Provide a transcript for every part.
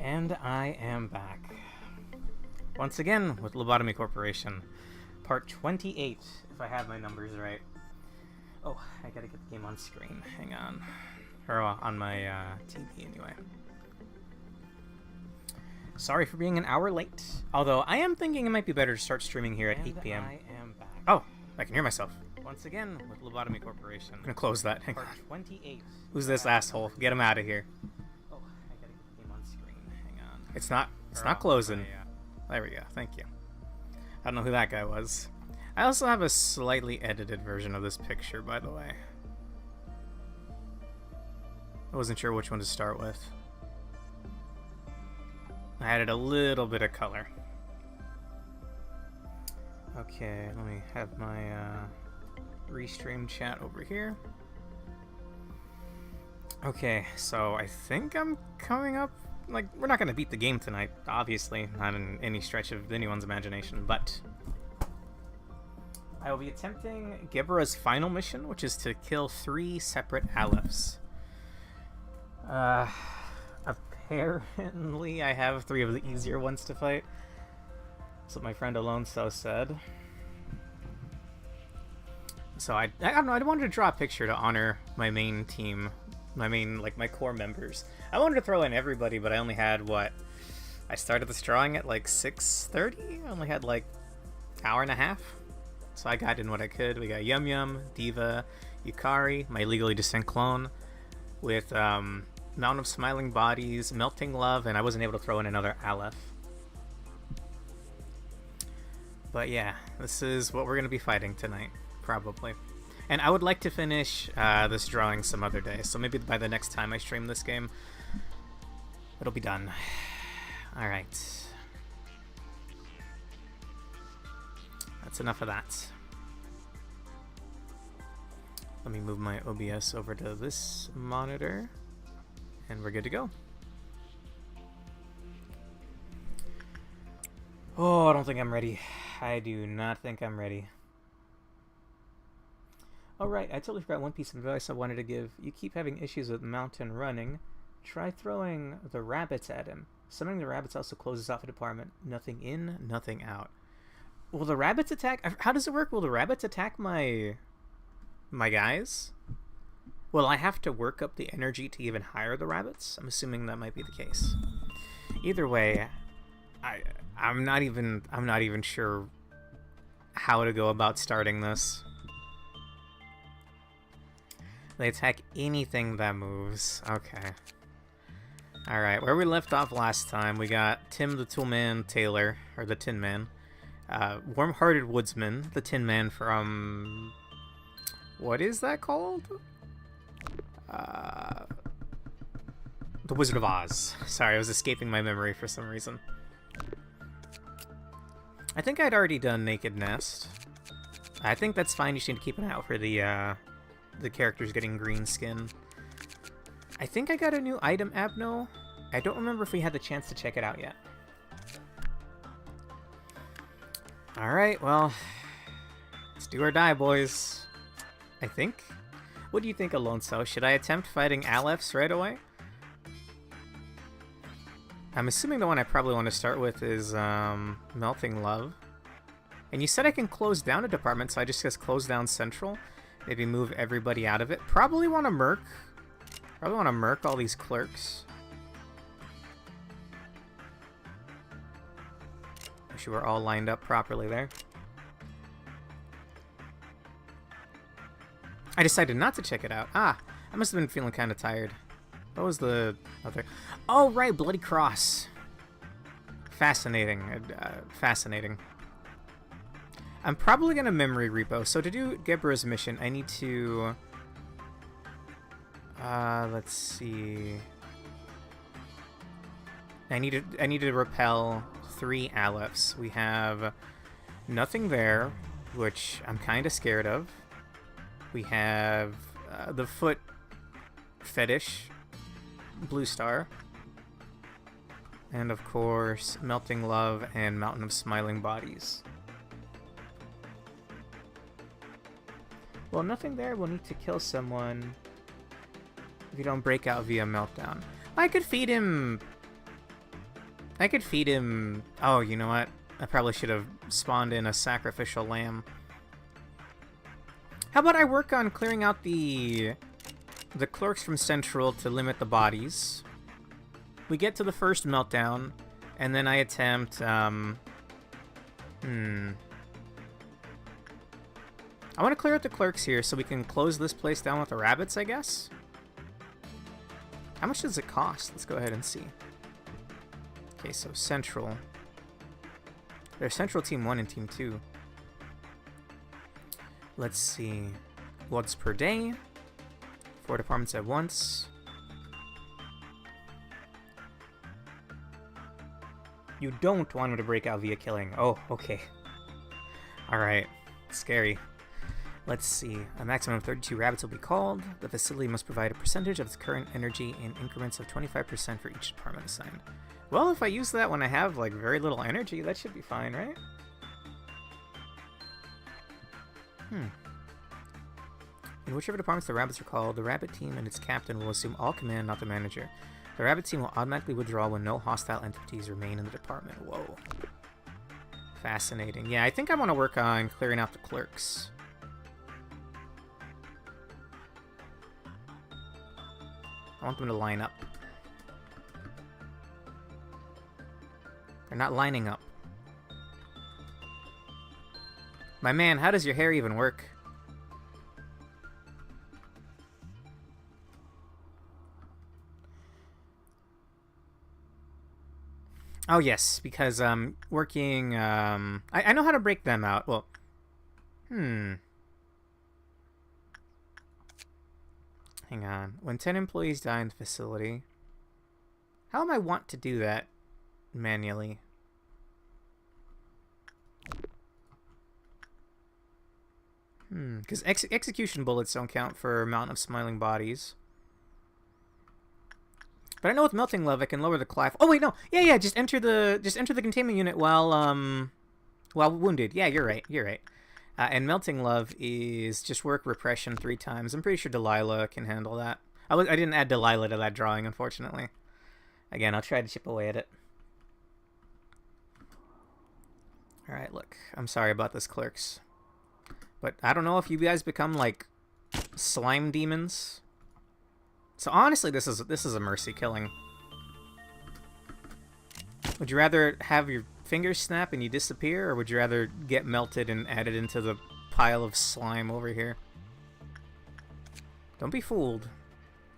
And I am back. Once again with Lobotomy Corporation. Part 28, if I have my numbers right. Oh, I gotta get the game on screen. Hang on. Or on my TV anyway. Sorry for being an hour late. Although, I am thinking it might be better to start streaming here at 8 p.m. I am back. Oh, I can hear myself. Once again with Lobotomy Corporation. I'm gonna close that. Hang on. Part 28. Who's this asshole? Get him out of here. Oh, I gotta get the game on screen. Hang on. It's not closing. There we go. Thank you. I don't know who that guy was. I also have a slightly edited version of this picture, by the way. I wasn't sure which one to start with. I added a little bit of color. Okay, let me have my restream chat over here. Okay, so I think I'm coming up. Like, we're not going to beat the game tonight, obviously, not in any stretch of anyone's imagination, but I will be attempting Gebra's final mission, which is to kill 3 separate ALEPHs. Apparently I have 3 of the easier ones to fight. That's what my friend Alonso said. So I don't know, I wanted to draw a picture to honor my main team. My core members. I wanted to throw in everybody, but I only had, I started this drawing at like 6:30? I only had like an hour and a half. So I got in what I could. We got Yum Yum, Diva, Yukari, my legally distinct clone, with Mountain of Smiling Bodies, Melting Love, and I wasn't able to throw in another ALEPH. But yeah, this is what we're going to be fighting tonight, probably. And I would like to finish this drawing some other day, so maybe by the next time I stream this game, it'll be done. Alright. That's enough of that. Let me move my OBS over to this monitor, and we're good to go. Oh, I don't think I'm ready. I do not think I'm ready. Oh right, I totally forgot one piece of advice I wanted to give. You keep having issues with Mountain running. Try throwing the rabbits at him. Summoning the rabbits also closes off a department. Nothing in, nothing out. Will the rabbits attack? How does it work? Will the rabbits attack my guys? Will I have to work up the energy to even hire the rabbits? I'm assuming that might be the case. Either way, I'm not even sure how to go about starting this. They attack anything that moves. Okay. Alright, where we left off last time, we got Tim the Toolman Taylor, or the Tin Man. Warm-Hearted Woodsman, the Tin Man from... What is that called? The Wizard of Oz. Sorry, I was escaping my memory for some reason. I think I'd already done Naked Nest. I think that's fine, you just need to keep an eye out for the characters getting green skin. I think I got a new item Abno. I don't remember if we had the chance to check it out yet. Alright, well, let's do or die, boys. I think. What do you think, Alonso? Should I attempt fighting ALEPHs right away? I'm assuming the one I probably want to start with is Melting Love. And you said I can close down a department, so I just guess close down Central. Maybe move everybody out of it. Probably want to murk all these clerks. Wish we were all lined up properly there. I decided not to check it out. Ah, I must have been feeling kind of tired. What was the other? Oh, right, Bloody Cross. Fascinating. Fascinating. I'm probably going to memory repo. So to do Gebra's mission, I need to... let's see... I need to repel 3 ALEPHs. We have Nothing There, which I'm kind of scared of. We have the Foot Fetish, Blue Star. And of course, Melting Love and Mountain of Smiling Bodies. Well, Nothing There will need to kill someone if you don't break out via Meltdown. I could feed him I could feed him... Oh, you know what? I probably should have spawned in a sacrificial lamb. How about I work on clearing out the clerks from Central to limit the bodies? We get to the first meltdown, and then I attempt... I want to clear out the clerks here so we can close this place down with the rabbits, I guess? How much does it cost? Let's go ahead and see. Okay, so Central. There's Central Team 1 and Team 2. Let's see. Once per day. 4 departments at once. You don't want him to break out via killing. Oh, okay. Alright. Scary. Let's see. A maximum of 32 rabbits will be called. The facility must provide a percentage of its current energy in increments of 25% for each department assigned. Well, if I use that when I have, like, very little energy, that should be fine, right? In whichever departments the rabbits are called, the rabbit team and its captain will assume all command, not the manager. The rabbit team will automatically withdraw when no hostile entities remain in the department. Whoa. Fascinating. Yeah, I think I want to work on clearing out the clerks. I want them to line up. They're not lining up. My man, how does your hair even work? Oh yes, because working I know how to break them out. Well, hang on. When 10 employees die in the facility, how am I want to do that manually? Because execution bullets don't count for amount of smiling bodies. But I know with melting love I can lower the clive. Oh wait, no. Yeah, just enter the containment unit while wounded. Yeah, you're right. And melting love is just work repression 3 times. I'm pretty sure Delilah can handle that. I didn't add Delilah to that drawing, unfortunately. Again, I'll try to chip away at it. All right, look. I'm sorry about this, clerks. But I don't know if you guys become like slime demons. So honestly, this is a mercy killing. Would you rather have your fingers snap and you disappear, or would you rather get melted and added into the pile of slime over here? Don't be fooled.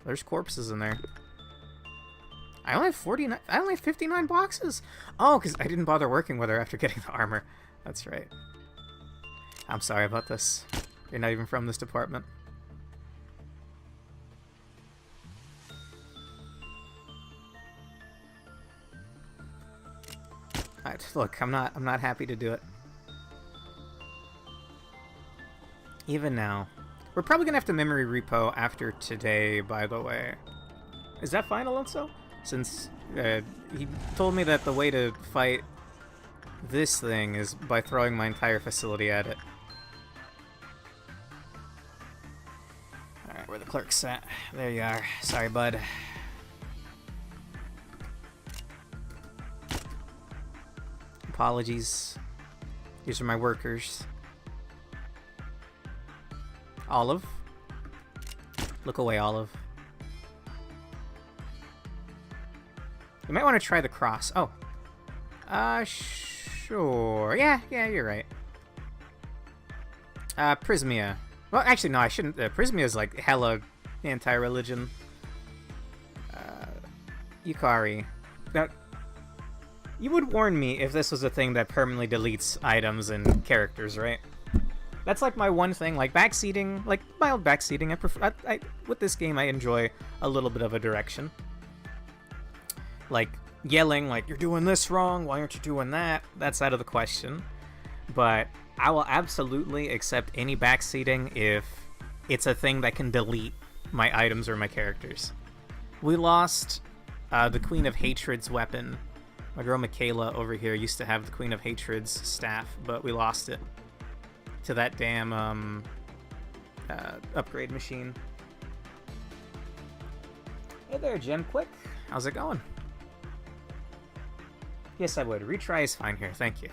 There's corpses in there. I only have 49. I only have 59 boxes. Oh, because I didn't bother working with her after getting the armor. That's right. I'm sorry about this. You're not even from this department. Alright, look, I'm not happy to do it. Even now. We're probably gonna have to memory repo after today, by the way. Is that fine, Alonso? Since he told me that the way to fight this thing is by throwing my entire facility at it. Alright, where the clerk's at? There you are. Sorry, bud. Apologies. These are my workers. Olive. Look away, Olive. You might want to try the cross. Oh. Sure. Yeah, you're right. Prismia. Well, actually, no, I shouldn't. Prismia is like hella anti-religion. Yukari. Now, you would warn me if this was a thing that permanently deletes items and characters, right? That's like my one thing, like backseating, like mild backseating. I prefer. With this game, I enjoy a little bit of a direction. Like yelling, like you're doing this wrong. Why aren't you doing that? That's out of the question. But I will absolutely accept any backseating if it's a thing that can delete my items or my characters. We lost the Queen of Hatred's weapon. My girl Michaela over here used to have the Queen of Hatred's staff, but we lost it to that damn upgrade machine. Hey there, Jim Quick. How's it going? Yes, I would. Retry is fine here. Thank you.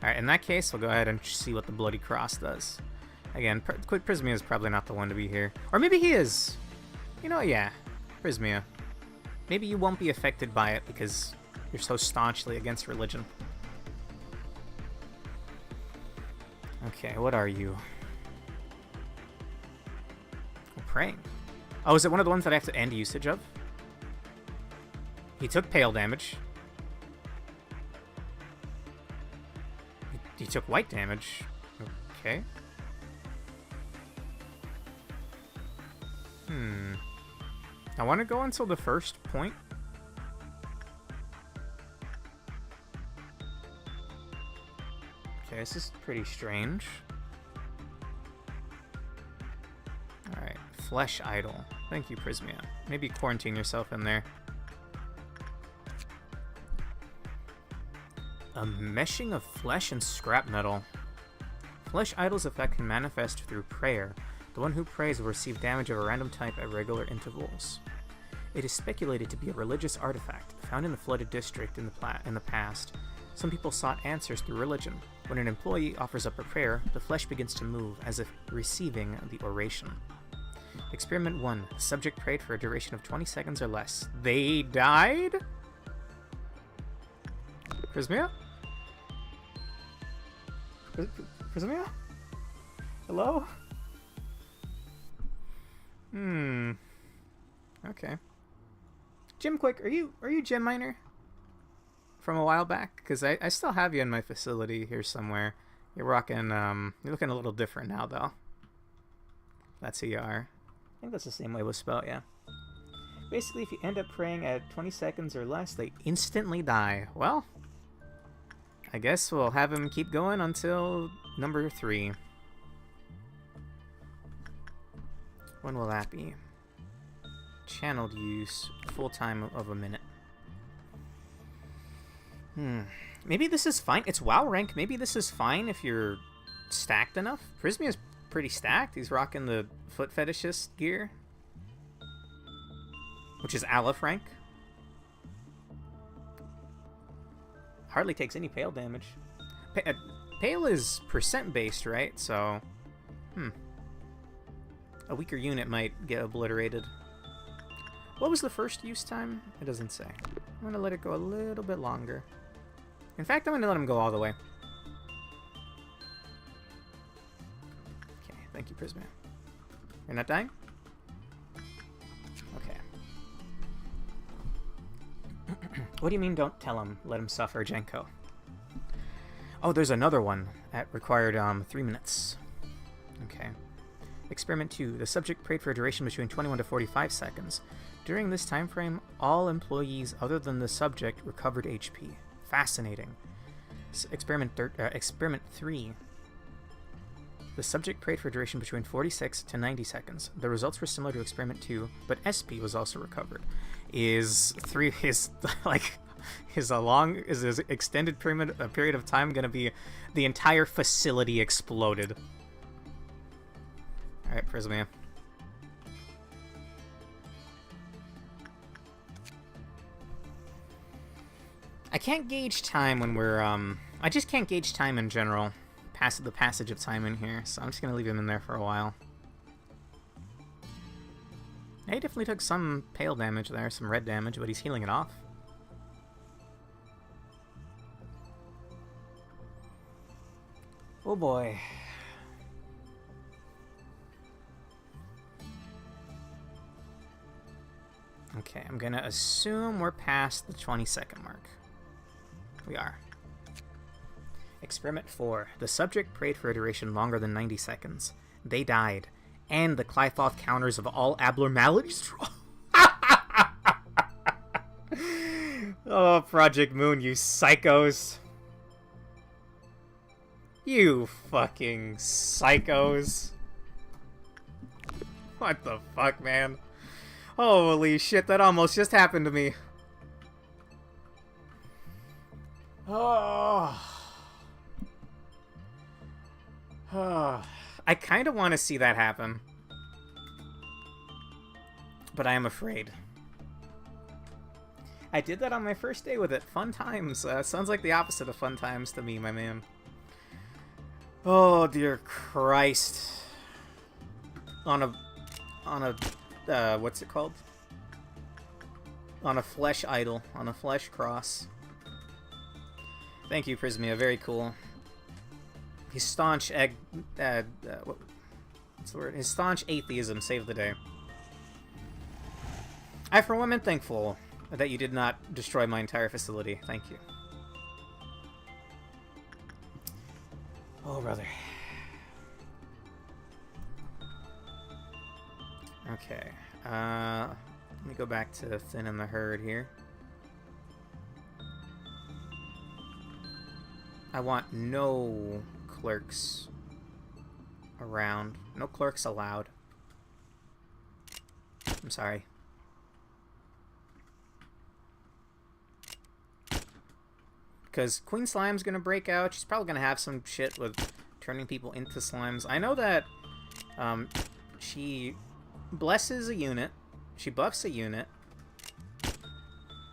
Alright, in that case, we'll go ahead and see what the Bloody Cross does. Again, Quick Prismia is probably not the one to be here. Or maybe he is. You know, yeah. Prismia. Maybe you won't be affected by it because you're so staunchly against religion. Okay, what are you? Oh, praying. Oh, is it one of the ones that I have to end usage of? He took pale damage. He took white damage. Okay. I want to go until the first point. Okay, this is pretty strange. Alright, Flesh Idol. Thank you, Prismia. Maybe quarantine yourself in there. A meshing of flesh and scrap metal. Flesh Idol's effect can manifest through prayer. The one who prays will receive damage of a random type at regular intervals. It is speculated to be a religious artifact found in the flooded district in the past. Some people sought answers through religion. When an employee offers up a prayer, the flesh begins to move as if receiving the oration. Experiment 1. The subject prayed for a duration of 20 seconds or less. They died? Prismia? Prismia? Hello? Okay. Jim Quick, are you Gem Miner? From a while back? Because I still have you in my facility here somewhere. You're rocking, you're looking a little different now, though. That's who you are. I think that's the same way it was spelled, yeah. Basically, if you end up praying at 20 seconds or less, they instantly die. Well, I guess we'll have him keep going until number 3. When will that be? Channeled use, full time of a minute. Maybe this is fine. It's WoW rank. Maybe this is fine if you're stacked enough. Prismia's pretty stacked. He's rocking the foot fetishist gear, which is ALEPH rank. Hardly takes any pale damage. Pale is percent based, right? So, a weaker unit might get obliterated. What was the first use time? It doesn't say. I'm going to let it go a little bit longer. In fact, I'm going to let him go all the way. Okay, thank you, Prisma. You're not dying? Okay. What do you mean don't tell him? Let him suffer, Jenko. Oh, there's another one that required 3 minutes. Okay. Experiment 2. The subject prayed for a duration between 21 to 45 seconds. During this time frame, all employees other than the subject recovered HP. Fascinating. Experiment 3. The subject prayed for a duration between 46 to 90 seconds. The results were similar to Experiment 2, but SP was also recovered. Is his extended period of time going to be the entire facility exploded? All right, Prismia. I can't gauge time when we're I just can't gauge time in general. The passage of time in here, so I'm just gonna leave him in there for a while. He definitely took some pale damage there, some red damage, but he's healing it off. Oh boy. Okay, I'm gonna assume we're past the 20-second mark. We are. Experiment 4. The subject prayed for a duration longer than 90 seconds. They died. And the Clythoth counters of all abnormalities. Oh, Project Moon, you psychos. You fucking psychos. What the fuck, man? Holy shit, that almost just happened to me. Oh. I kind of want to see that happen. But I am afraid. I did that on my first day with it. Fun times. Sounds like the opposite of fun times to me, my man. Oh, dear Christ. On a, what's it called? On a flesh idol. On a flesh cross. Thank you, Prismia. Very cool. His staunch what's the word? His staunch atheism saved the day. I, for one, am thankful that you did not destroy my entire facility. Thank you. Oh, brother. Okay. Let me go back to thinning the herd here. I want no clerks around. No clerks allowed. I'm sorry. Because Queen Slime's gonna break out. She's probably gonna have some shit with turning people into slimes. I know that she blesses a unit, she buffs a unit,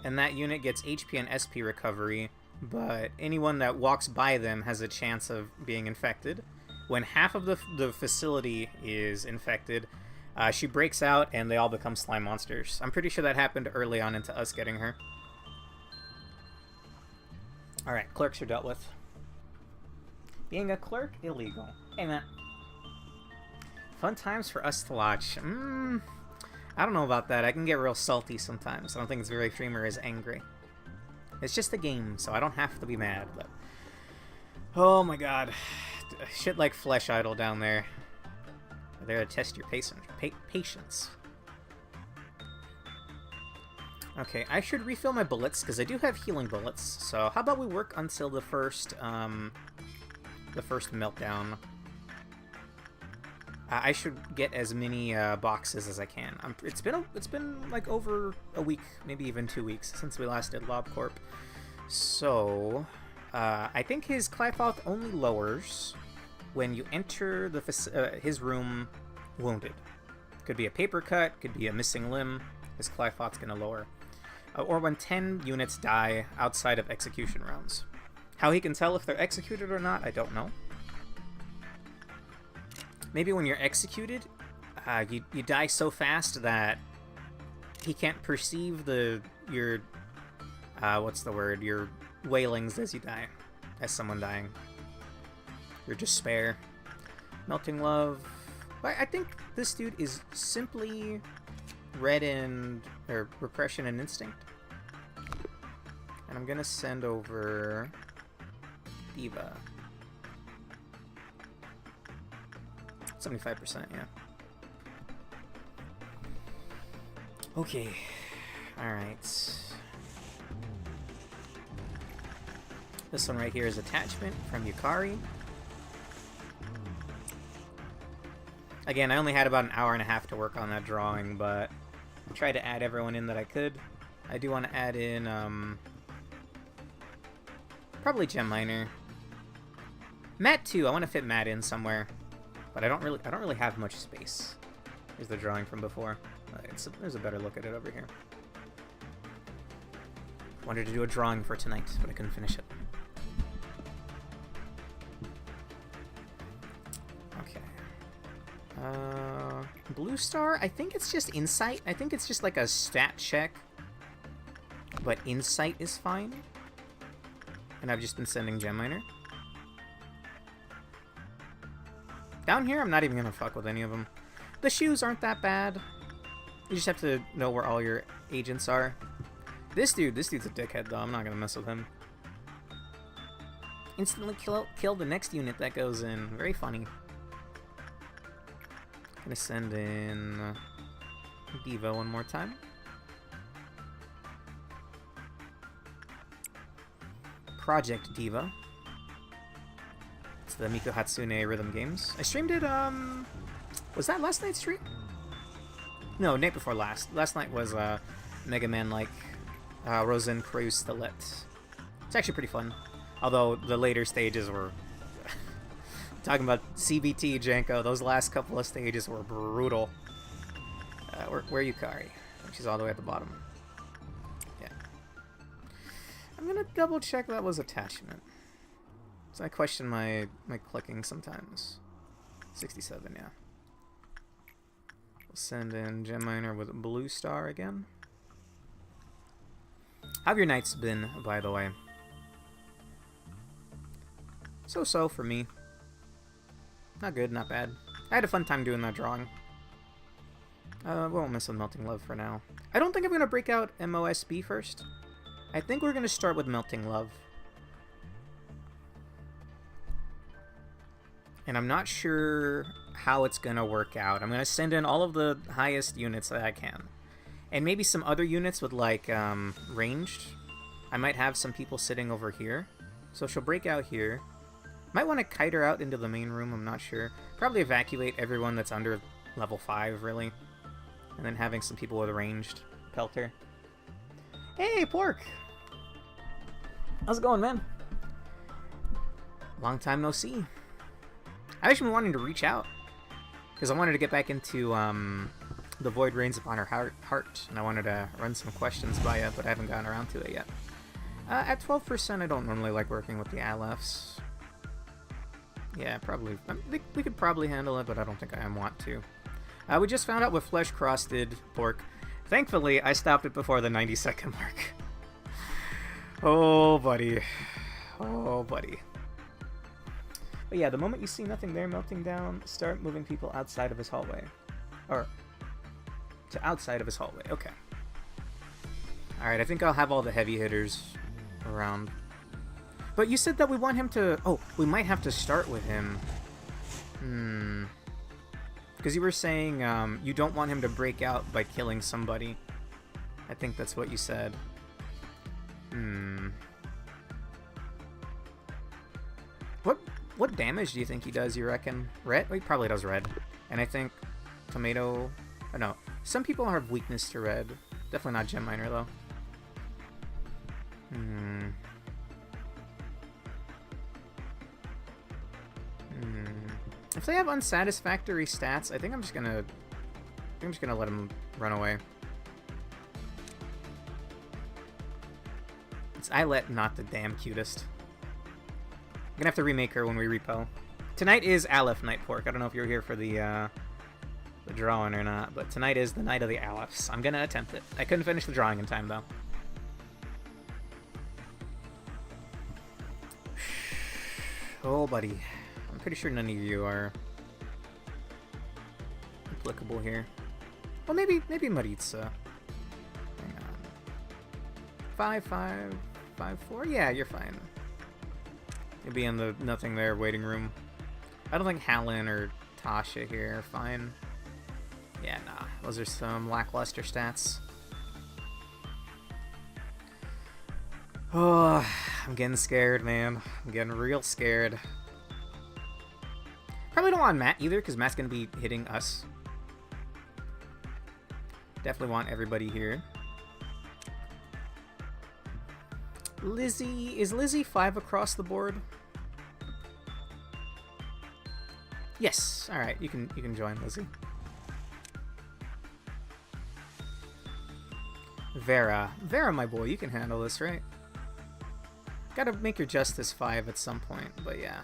and that unit gets HP and SP recovery, but anyone that walks by them has a chance of being infected. When half of the facility is infected, she breaks out and they all become slime monsters. I'm pretty sure that happened early on into us getting her. Alright, clerks are dealt with. Being a clerk, illegal. Hey, man. Fun times for us to watch. I don't know about that. I can get real salty sometimes. I don't think it's very streamer is angry. It's just a game, so I don't have to be mad, but... Oh my god. Shit like Flesh Idol down there. They're there to test your patience. Okay, I should refill my bullets, because I do have healing bullets. So how about we work until the first meltdown. I should get as many boxes as I can. It's been like over a week, maybe even 2 weeks since we last did Lob Corp. So I think his Clyfoth only lowers when you enter the his room wounded. Could be a paper cut, could be a missing limb. His Clyfoth's gonna lower. Or when 10 units die outside of execution rounds. How he can tell if they're executed or not, I don't know. Maybe when you're executed, you die so fast that he can't perceive your wailings as you die, as someone dying. Your despair. Melting Love. I think this dude is simply Repression and Instinct. And I'm gonna send over Diva. 75%, yeah. Okay. Alright. This one right here is Attachment from Yukari. Again, I only had about an hour and a half to work on that drawing, but I tried to add everyone in that I could. I do want to add in, probably Gem Miner. Matt too. I want to fit Matt in somewhere, but I don't really have much space. Here's the drawing from before. There's a better look at it over here. Wanted to do a drawing for tonight, but I couldn't finish it. Okay. Blue Star, I think it's just Insight. I think it's just like a stat check, but Insight is fine. And I've just been sending Gem Miner. Down here, I'm not even gonna fuck with any of them. The shoes aren't that bad. You just have to know where all your agents are. This dude's a dickhead though. I'm not gonna mess with him. Instantly kill the next unit that goes in. Very funny. Gonna send in Diva one more time. Project Diva. It's the Miku Hatsune rhythm games. I streamed it, was that last night's stream? No, night before last. Last night was, Mega Man like, Rosen Crew Stilet. It's actually pretty fun. Although the later stages were... Talking about CBT, Janko, those last couple of stages were brutal. Where are Yukari? She's all the way at the bottom. Yeah. I'm gonna double check that was attachment. So I question my clicking sometimes. 67, yeah. We'll send in Gem Miner with Blue Star again. How have your nights been, by the way? So-so for me. Not good, not bad. I had a fun time doing that drawing. We won't mess with Melting Love for now. I don't think I'm going to break out MOSB first. I think we're going to start with Melting Love. And I'm not sure how it's going to work out. I'm going to send in all of the highest units that I can. And maybe some other units with, like, ranged. I might have some people sitting over here. So she'll break out here. Might want to kite her out into the main room, I'm not sure. Probably evacuate everyone that's under level 5, really. And then having some people with ranged pelter. Hey, Pork! How's it going, man? Long time no see. I've actually been wanting to reach out. Because I wanted to get back into the Void Reigns Upon Her Heart. And I wanted to run some questions by you, but I haven't gotten around to it yet. At 12%, I don't normally like working with the ALEPHs. Yeah, probably. We could probably handle it, but I don't think I want to. We just found out what Flesh Cross did, Pork. Thankfully, I stopped it before the 90-second mark. Oh, buddy. Oh, buddy. But yeah, the moment you see nothing there melting down, start moving people outside of his hallway. Or, to outside of his hallway. Okay. Alright, I think I'll have all the heavy hitters around. But you said that we want him to... Oh, we might have to start with him. Because you were saying you don't want him to break out by killing somebody. I think that's what you said. What damage do you think he does, you reckon? Red? Well, he probably does red. And I think tomato... Oh, no. Some people have weakness to red. Definitely not Gem Miner, though. If they have unsatisfactory stats, I think I'm just gonna let him run away. It's Eyelet, not the damn cutest. I'm gonna have to remake her when we repo. Tonight is ALEPH night, Pork. I don't know if you're here for the drawing or not, but tonight is the night of the ALEPHs. I'm gonna attempt it. I couldn't finish the drawing in time, though. Oh, buddy. I'm pretty sure none of you are applicable here. Well, maybe Maritza. Hang on. 5-5-5-4? Yeah, you're fine. You'll be in the nothing there waiting room. I don't think Hallen or Tasha here are fine. Yeah, nah. Those are some lackluster stats. Oh, I'm getting scared, man. I'm getting real scared. Probably don't want Matt either, because Matt's going to be hitting us. Definitely want everybody here. Lizzie... Is Lizzie 5 across the board? Yes. Alright, you can join, Lizzie. Vera. Vera, my boy, you can handle this, right? Gotta make your Justice 5 at some point, but yeah.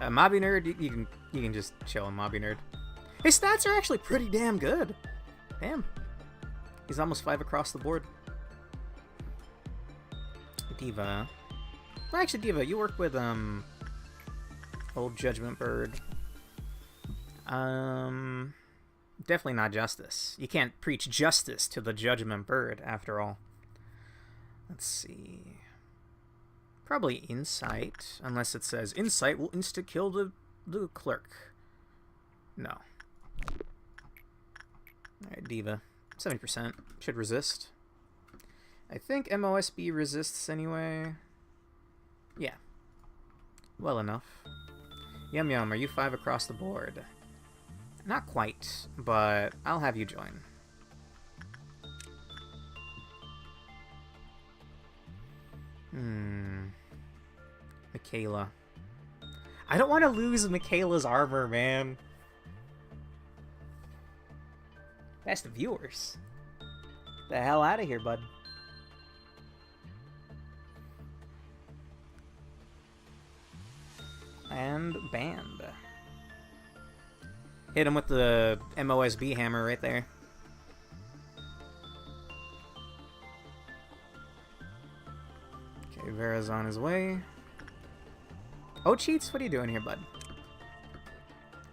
Mobby Nerd, you can just chill on Mobby Nerd. His stats are actually pretty damn good. Damn. He's almost 5 across the board. Diva. Well, actually, Diva, you work with, old Judgment Bird. Definitely not Justice. You can't preach justice to the Judgment Bird, after all. Let's see. Probably Insight, unless it says Insight will insta-kill the clerk. No. Alright, Diva. 70%. Should resist. I think MOSB resists anyway. Yeah. Well enough. Yum Yum, are you 5 across the board? Not quite, but I'll have you join. Michaela. I don't want to lose Michaela's armor, man. That's the viewers. The hell out of here, bud. And banned. Hit him with the MOSB hammer right there. Okay, Vera's on his way. Oh, Cheats, what are you doing here, bud?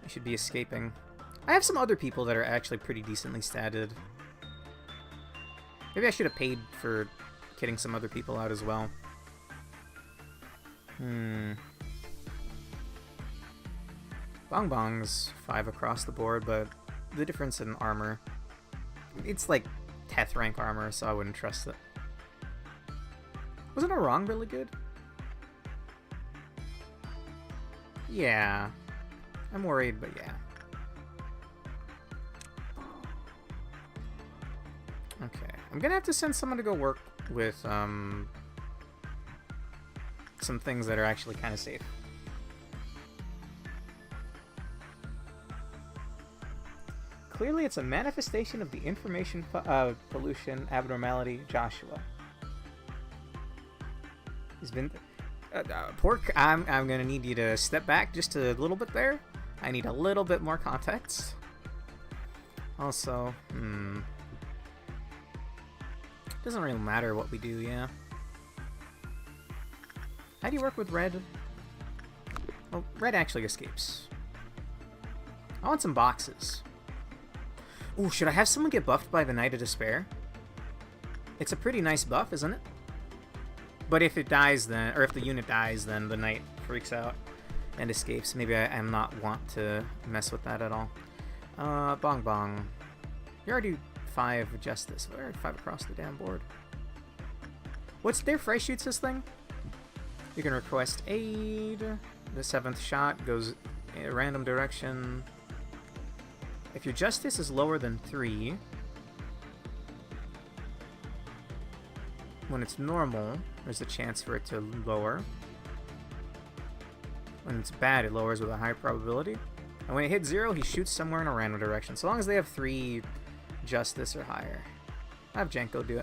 I should be escaping. I have some other people that are actually pretty decently statted. Maybe I should have paid for kitting some other people out as well. Bong Bong's 5 across the board, but the difference in armor, it's like 10th rank armor, so I wouldn't trust it. Wasn't Orang really good? Yeah. I'm worried, but yeah. Okay. I'm gonna have to send someone to go work with, some things that are actually kind of safe. Clearly, it's a manifestation of the information pollution abnormality, Joshua. He's been... Pork, I'm gonna need you to step back just a little bit there. I need a little bit more context. Also, doesn't really matter what we do, yeah. How do you work with Red? Well, Red actually escapes. I want some boxes. Ooh, should I have someone get buffed by the Knight of Despair? It's a pretty nice buff, isn't it? But if it dies then, or if the unit dies, then the Knight freaks out and escapes. Maybe I am not want to mess with that at all. Bong Bong. You already 5 Justice. We're already 5 across the damn board. What's their Frey shoots this thing? You can request aid. The 7th shot goes in a random direction. If your Justice is lower than 3, when it's normal, there's a chance for it to lower. When it's bad, it lowers with a high probability. And when it hits 0, he shoots somewhere in a random direction, so long as they have 3 Justice or higher. I'll have Jenko do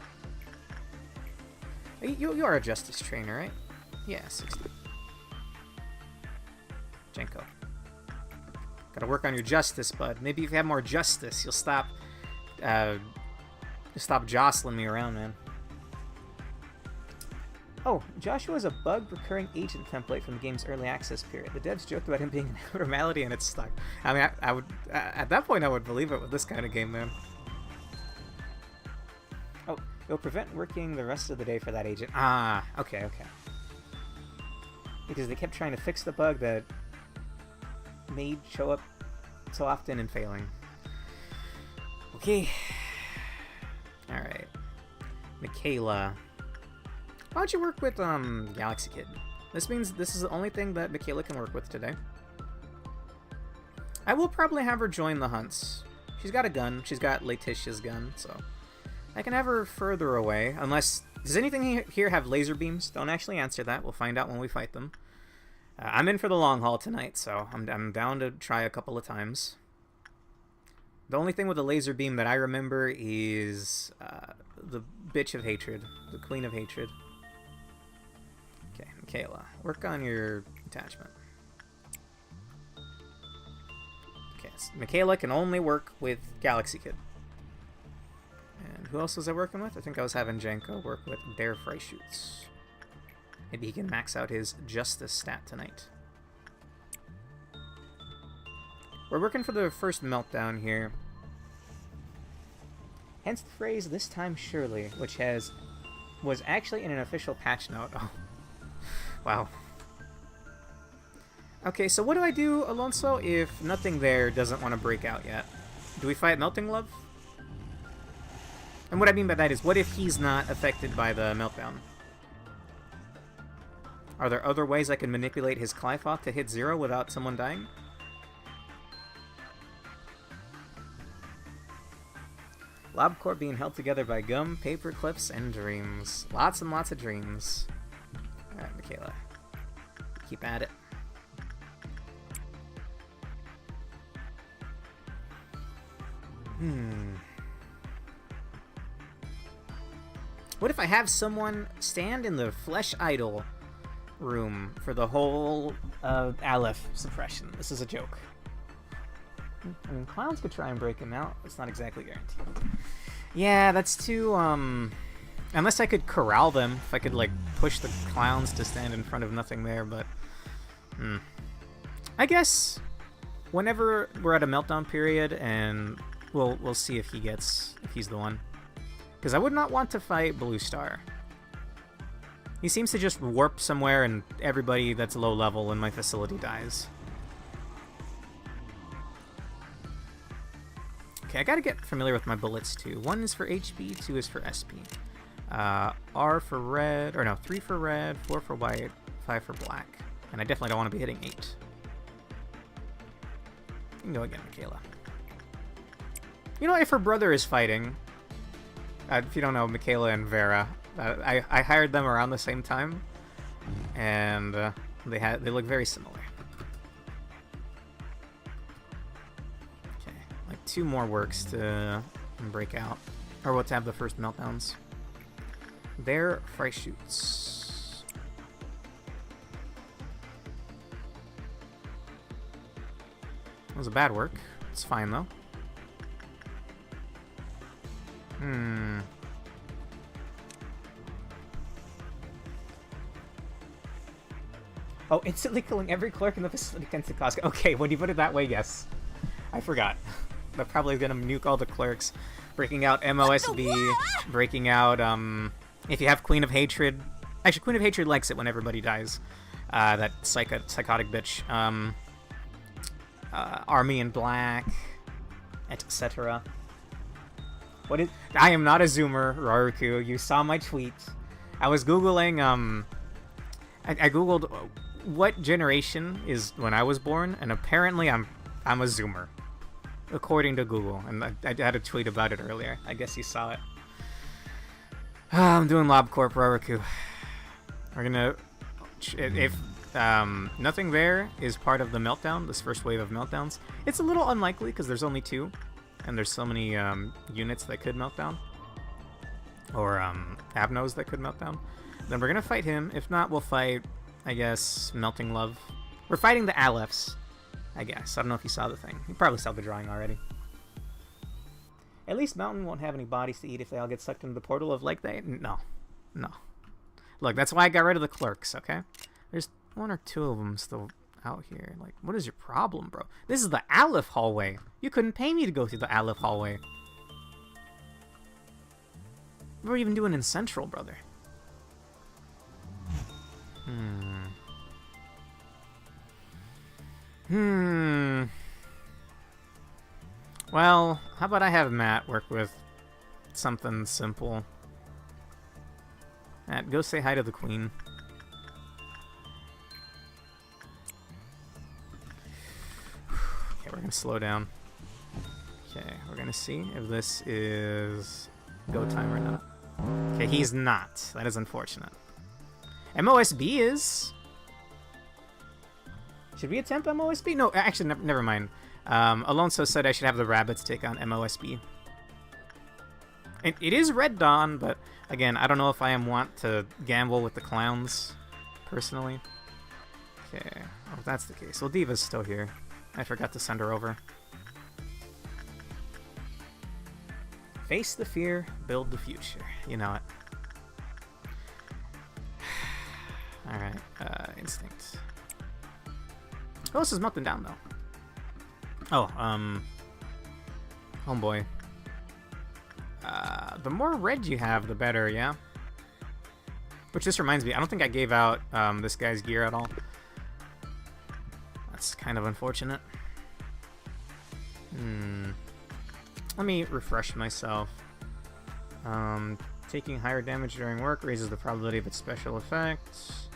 it. You are a Justice trainer, right? Yeah, 60. Jenko. Gotta work on your Justice, bud. Maybe if you have more Justice, you'll stop jostling me around, man. Oh, Joshua's a bug recurring agent template from the game's early access period. The devs joked about him being an abnormality and it's stuck. I mean, I would, at that point I would believe it with this kind of game, man. Oh, it'll prevent working the rest of the day for that agent. Ah, okay. Because they kept trying to fix the bug that made show up so often and failing. Okay. Alright. Michaela. Why don't you work with Galaxy Kid? This means this is the only thing that Michaela can work with today. I will probably have her join the hunts. She's got a gun. She's got Letitia's gun, so I can have her further away. Unless... Does anything here have laser beams? Don't actually answer that. We'll find out when we fight them. I'm in for the long haul tonight, so I'm down to try a couple of times. The only thing with the laser beam that I remember is the bitch of hatred. The queen of hatred. Okay, Michaela. Work on your attachment. Okay, so Michaela can only work with Galaxy Kid. And who else was I working with? I think I was having Jenko work with Dare Frey Shoots. Maybe he can max out his Justice stat tonight. We're working for the first meltdown here. Hence the phrase, "this time surely," which was actually in an official patch note. Oh. Wow. Okay, so what do I do, Alonso, if nothing there doesn't want to break out yet? Do we fight Melting Love? And what I mean by that is, what if he's not affected by the meltdown? Are there other ways I can manipulate his Clifoth to hit 0 without someone dying? LobCorp being held together by gum, paper clips, and dreams. Lots and lots of dreams. Alright, Michaela. Keep at it. What if I have someone stand in the flesh idol room for the whole ALEPH suppression? This is a joke. I mean, clowns could try and break him out. It's not exactly guaranteed. Yeah, that's too, unless I could corral them, if I could, like, push the clowns to stand in front of nothing there, but... I guess whenever we're at a meltdown period, and we'll see if he's the one. Because I would not want to fight Blue Star. He seems to just warp somewhere and everybody that's low level in my facility dies. Okay, I gotta get familiar with my bullets too. 1 is for HP, 2 is for SP. R for red, or no, 3 for red, 4 for white, 5 for black. And I definitely don't want to be hitting 8. You can go again, Michaela. You know, if her brother is fighting, if you don't know, Michaela and Vera, I hired them around the same time, and they look very similar. Okay, like 2 more works to break out, or what to have the first meltdowns. Their fry shoots. That was a bad work. It's fine though. Oh, instantly killing every clerk in the facility against the Costco. Okay, when you put it that way, yes. I forgot. They're probably gonna nuke all the clerks. Breaking out MOSB, breaking out, if you have Queen of Hatred... Actually, Queen of Hatred likes it when everybody dies. That psychotic bitch. Army in Black, etc. What is... I am not a zoomer, Raruku. You saw my tweet. I was googling, I googled what generation is when I was born, and apparently I'm a zoomer, according to Google. And I had a tweet about it earlier. I guess you saw it. I'm doing Lob Corp, Raruku. We're gonna... If nothing there is part of the meltdown, this first wave of meltdowns, it's a little unlikely because there's only 2. And there's so many units that could melt down. Or Abnos that could melt down. Then we're going to fight him. If not, we'll fight, I guess, Melting Love. We're fighting the ALEPHs, I guess. I don't know if you saw the thing. You probably saw the drawing already. At least Mountain won't have any bodies to eat if they all get sucked into the portal of like they... No. No. Look, that's why I got rid of the clerks, okay? There's 1 or 2 of them still out here. Like, what is your problem, bro? This is the ALEPH hallway. You couldn't pay me to go through the ALEPH hallway. What are we even doing in Central, brother? Well, how about I have Matt work with something simple? Matt, go say hi to the Queen. Okay, we're gonna slow down. Okay, we're gonna see if this is go time or not. Okay, he's not. That is unfortunate. MOSB is... Should we attempt MOSB? No, actually, never mind. Alonso said I should have the rabbits take on MOSB. It is Red Dawn, but again, I don't know if I want to gamble with the clowns, personally. Okay, well, if that's the case. Well, Diva's still here. I forgot to send her over. Face the fear, build the future. You know it. Alright, Instinct. Who else is melting down, though? Oh, Homeboy. The more red you have, the better, yeah? Which just reminds me, I don't think I gave out this guy's gear at all. That's kind of unfortunate. Let me refresh myself. Taking higher damage during work raises the probability of its special effects.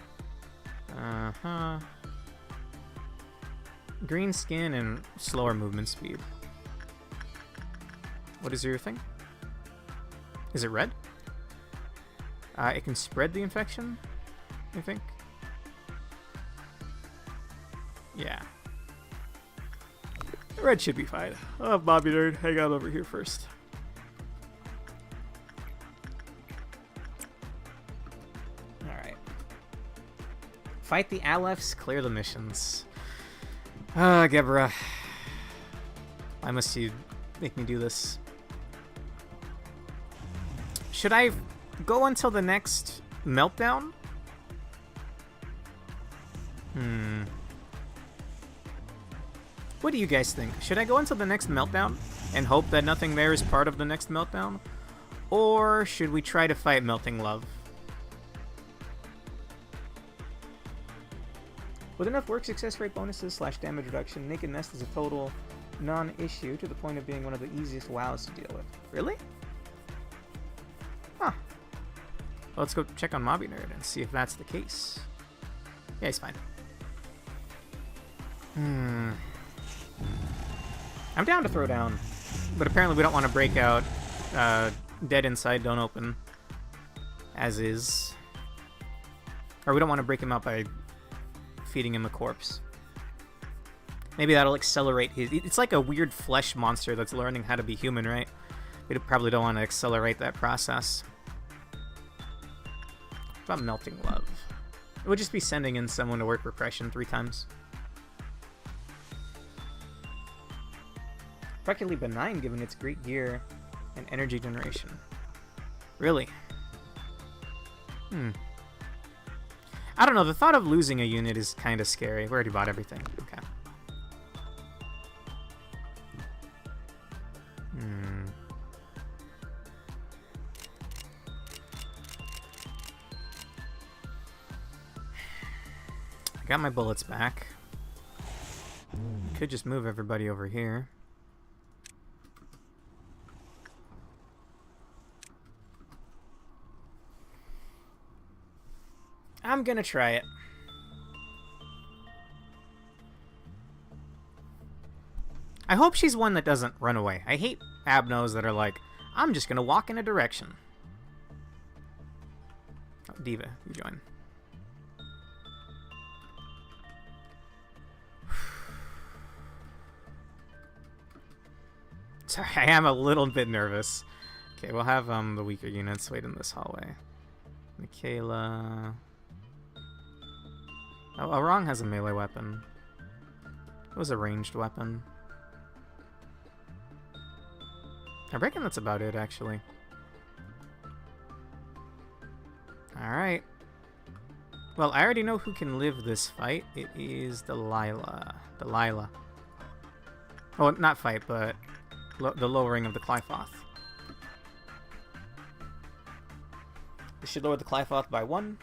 Green skin and slower movement speed. What is your thing? Is it red? It can spread the infection, I think. Yeah. Red should be fine. Oh, Bobby Nerd, hang on over here first. Fight the ALEPHs, clear the missions. Ah, Gebra. Why must you make me do this? Should I go until the next meltdown? What do you guys think? Should I go until the next meltdown and hope that nothing there is part of the next meltdown? Or should we try to fight Melting Love? With enough work success rate bonuses / damage reduction, Naked Nest is a total non-issue to the point of being one of the easiest WoWs to deal with. Really? Huh. Well, let's go check on Mobby Nerd and see if that's the case. Yeah, he's fine. I'm down to throw down, but apparently we don't want to break out Dead Inside, Don't Open, as is. Or we don't want to break him out by feeding him a corpse. Maybe that'll accelerate his... It's like a weird flesh monster that's learning how to be human, right? We probably don't want to accelerate that process. What about Melting Love? It would just be sending in someone to work repression 3 times. Practically benign given its great gear and energy generation. Really? I don't know, the thought of losing a unit is kind of scary. We already bought everything. Okay. I got my bullets back. Could just move everybody over here. I'm gonna try it. I hope she's one that doesn't run away. I hate abnos that are like, I'm just gonna walk in a direction. Oh, Diva, you join. Sorry, I am a little bit nervous. Okay, we'll have the weaker units wait in this hallway. Michaela. Oh, Arang has a melee weapon. It was a ranged weapon. I reckon that's about it, actually. Alright. Well, I already know who can live this fight. It is Delilah. Delilah. Oh, not fight, but the lowering of the Clyfoth. This should lower the Clyfoth by 1.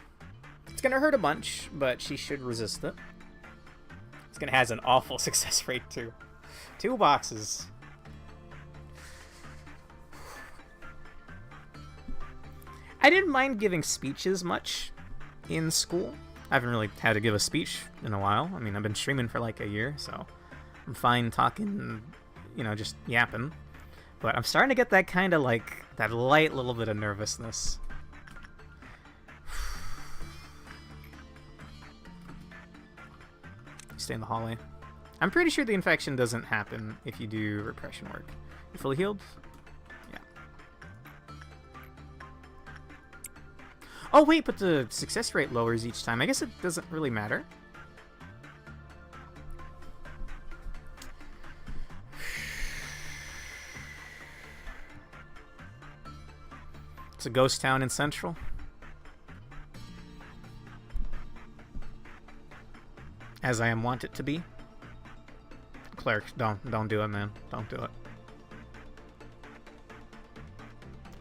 It's gonna hurt a bunch, but she should resist it. It's gonna has an awful success rate too. 2 boxes. I didn't mind giving speeches much in school. I haven't really had to give a speech in a while. I mean, I've been streaming for like a year, so I'm fine talking, you know, just yapping. But I'm starting to get that kind of like, that light little bit of nervousness. Stay in the hallway. I'm pretty sure the infection doesn't happen if you do repression work. You fully healed? Yeah. Oh wait, but the success rate lowers each time. I guess it doesn't really matter. It's a ghost town in Central. As I am want it to be. Cleric, don't do it, man. Don't do it.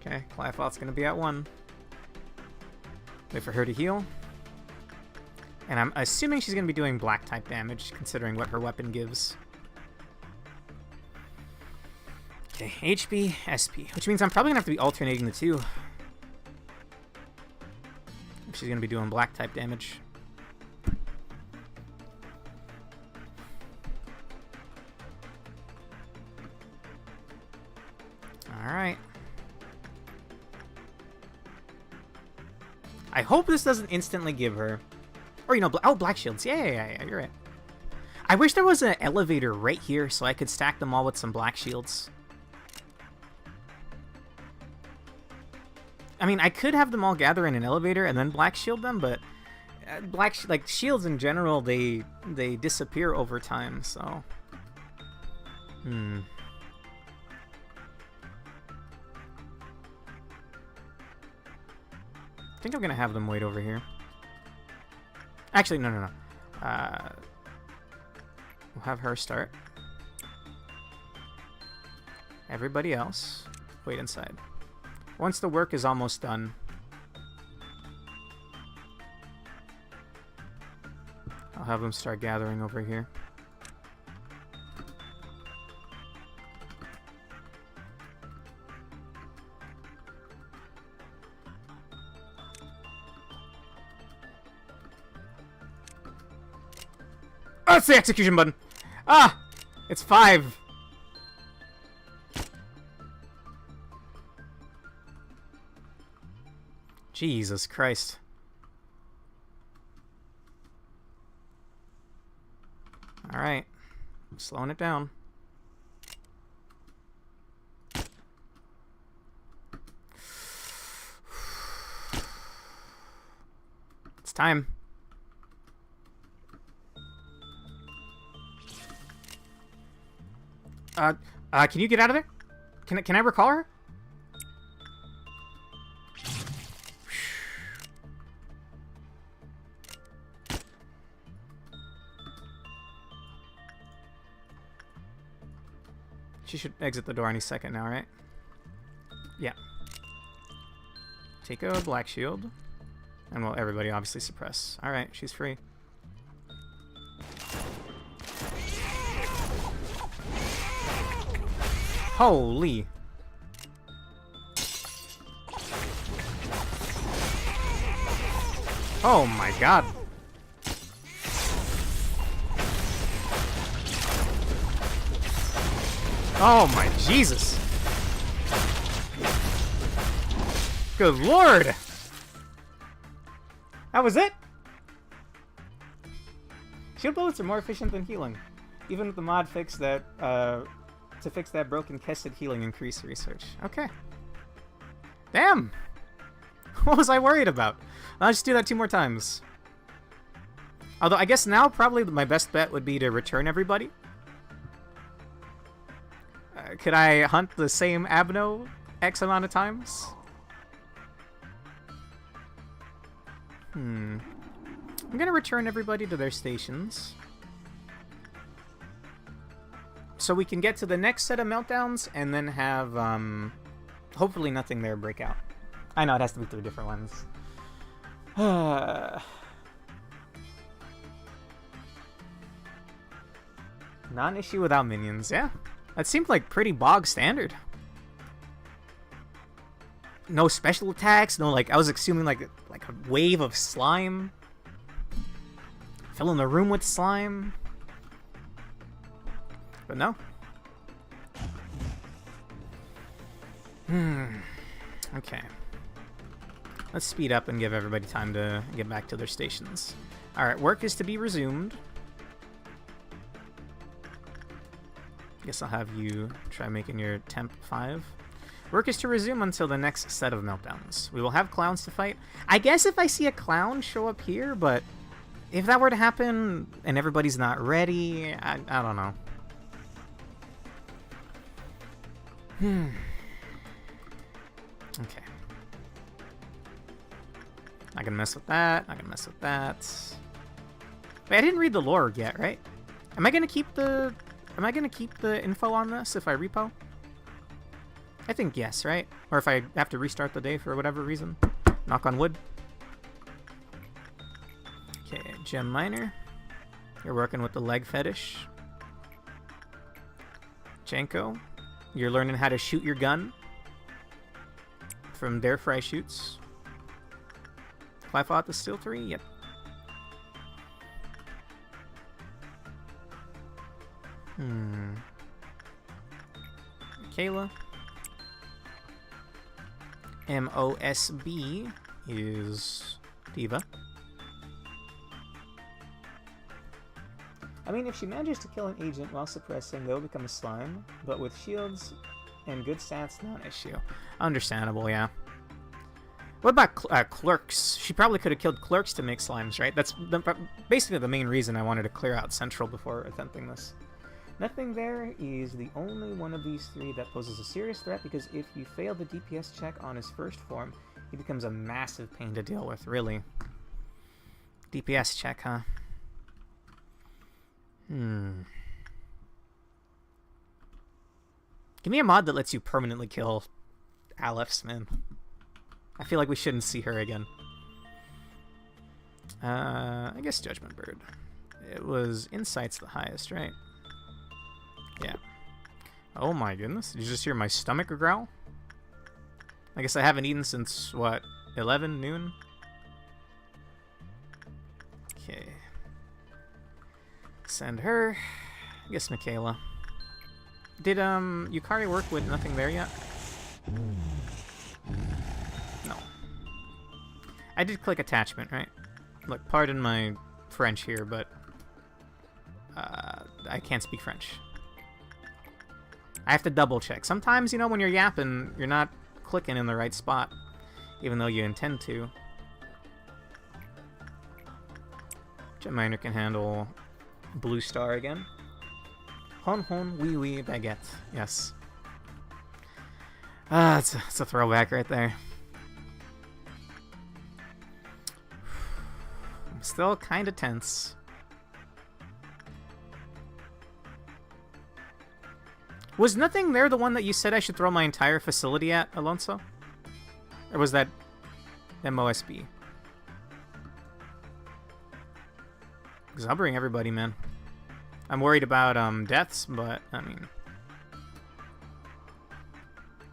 Okay, Clyfoth's gonna be at 1. Wait for her to heal. And I'm assuming she's gonna be doing black type damage, considering what her weapon gives. Okay, HP, SP, which means I'm probably gonna have to be alternating the 2. If she's gonna be doing black type damage. Alright. I hope this doesn't instantly give her... Or, you know, oh, black shields. Yeah, you're right. I wish there was an elevator right here so I could stack them all with some black shields. I mean, I could have them all gather in an elevator and then black shield them, but like shields in general, they disappear over time. So, I think I'm gonna have them wait over here. Actually, no. We'll have her start. Everybody else, wait inside. Once the work is almost done, I'll have them start gathering over here. Oh, it's the execution button! Ah! It's 5! Jesus Christ. Alright. I'm slowing it down. It's time. Can you get out of there? Can I recall her? She should exit the door any second now, right? Yeah. Take a black shield. And well, everybody obviously suppress. Alright, she's free. Holy. Oh my god. Oh my Jesus. Good lord. That was it? Shield bullets are more efficient than healing. Even with the mod fix that, to fix that broken Kessid healing increase research. Okay. Damn! What was I worried about? I'll just do that 2 more times. Although, I guess now probably my best bet would be to return everybody. Could I hunt the same Abno X amount of times? I'm gonna return everybody to their stations. So we can get to the next set of meltdowns and then have, hopefully nothing there break out. I know, it has to be 3 different ones. Non-issue without minions, yeah. That seemed like pretty bog standard. No special attacks, no like, I was assuming like a wave of slime. Filling the room with slime. But no. Okay. Let's speed up and give everybody time to get back to their stations. Alright, work is to be resumed. Guess I'll have you try making your temp 5. Work is to resume until the next set of meltdowns. We will have clowns to fight. I guess if I see a clown show up here, but if that were to happen and everybody's not ready, I don't know. Okay. Not gonna mess with that. Not gonna mess with that. Wait, I didn't read the lore yet, right? Am I gonna keep the info on this if I repo? I think yes, right? Or if I have to restart the day for whatever reason. Knock on wood. Okay, Gem Miner. You're working with the leg fetish. Jenko. You're learning how to shoot your gun. From Dare Fry Shoots. Fly fought the Steel 3? Yep. Kayla. MOSB is Diva. I mean, if she manages to kill an agent while suppressing, they'll become a slime, but with shields and good stats, not an issue. Understandable, yeah. What about clerks? She probably could have killed clerks to make slimes, right? That's basically the main reason I wanted to clear out Central before attempting this. Nothing there is the only one of these three that poses a serious threat, because if you fail the DPS check on his first form, he becomes a massive pain to deal with, really. DPS check, huh? Give me a mod that lets you permanently kill ALEPHs, man. I feel like we shouldn't see her again. I guess Judgment Bird. It was Insight's the highest, right? Yeah. Oh my goodness. Did you just hear my stomach growl? I guess I haven't eaten since, what, 11 noon? Okay. Send her. I guess Michaela. Did Yukari work with nothing there yet? No. I did click attachment, right? Look, pardon my French here, but I can't speak French. I have to double check. Sometimes, you know, when you're yapping, you're not clicking in the right spot, even though you intend to. Jet Miner can handle Blue Star again. Hon hon wee wee baguette. Yes. Ah, it's a throwback right there. I'm still kind of tense. Was nothing there the one that you said I should throw my entire facility at, Alonso? Or was that MOSB? Because I'll bring everybody, man. I'm worried about deaths, but, I mean...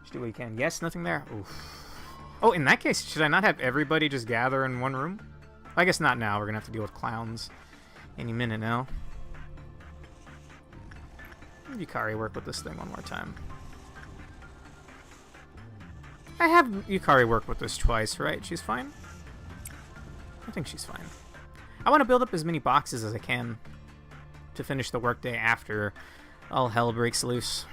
Just do what you can. Yes, nothing there? Oof. Oh, in that case, should I not have everybody just gather in one room? I guess not now. We're going to have to deal with clowns any minute now. Yukari work with this thing one more time. I have Yukari work with this twice, right? She's fine? I think she's fine. I want to build up as many boxes as I can to finish the workday after all hell breaks loose.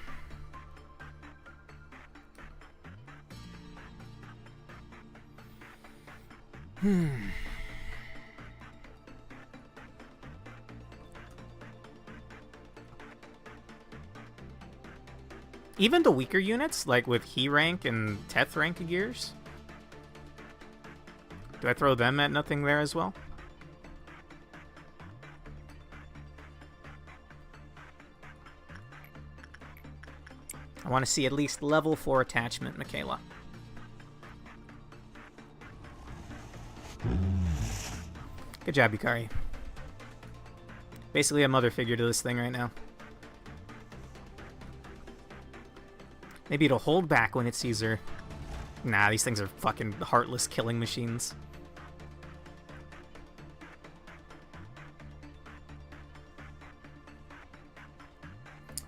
Even the weaker units, like with He rank and Teth rank gears, do I throw them at nothing there as well? I want to see at least level 4 attachment, Michaela. Good job, Yukari. Basically a mother figure to this thing right now. Maybe it'll hold back when it sees her. Nah, these things are fucking heartless killing machines.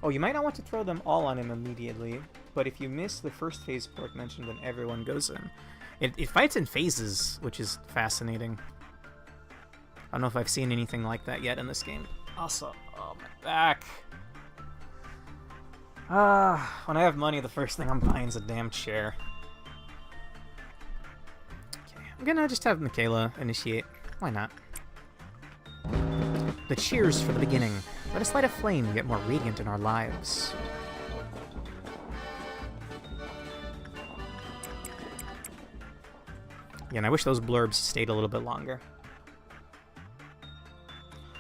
Oh, you might not want to throw them all on him immediately, but if you miss the first phase Corp mentioned, then everyone goes in. It fights in phases, which is fascinating. I don't know if I've seen anything like that yet in this game. Also, oh, my back. When I have money, the first thing I'm buying is a damn chair. Okay, I'm gonna just have Michaela initiate. Why not? The cheers for the beginning. Let us light a flame and get more radiant in our lives. Again, I wish those blurbs stayed a little bit longer.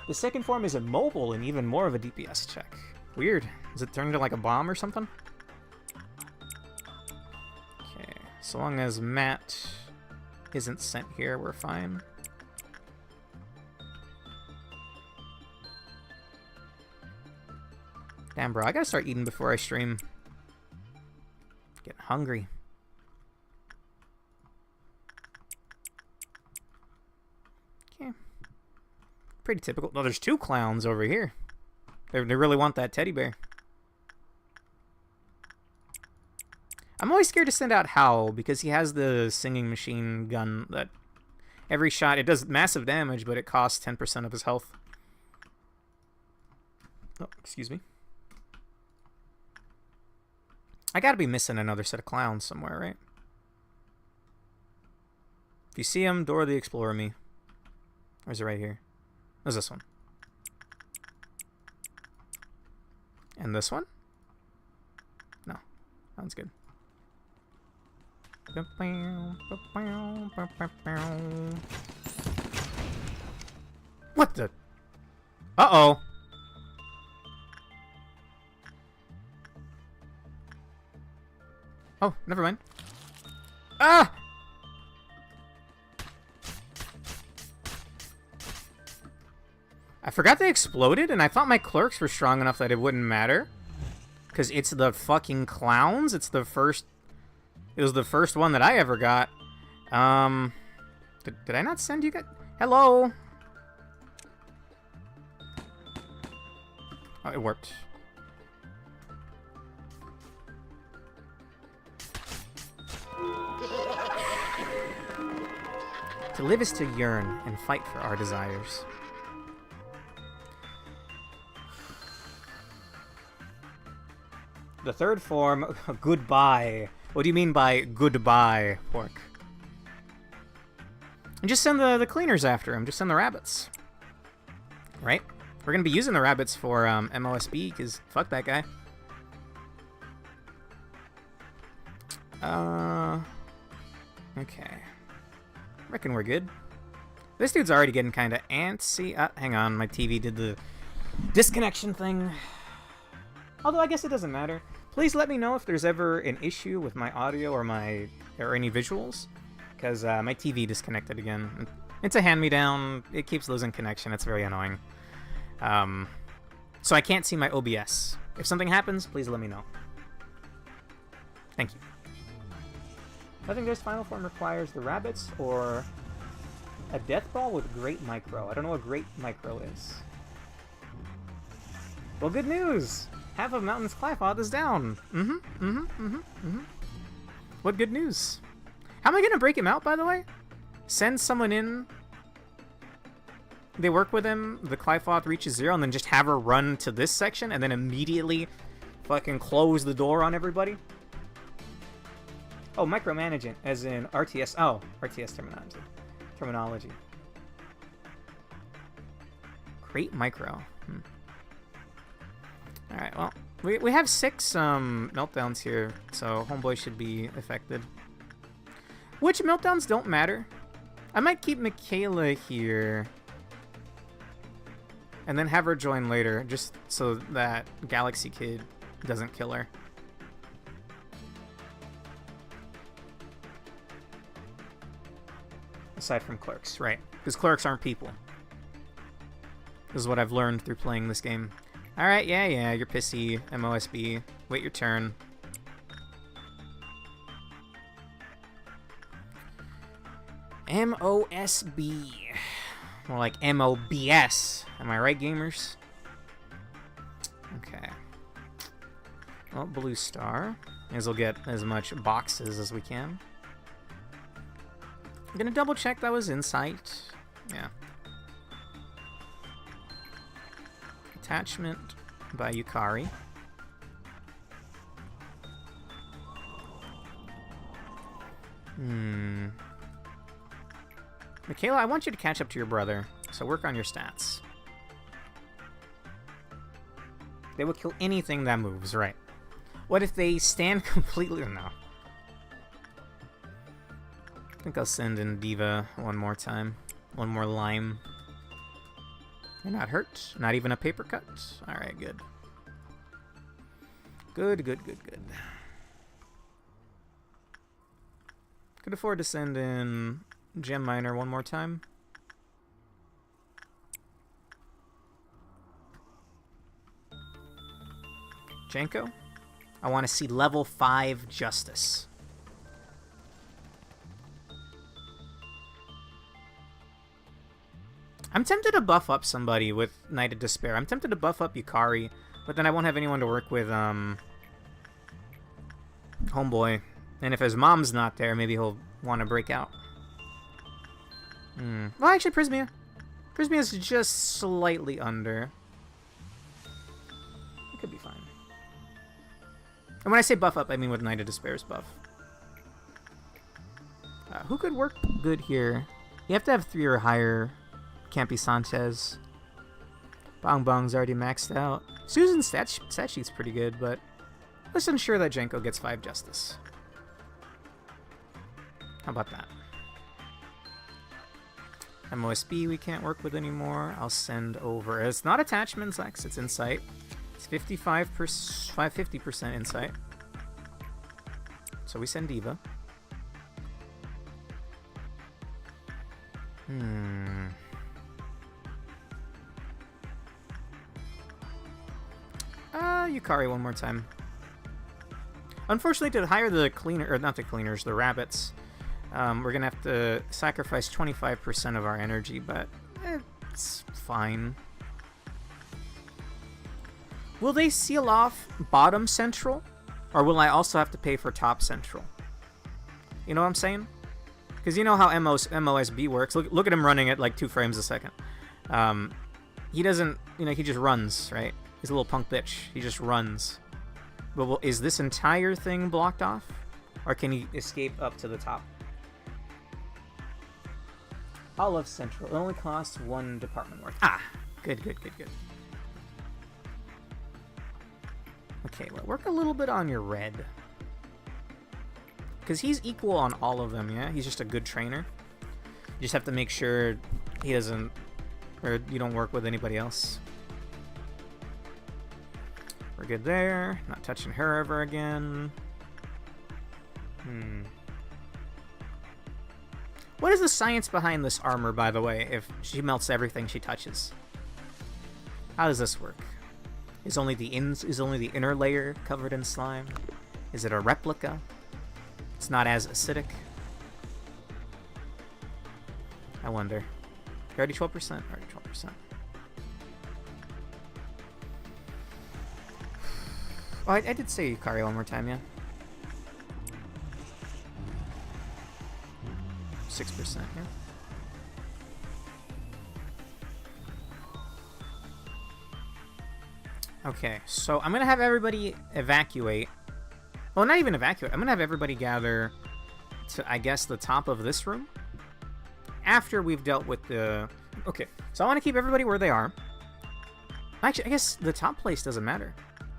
The second form is immobile and even more of a DPS check. Weird. Is it turned into like a bomb or something? Okay, so long as Matt isn't sent here, we're fine. Damn, bro, I gotta start eating before I stream. Getting hungry. Okay. Pretty typical. No, there's 2 clowns over here. They really want that teddy bear. I'm always scared to send out Howl because he has the singing machine gun that every shot, it does massive damage, but it costs 10% of his health. Oh, excuse me. I gotta be missing another set of clowns somewhere, right? If you see him, Dora the Explorer me. Or is it right here? There's this one. And this one? No. That one's good. What the? Uh-oh. Oh, never mind. Ah! I forgot they exploded, and I thought my clerks were strong enough that it wouldn't matter. Because it's the fucking clowns. It's the first... It was the first one that I ever got. Did I not send you guys... Hello? Oh, it worked. To live is to yearn and fight for our desires. The third form, goodbye. What do you mean by goodbye, Pork? And just send the cleaners after him. Just send the rabbits. Right? We're going to be using the rabbits for MOSB, because fuck that guy. Okay. Reckon we're good. This dude's already getting kind of antsy. Hang on, my TV did the disconnection thing. Although I guess it doesn't matter. Please let me know if there's ever an issue with my audio or any visuals, because my TV disconnected again. It's a hand-me-down. It keeps losing connection. It's very annoying. So I can't see my OBS. If something happens, please let me know. Thank you. I think this final form requires the rabbits or a death ball with great micro. I don't know what great micro is. Well, good news! Half of Mountain's Clyfod is down. What good news? How am I gonna break him out, by the way? Send someone in. They work with him, the Clyfoth reaches 0, and then just have her run to this section, and then immediately fucking close the door on everybody? Oh, micromanaging, as in RTS. Oh, RTS terminology. Great micro. Alright, well, we have 6 meltdowns here, so Homeboy should be affected. Which meltdowns don't matter. I might keep Michaela here. And then have her join later, just so that Galaxy Kid doesn't kill her. Aside from clerks, right. Because clerks aren't people. This is what I've learned through playing this game. Alright, yeah, you're pissy, MOSB. Wait your turn. MOSB. More like MOBS. Am I right, gamers? Okay. Well, Blue Star. May as well get as much boxes as we can. I'm gonna double check that was Insight. Yeah. Attachment by Yukari. Michaela, I want you to catch up to your brother, so work on your stats. They will kill anything that moves, right? What if they stand completely... No. I think I'll send in Diva one more time. One more lime. You're not hurt. Not even a paper cut. Alright, good. Good. Could afford to send in Gem Miner one more time. Janko, I want to see level 5 Justice. I'm tempted to buff up somebody with Night of Despair. I'm tempted to buff up Yukari, but then I won't have anyone to work with Homeboy. And if his mom's not there, maybe he'll want to break out. Well, actually, Prismia. Prismia's just slightly under. It could be fine. And when I say buff up, I mean with Night of Despair's buff. Who could work good here? You have to have 3 or higher. Can't be Sanchez. Bong Bong's already maxed out. Susan's stat sheet's pretty good, but let's ensure that Jenko gets 5 justice. How about that? MOSB we can't work with anymore. I'll send over. It's not attachments, Lex. It's insight. It's 50% insight. So we send Diva. Yukari one more time. Unfortunately, to hire the cleaner, or not the cleaners, the rabbits, we're gonna have to sacrifice 25% of our energy, but it's fine. Will they seal off bottom central, or will I also have to pay for top central? You know what I'm saying? Because you know how MOSB works. Look at him running at like 2 frames a second. He doesn't, he just runs, right? He's a little punk bitch. He just runs. But is this entire thing blocked off? Or can he escape up to the top? ALEPH Central. It only costs 1 department worth. Ah! Good. Okay, well, work a little bit on your red. Because he's equal on all of them, yeah? He's just a good trainer. You just have to make sure he doesn't... or you don't work with anybody else. We're good there. Not touching her ever again. What is the science behind this armor, by the way, if she melts everything she touches? How does this work? Is only the inner layer covered in slime? Is it a replica? It's not as acidic. I wonder. Already 12%? Already 12%. Oh, I did say Yukari one more time, yeah. 6% here. Okay, so I'm gonna have everybody evacuate. Well, not even evacuate. I'm gonna have everybody gather to, I guess, the top of this room. After we've dealt with the... Okay, so I want to keep everybody where they are. Actually, I guess the top place doesn't matter.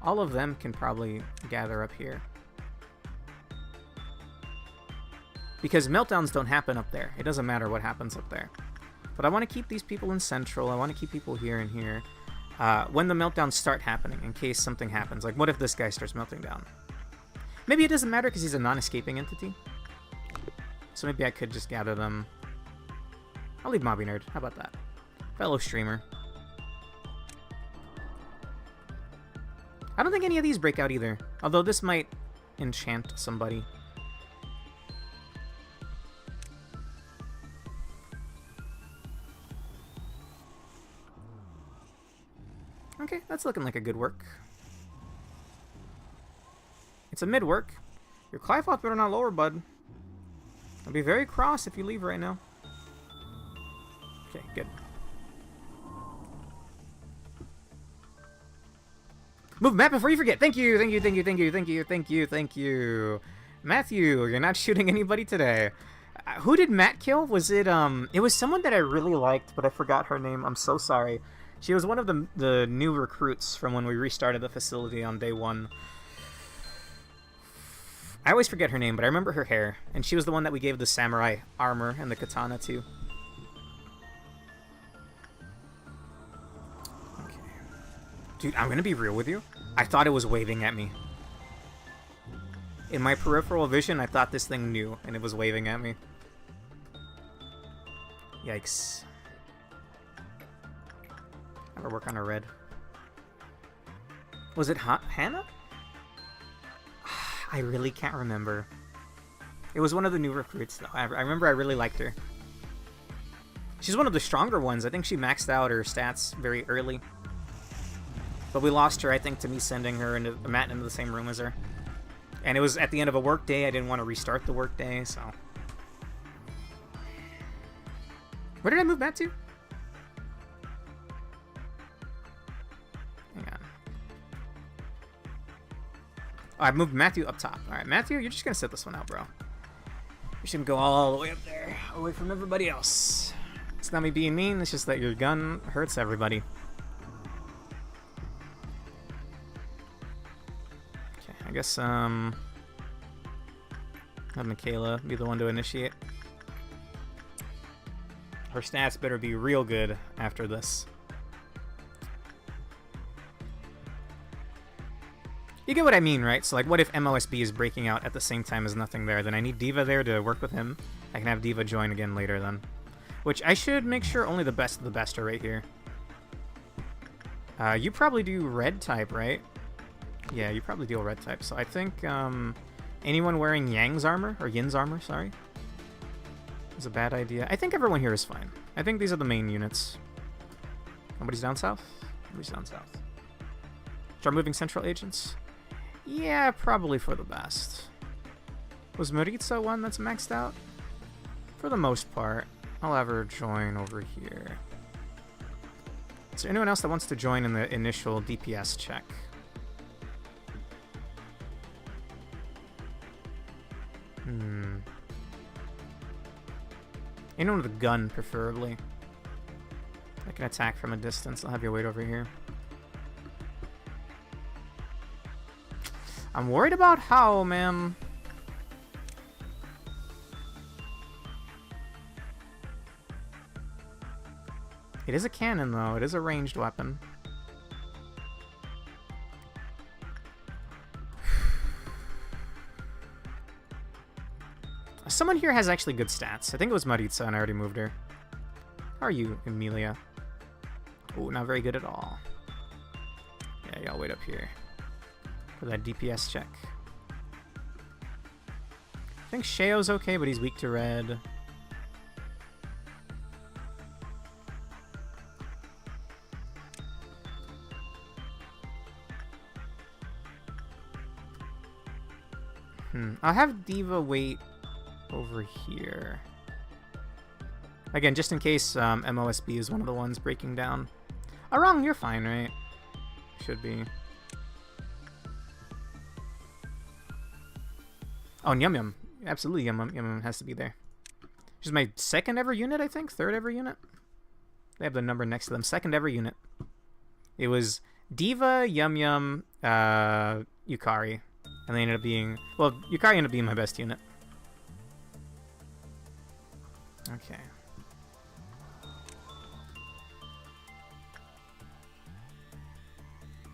All of them can probably gather up here. Because meltdowns don't happen up there. It doesn't matter what happens up there. But I want to keep these people in central. I want to keep people here and here. When the meltdowns start happening, in case something happens. Like, what if this guy starts melting down? Maybe it doesn't matter because he's a non-escaping entity. So maybe I could just gather them. I'll leave Mobby Nerd. How about that? Fellow streamer. I don't think any of these break out either. Although this might enchant somebody. Okay, that's looking like a good work. It's a mid work. Your Clifoth better not lower, bud. I'll be very cross if you leave right now. Okay, good. Move map before you forget. Thank you. Matthew, you're not shooting anybody today. Who did Matt kill? Was it, it was someone that I really liked, but I forgot her name. I'm so sorry. She was one of the new recruits from when we restarted the facility on day 1. I always forget her name, but I remember her hair. And she was the one that we gave the samurai armor and the katana to. Okay. Dude, I'm gonna be real with you. I thought it was waving at me. In my peripheral vision, I thought this thing knew, and it was waving at me. Yikes. I'm gonna work on a red. Was it Hannah? I really can't remember. It was one of the new recruits, though. I remember I really liked her. She's one of the stronger ones. I think she maxed out her stats very early. But we lost her, I think, to me sending her into Matt into the same room as her. And it was at the end of a work day. I didn't want to restart the work day, so... Where did I move Matt to? Hang on. Oh, I moved Matthew up top. Alright, Matthew, you're just gonna sit this one out, bro. You're You shouldn't go all the way up there, away from everybody else. It's not me being mean, it's just that your gun hurts everybody. Okay, I guess, have Michaela be the one to initiate. Her stats better be real good after this. You get what I mean, right? So, like, what if MOSB is breaking out at the same time as nothing there? Then I need Diva there to work with him. I can have Diva join again later, then. Which, I should make sure only the best of the best are right here. You probably do red type, right? Yeah, you probably deal red type. So I think, anyone wearing Yang's armor, or Yin's armor, sorry, is a bad idea. I think everyone here is fine. I think these are the main units. Nobody's down south? Nobody's down south. Start moving central agents? Yeah, probably for the best. Was Maritza one that's maxed out? For the most part. I'll have her join over here. Is there anyone else that wants to join in the initial DPS check? Anyone with a gun, preferably. I can attack from a distance. I'll have you wait over here. I'm worried about how, man. It is a cannon, though. It is a ranged weapon. Someone here has actually good stats. I think it was Maritza, and I already moved her. How are you, Emilia? Oh, not very good at all. Yeah, y'all wait up here for that DPS check. I think Sheo's okay, but he's weak to red. I'll have Diva wait over here. Again, just in case MOSB is one of the ones breaking down. Arang, you're fine, right? Should be. Oh, and Yum Yum. Absolutely, Yum Yum has to be there. She's my second ever unit, I think? Third ever unit? They have the number next to them. Second ever unit. It was Diva, Yum Yum, Yukari. And they ended up being... Well, Yukari ended up being my best unit. Okay.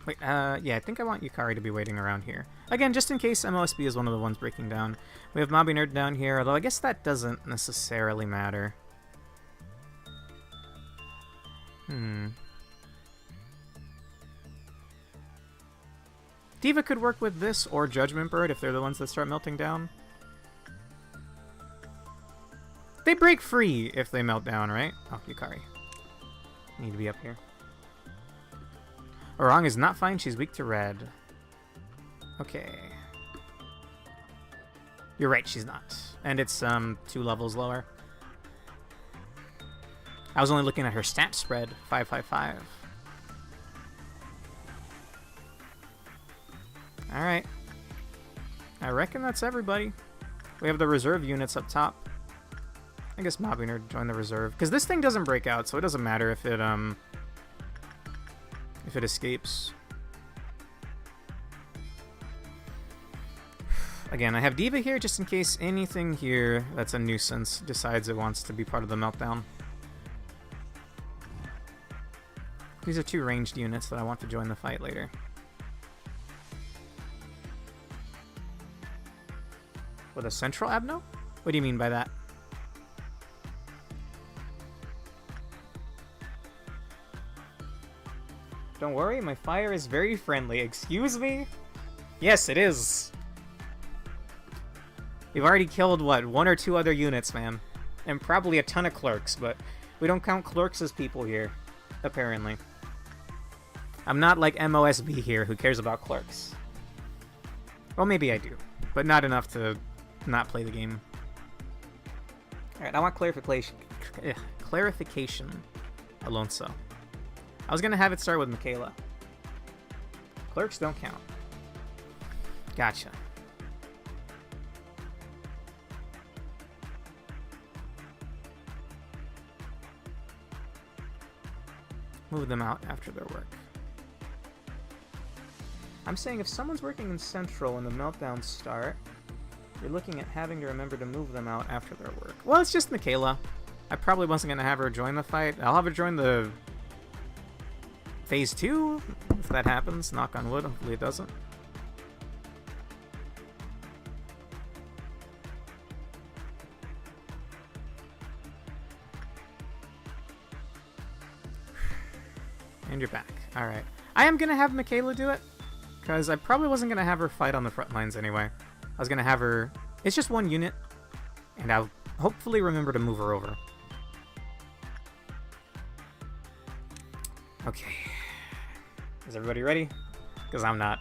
Wait, yeah, I think I want Yukari to be waiting around here. Again, just in case MOSB is one of the ones breaking down. We have Mobby Nerd down here, although I guess that doesn't necessarily matter. Diva could work with this, or Judgment Bird, if they're the ones that start melting down. They break free if they melt down, right? Oh, Yukari. Need to be up here. Orang is not fine. She's weak to red. Okay. You're right, she's not. And it's 2 levels lower. I was only looking at her stat spread. 555. Alright. I reckon that's everybody. We have the reserve units up top. I guess Mobiner join the reserve. Because this thing doesn't break out, so it doesn't matter if it escapes. Again, I have Diva here just in case anything here that's a nuisance decides it wants to be part of the meltdown. These are 2 ranged units that I want to join the fight later. With a central Abno? What do you mean by that? Don't worry, my fire is very friendly. Excuse me? Yes, it is. We've already killed, what, 1 or 2 other units, man. And probably a ton of clerks, but we don't count clerks as people here, apparently. I'm not like MOSB here, who cares about clerks. Well, maybe I do, but not enough to not play the game. Alright, I want clarification. Alonso. I was gonna have it start with Michaela. Clerks don't count. Gotcha. move them out after their work. I'm saying if someone's working in Central when the meltdowns start, you're looking at having to remember to move them out after their work. Well, it's just Michaela. I probably wasn't going to have her join the fight. I'll have her join the Phase 2, if that happens. Knock on wood, hopefully it doesn't. And you're back. Alright. I am going to have Michaela do it, because I probably wasn't going to have her fight on the front lines anyway. I was going to have her... It's just one unit, and I'll hopefully remember to move her over. Okay. Is everybody ready? Because I'm not.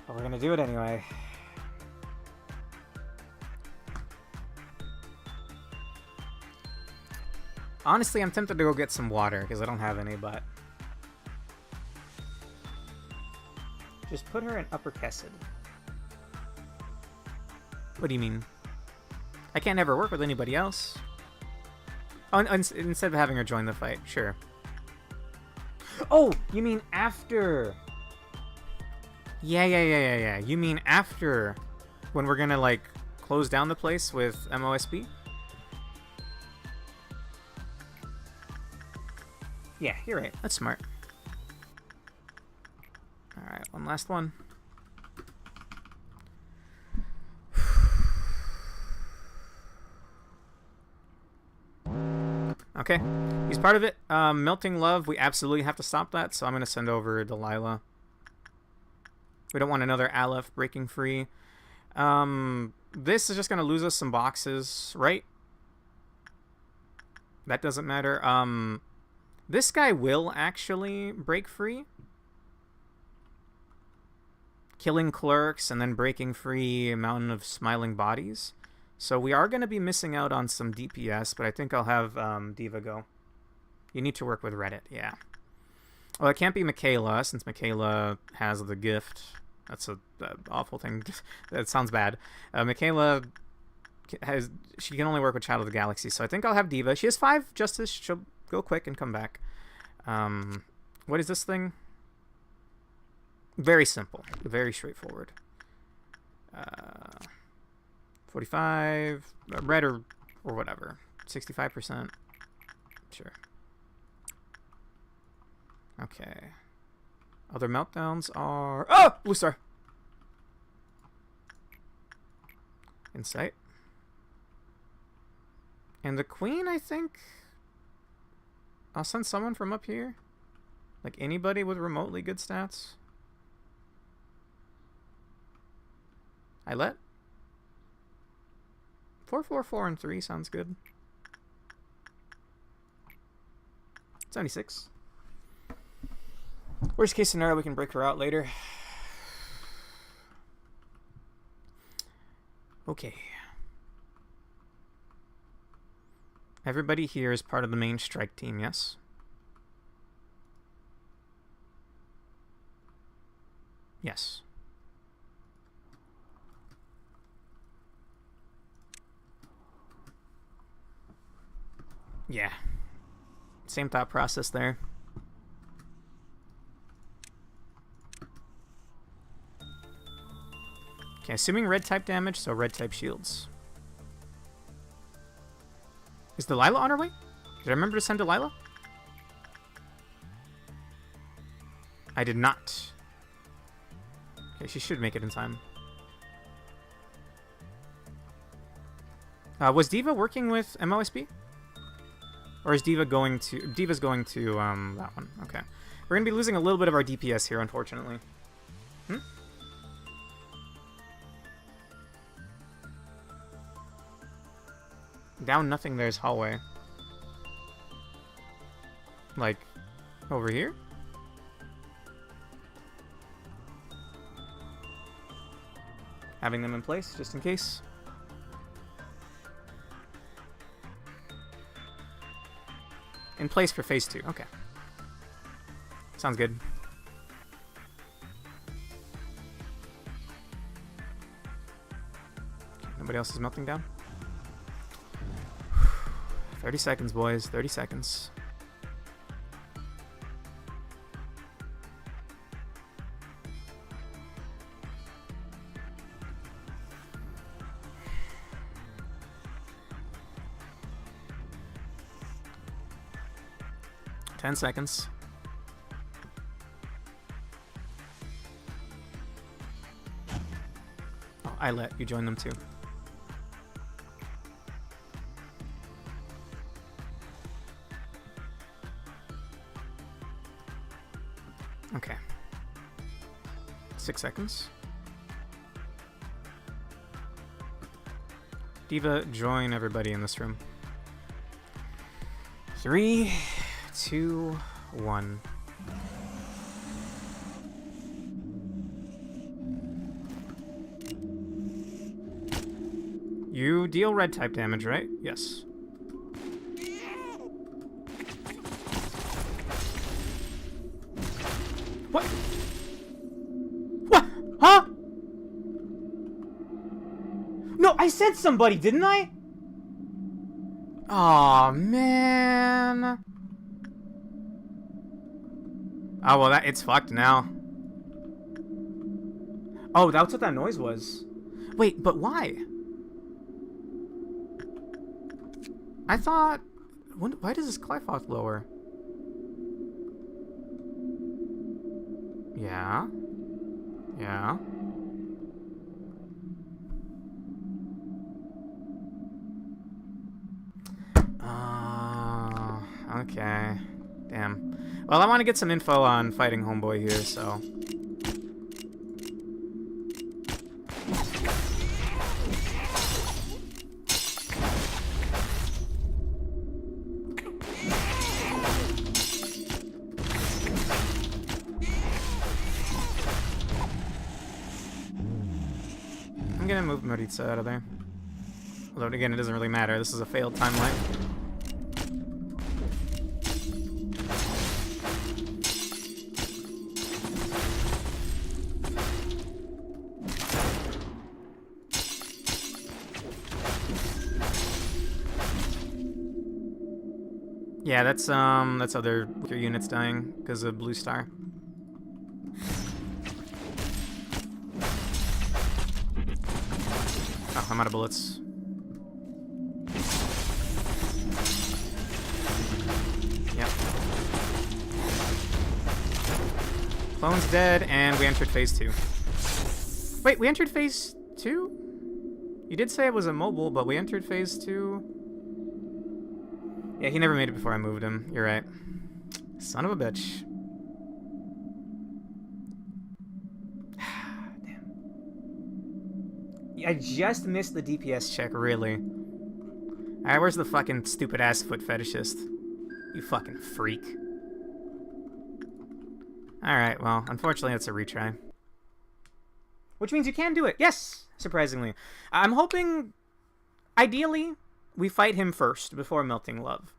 But we're going to do it anyway. Honestly, I'm tempted to go get some water, because I don't have any, but... Just put her in Upper Kessid. What do you mean? I can't ever work with anybody else. Oh, instead of having her join the fight, sure. Oh, you mean after? Yeah. You mean after, when we're gonna like close down the place with MOSB? Yeah, you're right. That's smart. All right, one last one. Okay, he's part of it. Melting Love, we absolutely have to stop that, so I'm going to send over Delilah. We don't want another ALEPH breaking free. This is just going to lose us some boxes, right? That doesn't matter. This guy will actually break free. Killing clerks and then breaking free a mountain of smiling bodies. So we are going to be missing out on some DPS, but I think I'll have Diva go. You need to work with Reddit, yeah. Well, it can't be Michaela, since Michaela has the gift. That's an awful thing. That sounds bad. Michaela, she can only work with Child of the Galaxy, so I think I'll have Diva. She has 5 Justice. She'll go quick and come back. What is this thing? Very simple. Very straightforward. 45, red or whatever. 65%. Sure. Okay. Other meltdowns are... Oh! Blue star! Insight. And the queen, I think... I'll send someone from up here. Like anybody with remotely good stats. I let 4, 4, 4, and 3 sounds good. 76. Worst case scenario, we can break her out later. Okay. Everybody here is part of the main strike team, yes? Yes. Yeah. Same thought process there. Okay, assuming red type damage, so red type shields. Is Delilah on her way? Did I remember to send Delilah? I did not. Okay, she should make it in time. Was Diva working with MOSB? Or is Diva going to... Diva's going to, that one. Okay. We're going to be losing a little bit of our DPS here, unfortunately. Hmm? Down nothing, there's hallway. Like, over here? Having them in place, just in case. In place for phase 2, okay. Sounds good. Nobody else is melting down? 30 seconds, boys. 30 seconds. 10 seconds. Oh, I let you join them too. Okay. 6 seconds. Diva, join everybody in this room. 3, 2, 1. You deal red type damage, right? Yes. What? What? Huh? No, I said somebody, didn't I? Aw, man. Oh, well, it's fucked now. Oh, that's what that noise was. Wait, but why? I thought... Why does this Glyphoth lower? Yeah. Yeah. Okay. Damn. Well, I want to get some info on fighting Homeboy here, so... I'm gonna move Maritza out of there. Although, again, it doesn't really matter. This is a failed timeline. Yeah, that's other weaker units dying because of Blue Star. Oh, I'm out of bullets. Yep. Clone's dead, and we entered phase 2. Wait, we entered phase 2? You did say it was a mobile, but we entered phase 2. Yeah, he never made it before I moved him. You're right. Son of a bitch. Damn. I just missed the DPS check, really. Alright, where's the fucking stupid-ass foot fetishist? You fucking freak. Alright, well, unfortunately it's a retry. Which means you can do it. Yes! Surprisingly. I'm hoping, ideally, we fight him first before Melting Love.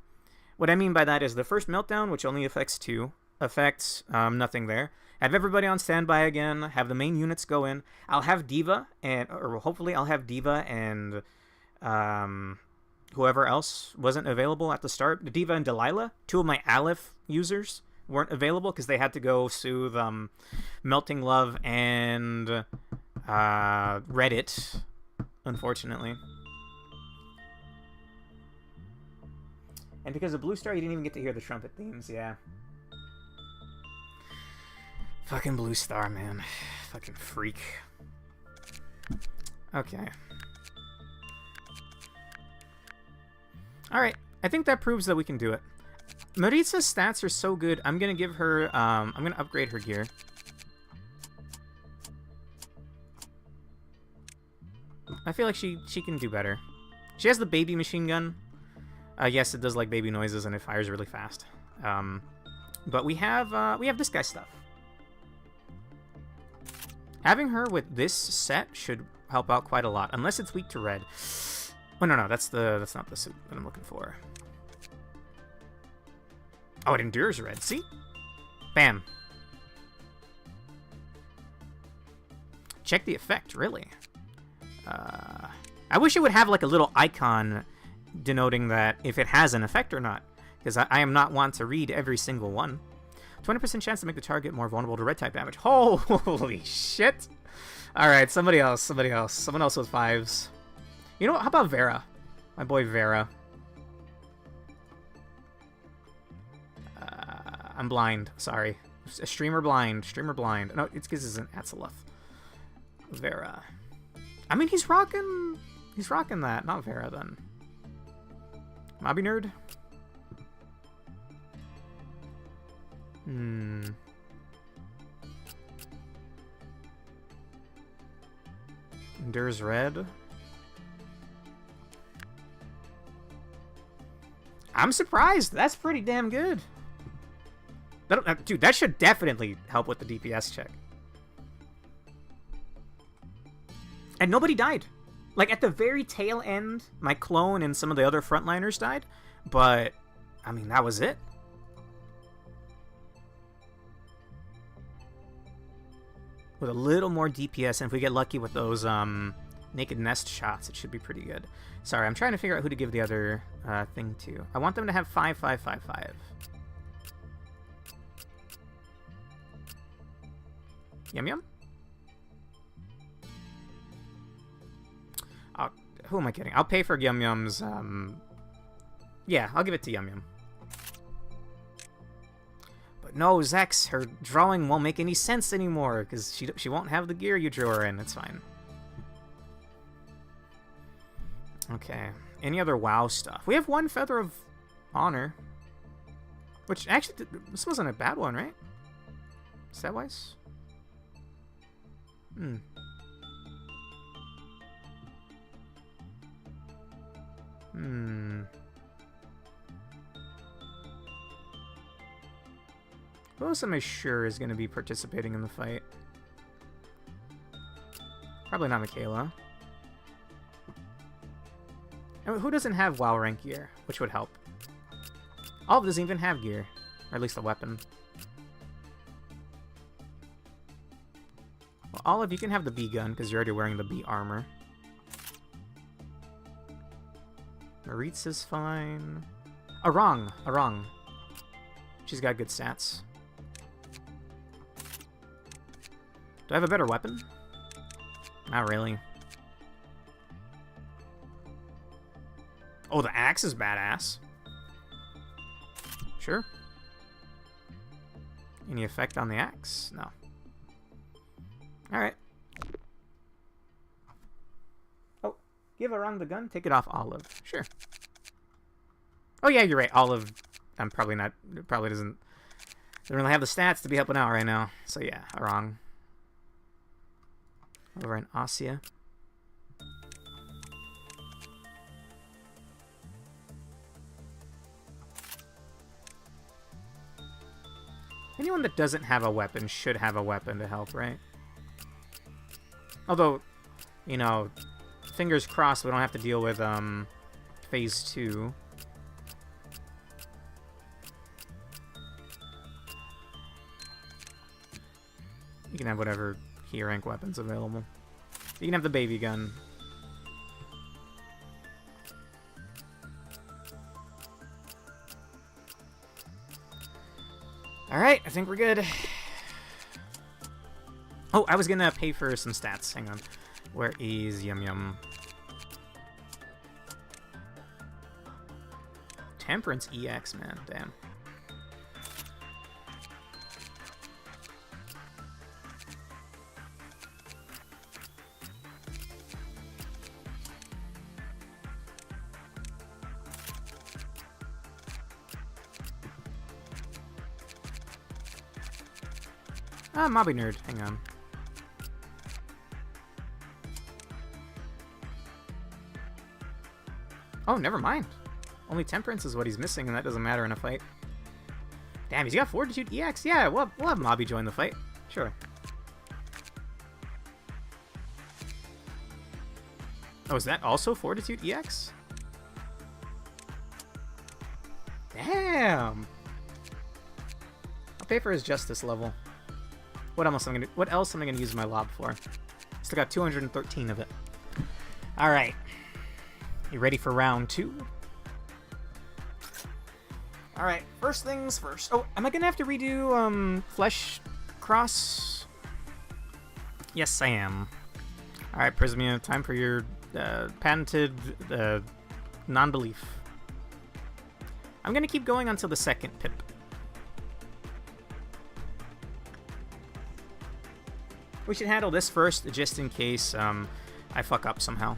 What I mean by that is the first Meltdown, which only affects 2, affects nothing there. Have everybody on standby again, have the main units go in. I'll have Diva, or hopefully I'll have Diva and whoever else wasn't available at the start. Diva and Delilah, 2 of my ALEPH users, weren't available because they had to go soothe Melting Love and Reddit, unfortunately. And because of Blue Star, you didn't even get to hear the trumpet themes, yeah. Fucking Blue Star, man. Fucking freak. Okay. Alright, I think that proves that we can do it. Maritza's stats are so good, I'm gonna give her, I'm gonna upgrade her gear. I feel like she can do better. She has the baby machine gun. Yes, it does like baby noises and it fires really fast. But we have this guy's stuff. Having her with this set should help out quite a lot, unless it's weak to red. Oh no, that's not the suit that I'm looking for. Oh, it endures red. See? Bam. Check the effect, really. I wish it would have like a little icon denoting that if it has an effect or not, because I am not one to read every single one. 20% chance to make the target more vulnerable to red type damage. Holy shit! Alright, somebody else. Someone else with 5s. You know what? How about Vera? My boy Vera. I'm blind. Sorry. Streamer blind. Streamer blind. No, it's because it's an ALEPH. Vera. I mean, he's rocking that. Not Vera, then. Mobby nerd? Endures red. I'm surprised. That's pretty damn good. Dude, that should definitely help with the DPS check. And nobody died. Like, at the very tail end, my clone and some of the other frontliners died. But, I mean, that was it. With a little more DPS, and if we get lucky with those naked nest shots, it should be pretty good. Sorry, I'm trying to figure out who to give the other thing to. I want them to have 5, 5, 5, 5. Yum Yum? Who am I kidding? I'll pay for Yum Yum's, yeah, I'll give it to Yum Yum. But no, Zex, her drawing won't make any sense anymore, because she won't have the gear you drew her in. It's fine. Okay. Any other WoW stuff? We have one Feather of Honor. Which, actually, this wasn't a bad one, right? Stat-wise? Who else am I sure is going to be participating in the fight? Probably not Michaela. And who doesn't have WoW rank gear? Which would help. Olive doesn't even have gear. Or at least a weapon. Well, Olive, you can have the bee gun because you're already wearing the bee armor. Maritz is fine. Arang. She's got good stats. Do I have a better weapon? Not really. Oh, the axe is badass. Sure. Any effect on the axe? No. Alright. Oh, give Arang the gun, take it off Olive. Sure. Oh yeah, you're right. Olive, probably doesn't really have the stats to be helping out right now. So yeah, Arang. Over in Asya. Anyone that doesn't have a weapon should have a weapon to help, right? Although, you know, fingers crossed we don't have to deal with phase 2. You can have whatever key rank weapons available. You can have the baby gun. Alright, I think we're good. Oh, I was gonna pay for some stats. Hang on. Where is Yum Yum? Temperance EX, man. Damn. Ah, Mobby Nerd. Hang on. Oh, never mind. Only Temperance is what he's missing, and that doesn't matter in a fight. Damn, he's got Fortitude EX? Yeah, we'll have Mobby join the fight. Sure. Oh, is that also Fortitude EX? Damn! I'll pay for his Justice level. What else am I gonna use my lob for? Still got 213 of it. Alright. You ready for round 2? Alright, first things first. Oh, am I gonna have to redo Flesh Cross? Yes, I am. Alright, Prismia, time for your patented non-belief. I'm gonna keep going until the second pip. We should handle this first, just in case I fuck up somehow.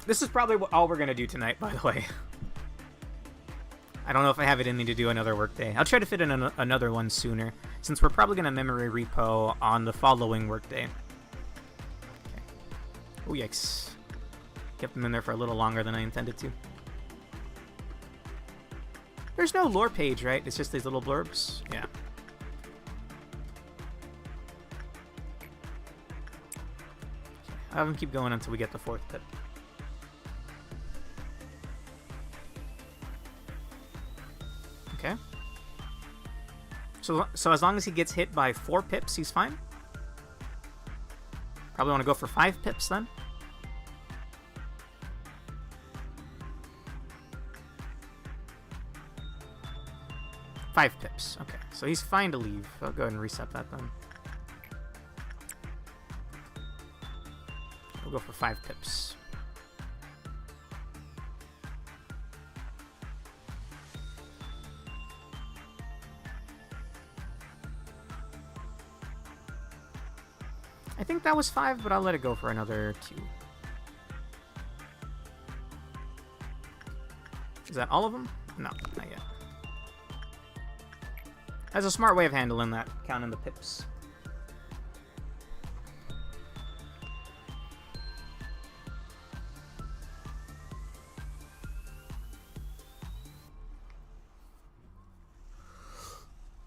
This is probably all we're going to do tonight, by the way. I don't know if I have it in me to do another workday. I'll try to fit in another one sooner, since we're probably going to memory repo on the following workday. Okay. Oh, yikes. Kept them in there for a little longer than I intended to. There's no lore page, right? It's just these little blurbs? Yeah. I'll have them keep going until we get the 4th pip. Okay. So as long as he gets hit by 4 pips, he's fine? Probably want to go for 5 pips then? Five pips. Okay, so he's fine to leave. I'll go ahead and reset that then. We'll go for 5 pips. I think that was 5, but I'll let it go for another 2. Is that all of them? No, not yet. That's a smart way of handling that, counting the pips.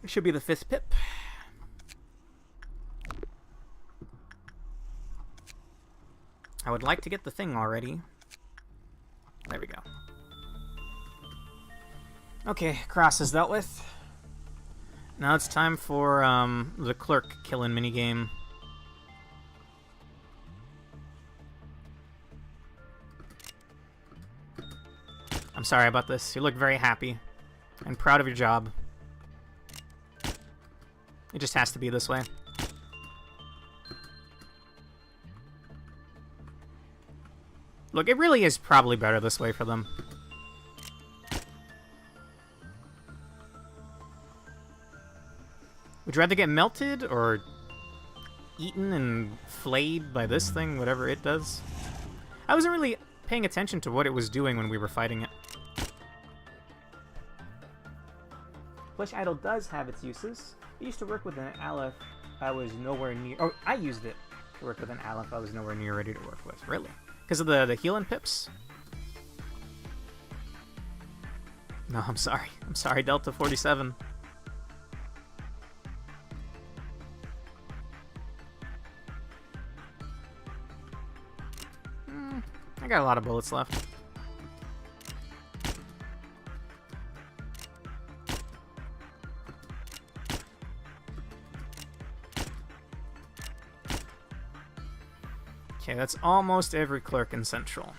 It should be the 5th pip. I would like to get the thing already. There we go. Okay, cross is dealt with. Now it's time for the clerk killing minigame. I'm sorry about this. You look very happy and proud of your job. It just has to be this way. Look, it really is probably better this way for them. Would you rather get melted or eaten and flayed by this thing, whatever it does? I wasn't really paying attention to what it was doing when we were fighting it. Flesh Idol does have its uses. I used to work with an ALEPH I was nowhere near... Oh, I used it to work with an ALEPH I was nowhere near ready to work with. Really? Because of the healing pips? No, I'm sorry. I'm sorry, Delta 47. I got a lot of bullets left. Okay, that's almost every clerk in Central.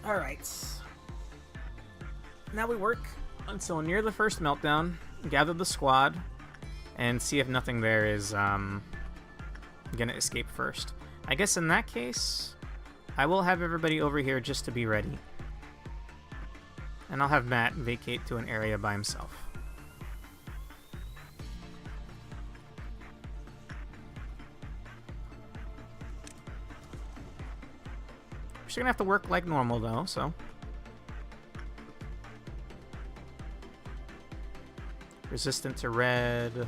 Alright. Now we work until near the first meltdown, gather the squad, and see if nothing there is gonna escape first. I guess in that case, I will have everybody over here just to be ready. And I'll have Matt vacate to an area by himself. We're still gonna have to work like normal though, so. Resistant to red,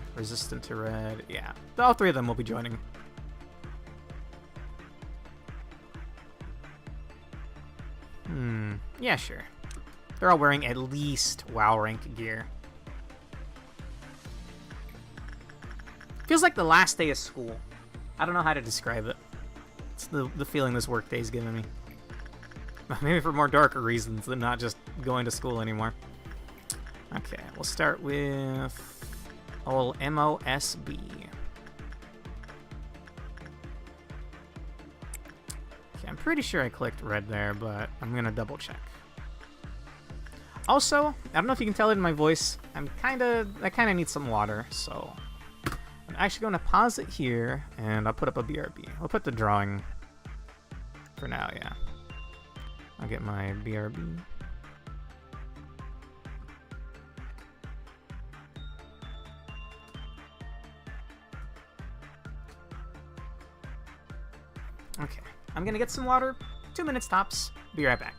yeah. All 3 of them will be joining. Yeah, sure. They're all wearing at least WoW rank gear. Feels like the last day of school. I don't know how to describe it. It's the feeling this workday is giving me. Maybe for more darker reasons than not just going to school anymore. Okay, we'll start with old MOSB. Okay, I'm pretty sure I clicked red there, but I'm gonna double check. Also, I don't know if you can tell it in my voice, I kinda need some water, so I'm actually going to pause it here, and I'll put up a BRB. I'll put the drawing for now, yeah. I'll get my BRB. Okay, I'm gonna get some water. 2 minutes tops. Be right back.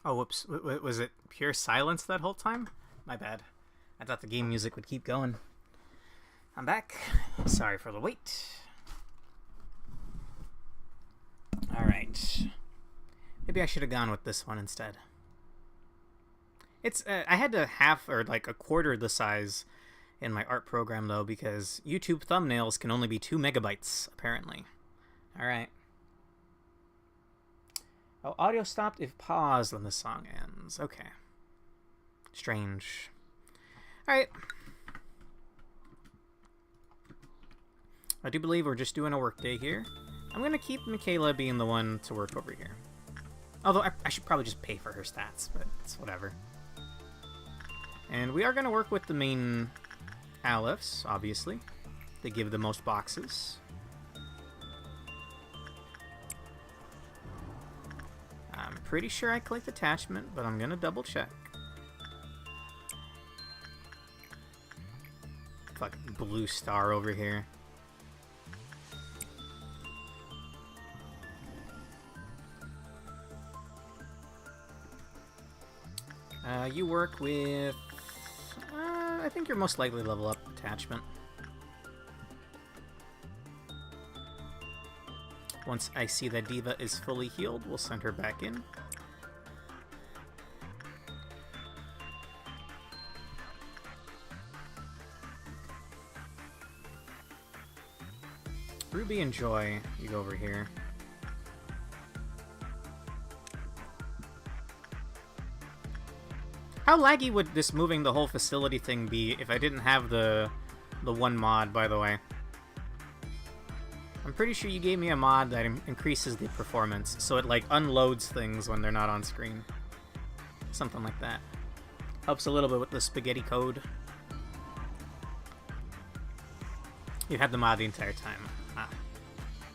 Oh, whoops. Was it pure silence that whole time? My bad. I thought the game music would keep going. I'm back. Sorry for the wait. Alright. Maybe I should have gone with this one instead. It's I had to half or like a quarter the size in my art program though, because YouTube thumbnails can only be 2 megabytes apparently. Alright. Oh, audio stopped if paused when the song ends. Okay. Strange. Alright. I do believe we're just doing a work day here. I'm going to keep Michaela being the one to work over here. Although I should probably just pay for her stats, but it's whatever. And we are going to work with the main ALEPHs, obviously. They give the most boxes. I'm pretty sure I clicked attachment, but I'm going to double check. Fucking blue star over here. You work with... I think you're most likely level up attachment. Once I see that Diva is fully healed, we'll send her back in. Ruby and Joy, you go over here. How laggy would this moving the whole facility thing be if I didn't have the one mod, by the way? I'm pretty sure you gave me a mod that increases the performance, so it, like, unloads things when they're not on screen. Something like that. Helps a little bit with the spaghetti code. You had the mod the entire time. Ah,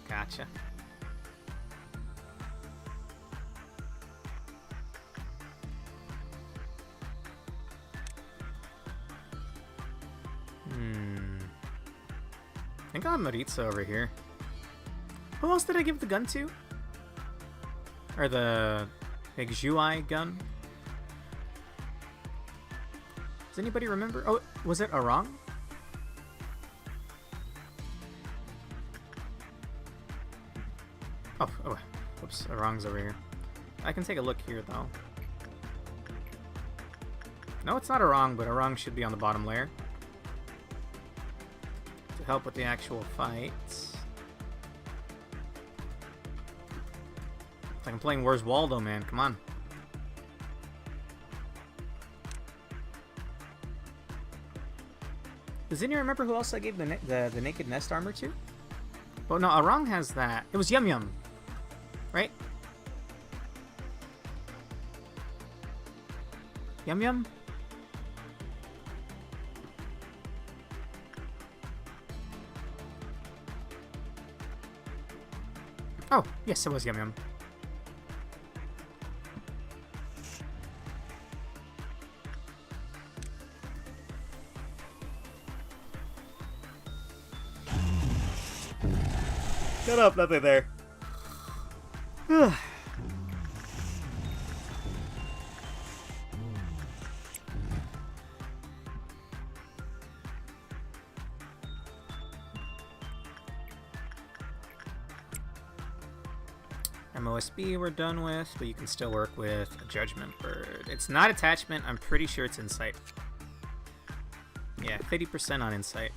gotcha. I think I'll have Maritza over here. Who else did I give the gun to? Or the big Zhuai gun? Does anybody remember? Oh, was it Arang? Oh, whoops, Arang's over here. I can take a look here, though. No, it's not Arang, but Arang should be on the bottom layer. To help with the actual fights. It's like I'm playing Where's Waldo, man. Come on. Does anyone remember who else I gave the Naked Nest armor to? Oh, no, Arang has that. It was Yum Yum. Right? Yum Yum? Oh, yes, it was Yum Yum. Shut up, nothing there. MOSB we're done with, but you can still work with a Judgment Bird. It's not attachment, I'm pretty sure it's Insight. Yeah, 50% on Insight.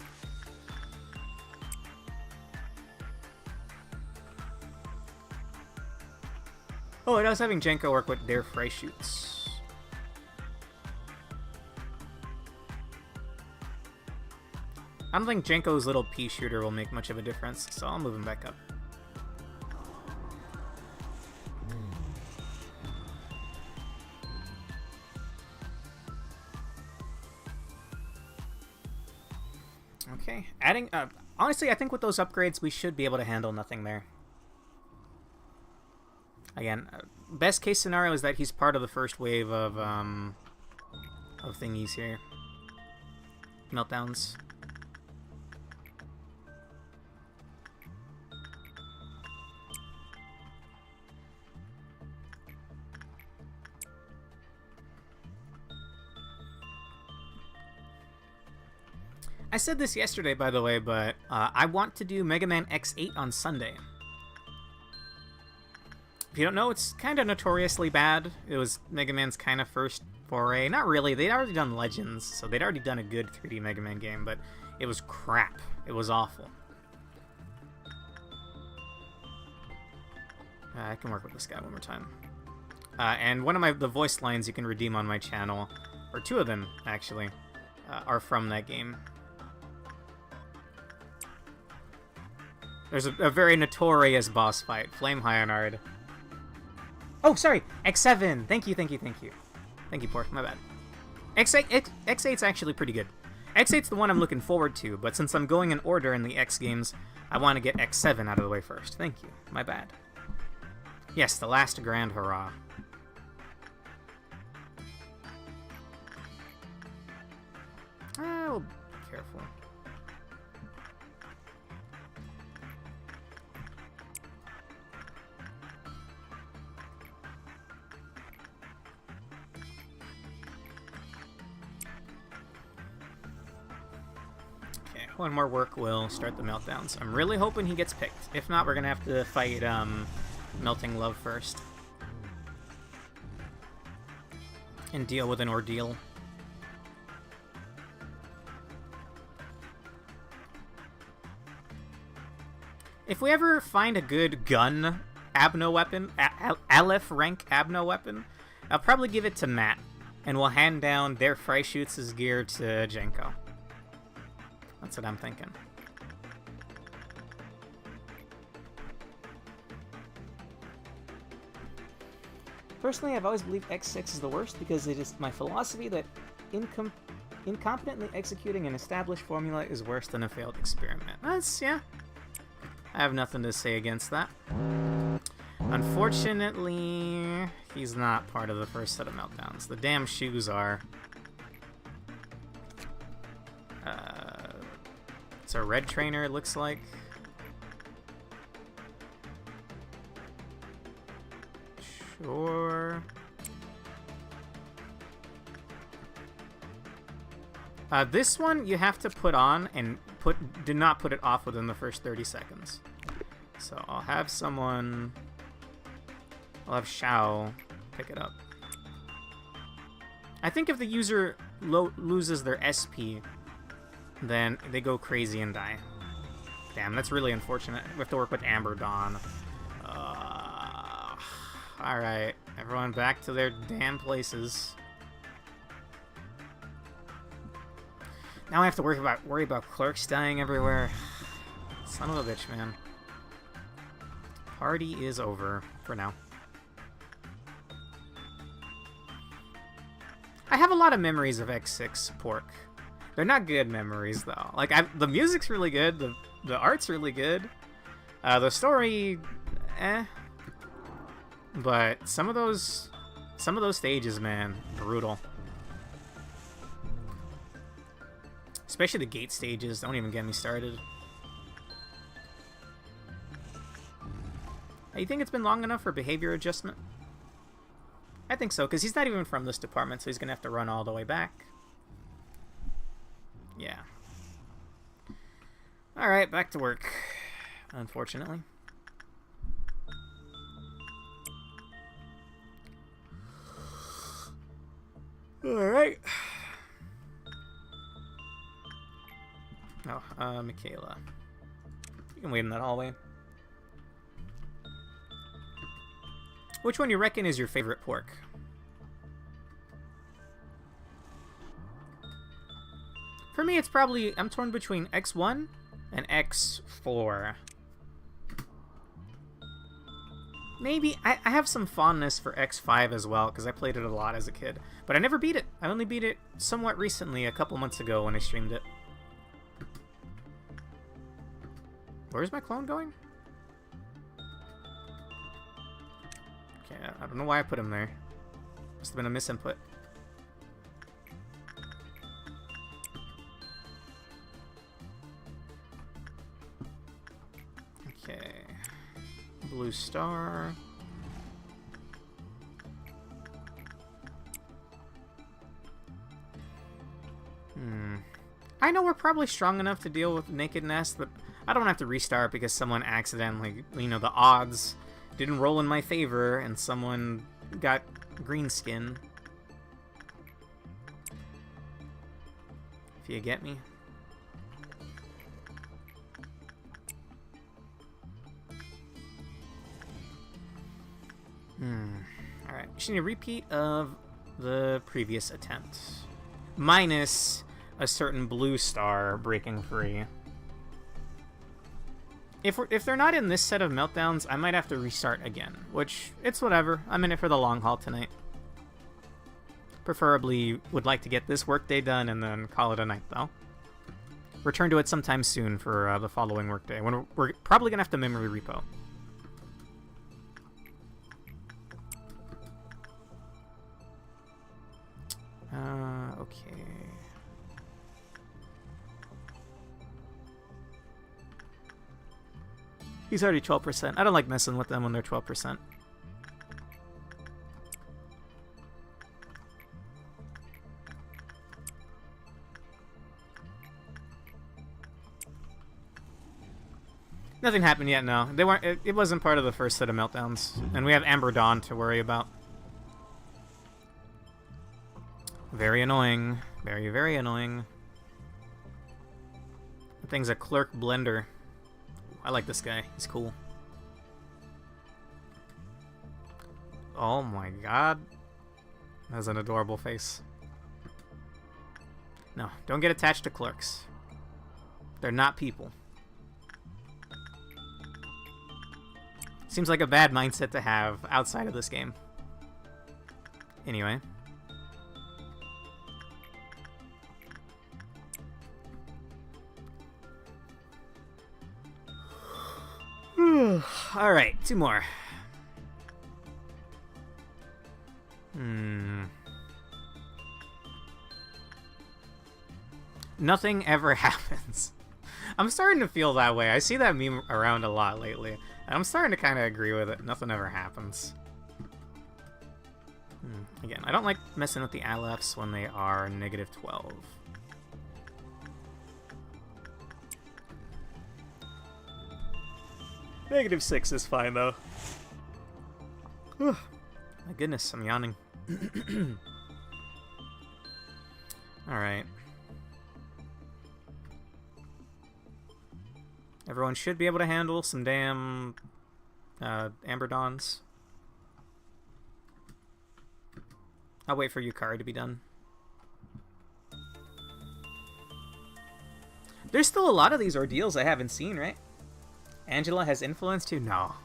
Oh, and I was having Jenko work with their fray shoots. I don't think Jenko's little pea shooter will make much of a difference, so I'll move him back up. Okay, adding... honestly, I think with those upgrades, we should be able to handle nothing there. Again, best case scenario is that he's part of the first wave of thingies here. Meltdowns. I said this yesterday, by the way, but I want to do Mega Man X8 on Sunday. If you don't know, it's kind of notoriously bad. It was Mega Man's kind of first foray. Not really. They'd already done Legends, so they'd already done a good 3D Mega Man game, but it was crap. It was awful. I can work with this guy one more time. And one of the voice lines you can redeem on my channel, or two of them, actually, are from that game. There's a very notorious boss fight, Flame Hyanard. Oh, sorry, X7. Thank you. Thank you, Pork. My bad. X8's actually pretty good. X8's the one I'm looking forward to, but since I'm going in order in the X games, I want to get X7 out of the way first. Thank you. My bad. Yes, the last grand hurrah. I'll be careful. One more work will start the meltdowns. I'm really hoping he gets picked. If not, we're gonna have to fight Melting Love first. And deal with an ordeal. If we ever find a good gun Abno weapon, ALEPH rank Abno weapon, I'll probably give it to Matt. and we'll hand down their Freischütz's gear to Jenko. That's what I'm thinking. Personally, I've always believed X6 is the worst because it is my philosophy that incompetently executing an established formula is worse than a failed experiment. That's, yeah. I have nothing to say against that. Unfortunately, he's not part of the first set of meltdowns. The damn shoes are. It's a red trainer, it looks like. Sure. This one you have to put on and do not put it off within the first 30 seconds. So I'll have someone. I'll have Shao pick it up. I think if the user loses their SP, then they go crazy and die. Damn, that's really unfortunate. We have to work with Amber Dawn. Alright, everyone back to their damn places. Now I have to worry about clerks dying everywhere. Son of a bitch, man. Party is over for now. I have a lot of memories of X6 Pork. They're not good memories though. Like the music's really good, the art's really good, the story, eh. But some of those stages, man, brutal. Especially the gate stages. Don't even get me started. Hey, you think it's been long enough for behavior adjustment? I think so, because he's not even from this department, so he's going to have to run all the way back. Yeah. Alright, back to work. Unfortunately. Alright. Oh, Michaela. You can wait in that hallway. Which one do you reckon is your favorite pork? For me, it's probably... I'm torn between X1 and X4. Maybe... I have some fondness for X5 as well, because I played it a lot as a kid. But I never beat it. I only beat it somewhat recently, a couple months ago when I streamed it. Where's my clone going? Okay, I don't know why I put him there. Must have been a misinput. Okay. Blue star. I know we're probably strong enough to deal with Naked Nest, but I don't have to restart because someone accidentally, you know, the odds didn't roll in my favor and someone got green skin. If you get me. Alright, just need a repeat of the previous attempt. Minus a certain blue star breaking free. If they're not in this set of meltdowns, I might have to restart again, which, it's whatever. I'm in it for the long haul tonight. Preferably would like to get this workday done and then call it a night, though. Return to it sometime soon for the following workday, when we're probably going to have to memory repo. Okay. He's already 12%. I don't like messing with them when they're 12%. Nothing happened yet, no. They weren't. It wasn't part of the first set of meltdowns, and we have Amber Dawn to worry about. Very annoying. Very, very annoying. That thing's a clerk blender. I like this guy. He's cool. Oh my god. has an adorable face. No, don't get attached to clerks. They're not people. Seems like a bad mindset to have outside of this game. Anyway. Alright, 2 more. Nothing ever happens. I'm starting to feel that way. I see that meme around a lot lately. And I'm starting to kind of agree with it. Nothing ever happens. Again, I don't like messing with the ALEPHs when they are -12. -6 is fine, though. My goodness, I'm yawning. Alright. Everyone should be able to handle some damn Amber Dawns. I'll wait for Yukari to be done. There's still a lot of these ordeals I haven't seen, right? Angela has influence too? No.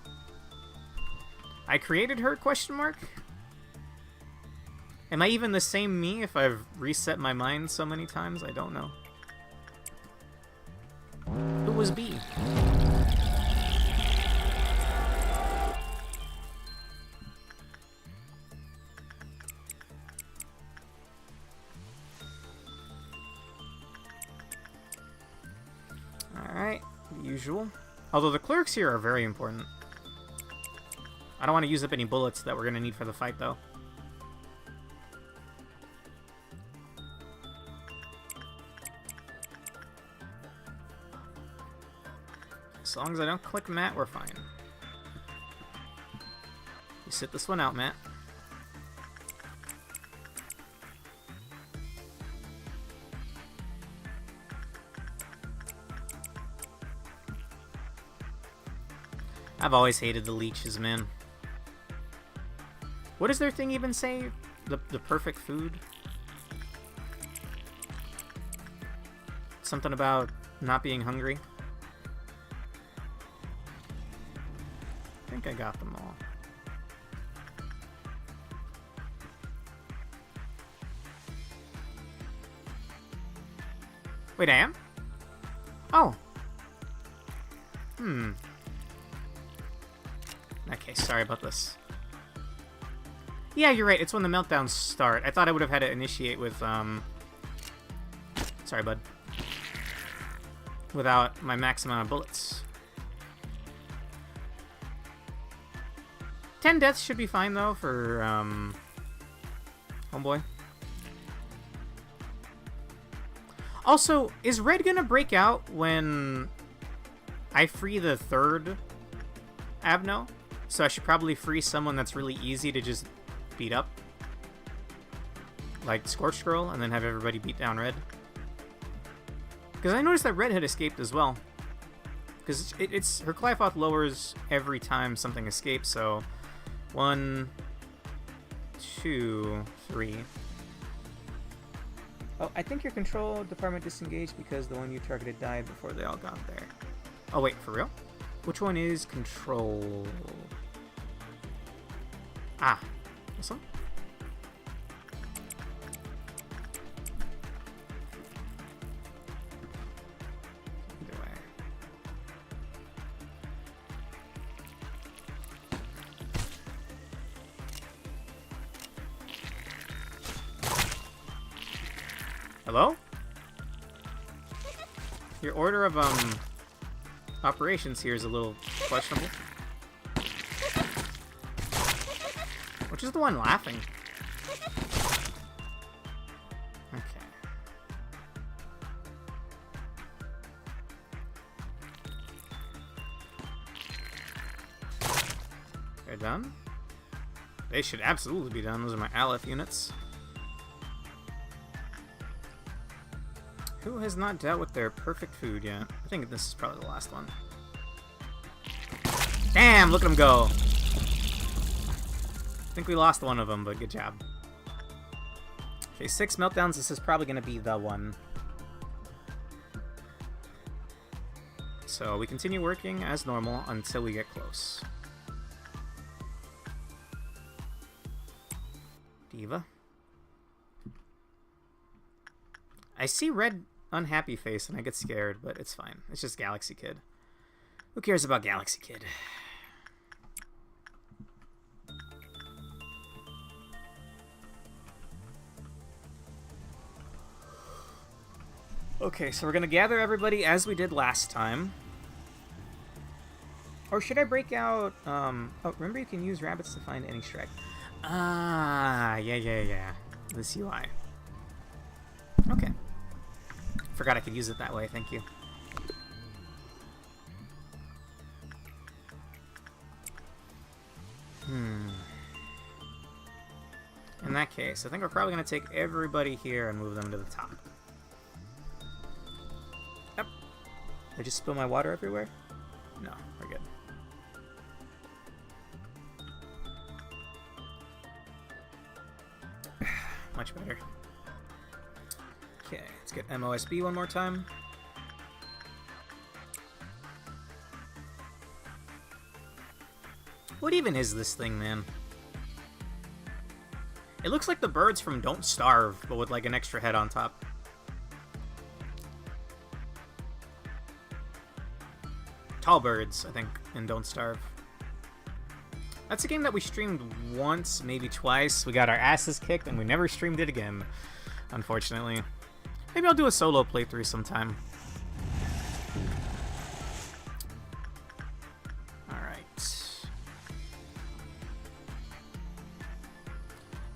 I created her, question mark? Am I even the same me if I've reset my mind so many times? I don't know. Who was B? Alright, the usual. Although the clerks here are very important. I don't want to use up any bullets that we're going to need for the fight, though. As long as I don't click Matt, we're fine. You sit this one out, Matt. I've always hated the leeches, man. What does their thing even say? The perfect food? Something about not being hungry? I think I got them all. Wait, I am? Oh. Okay, sorry about this. Yeah, you're right. It's when the meltdowns start. I thought I would have had to initiate with, Sorry, bud. Without my max amount of bullets. 10 deaths should be fine, though, for, Homeboy. Also, is Red gonna break out when I free the 3rd Abno? So I should probably free someone that's really easy to just beat up. Like Scorched Girl, and then have everybody beat down Red. Because I noticed that Red had escaped as well. Because it's her Clifoth lowers every time something escapes, so 1, 2, 3. Oh, I think your control department disengaged because the one you targeted died before they all got there. Oh wait, for real? Which one is control? Ah, this one? Either way. Hello? Your order of, operations here is a little questionable. Which is the one laughing? Okay. They're done? They should absolutely be done. Those are my ALEPH units. Who has not dealt with their perfect food yet? I think this is probably the last one. Damn, look at him go! I think we lost one of them, but good job. Okay, 6 meltdowns. This is probably going to be the one. So we continue working as normal until we get close. Diva. I see red unhappy face and I get scared, but it's fine. It's just Galaxy Kid. Who cares about Galaxy Kid? Okay, so we're gonna gather everybody as we did last time. Or should I break out, oh, remember you can use rabbits to find any strike. Ah, yeah. This UI. Okay. Forgot I could use it that way, thank you. In that case, I think we're probably gonna take everybody here and move them to the top. Yep. Did I just spill my water everywhere? No, we're good. Much better. Okay, let's get MOSB one more time. What even is this thing, man? It looks like the birds from Don't Starve, but with like an extra head on top. Tall birds, I think, in Don't Starve. That's a game that we streamed once, maybe twice. We got our asses kicked, and we never streamed it again, unfortunately. Maybe I'll do a solo playthrough sometime. Alright.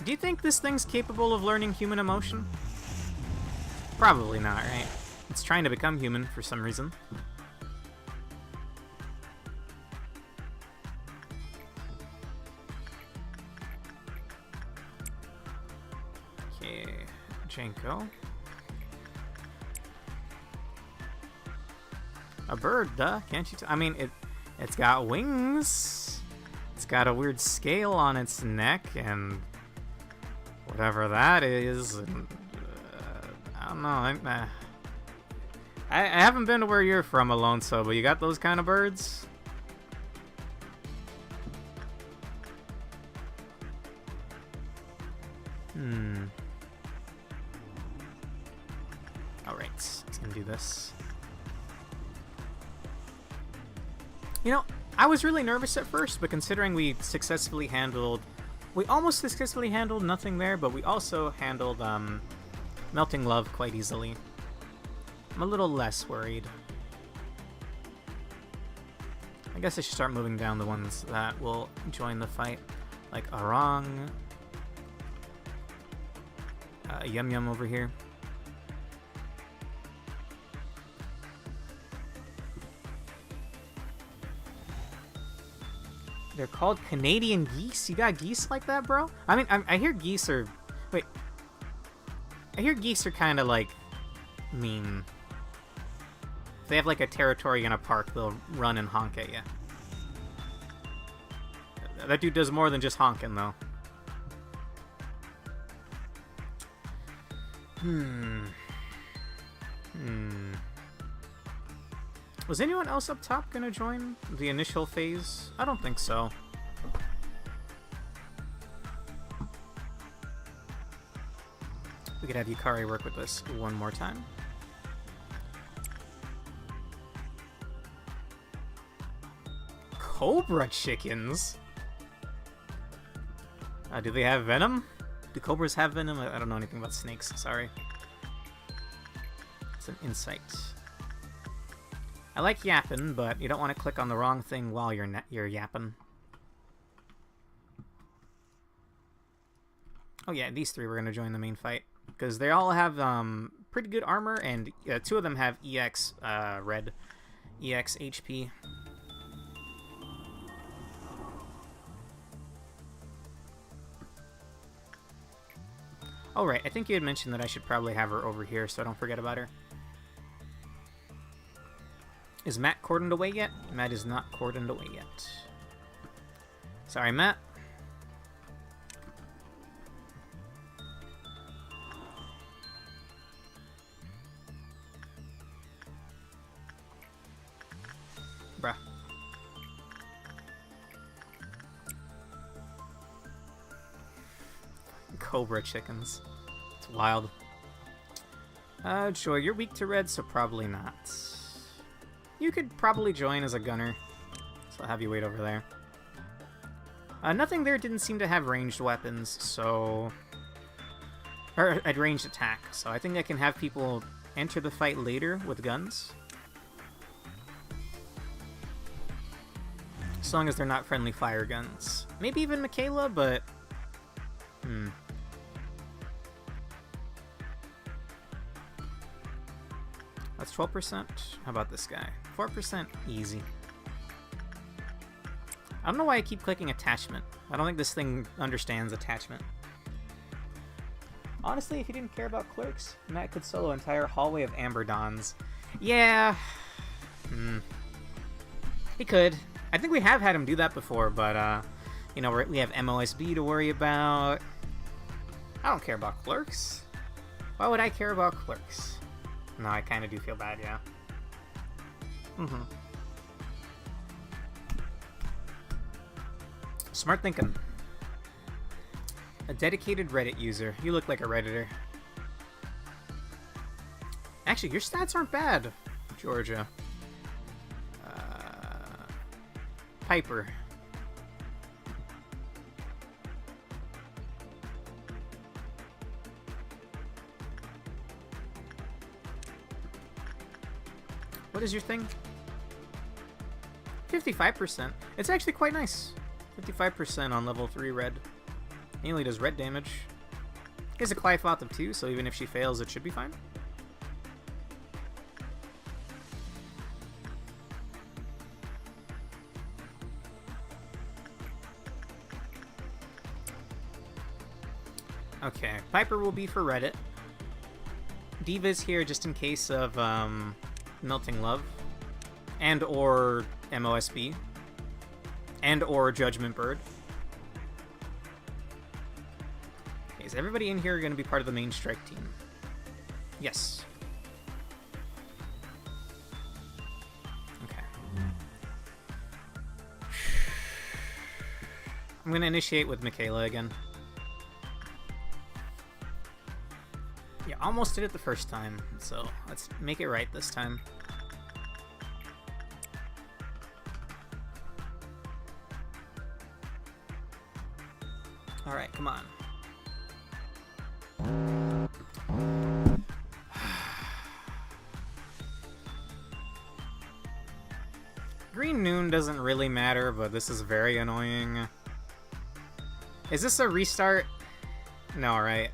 Do you think this thing's capable of learning human emotion? Probably not, right? It's trying to become human for some reason. Janko. A bird, duh. Can't you I mean, it's got wings. It's got a weird scale on its neck, and whatever that is. And, I don't know. I haven't been to where you're from, Alonso, but you got those kind of birds? Alright, let's gonna do this. You know, I was really nervous at first, but considering we almost successfully handled nothing there, but we also handled Melting Love quite easily. I'm a little less worried. I guess I should start moving down the ones that will join the fight, like Arang, Yum Yum over here. They're called Canadian geese? You got geese like that, bro? I mean, I hear geese are... Wait. I hear geese are kind of, like, mean. If they have, like, a territory in a park, they'll run and honk at you. That dude does more than just honking, though. Was anyone else up top gonna join the initial phase? I don't think so. We could have Yukari work with us one more time. Cobra chickens? Do they have venom? Do cobras have venom? I don't know anything about snakes, sorry. It's an insight. I like yapping, but you don't want to click on the wrong thing while you're yapping. Oh yeah, these three were going to join the main fight. Because they all have pretty good armor, and two of them have EX red. EX HP. Oh right, I think you had mentioned that I should probably have her over here so I don't forget about her. Is Matt cordoned away yet? Matt is not cordoned away yet. Sorry, Matt. Cobra. Cobra chickens. It's wild. Joy, you're weak to red, so probably not. You could probably join as a gunner, so I'll have you wait over there. Nothing there didn't seem to have ranged weapons, so... Or a ranged attack, so I think I can have people enter the fight later with guns. As long as they're not friendly fire guns. Maybe even Michaela, but... That's 12%. How about this guy? 4%? Easy. I don't know why I keep clicking attachment. I don't think this thing understands attachment. Honestly, if you didn't care about clerks, Matt could solo an entire hallway of Amber Dons. Yeah. He could. I think we have had him do that before, but, you know, we have MOSB to worry about. I don't care about clerks. Why would I care about clerks? No, I kind of do feel bad, yeah. Smart thinking. A dedicated Reddit user. You look like a Redditor. Actually, your stats aren't bad, Georgia. Piper. What is your thing? 55%. It's actually quite nice. 55% on level 3 red. He only does red damage. He has a Clifoth of 2, so even if she fails, it should be fine. Okay, Piper will be for Reddit. Diva's here just in case of Melting Love. And or MOSB. And or Judgment Bird. Okay, is everybody in here going to be part of the main strike team? Yes. Okay. I'm going to initiate with Michaela again. Yeah, almost did it the first time, so let's make it right this time. Alright, come on. Green Noon doesn't really matter, but this is very annoying. Is this a restart? No, right?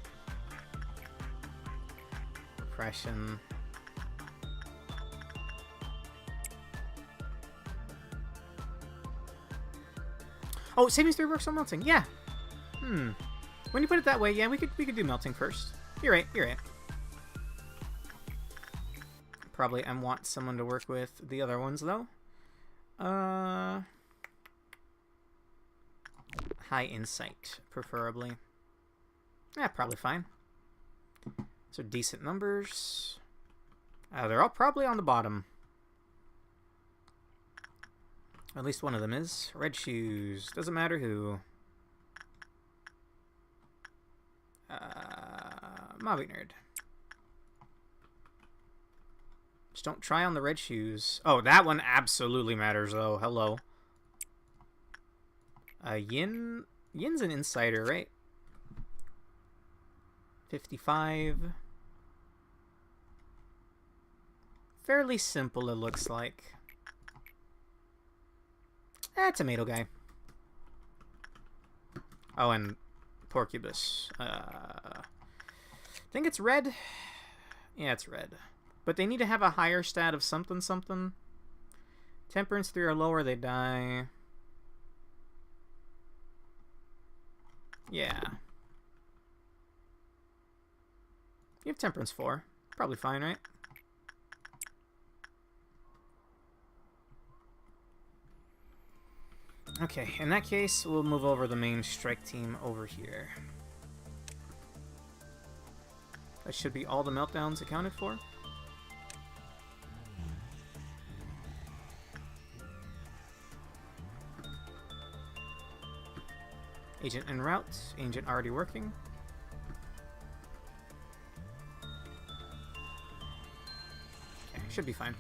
Repression. Oh, savings 3 works on melting. Yeah. When you put it that way, yeah, we could do melting first. You're right. You're right. Probably I want someone to work with the other ones though. High insight, preferably. Yeah, probably fine. So decent numbers. They're all probably on the bottom. At least one of them is. Red shoes. Doesn't matter who. Mobby Nerd. Just don't try on the red shoes. Oh, that one absolutely matters, though. Hello. Yin's an insider, right? 55. Fairly simple, it looks like. Tomato guy. Oh, and Porcubus. I think it's red. Yeah, it's red. But they need to have a higher stat of something something. Temperance 3 or lower, they die. Yeah. You have Temperance 4. Probably fine, right? Okay, in that case, we'll move over the main strike team over here. That should be all the meltdowns accounted for. Agent en route. Agent already working. Okay, should be fine.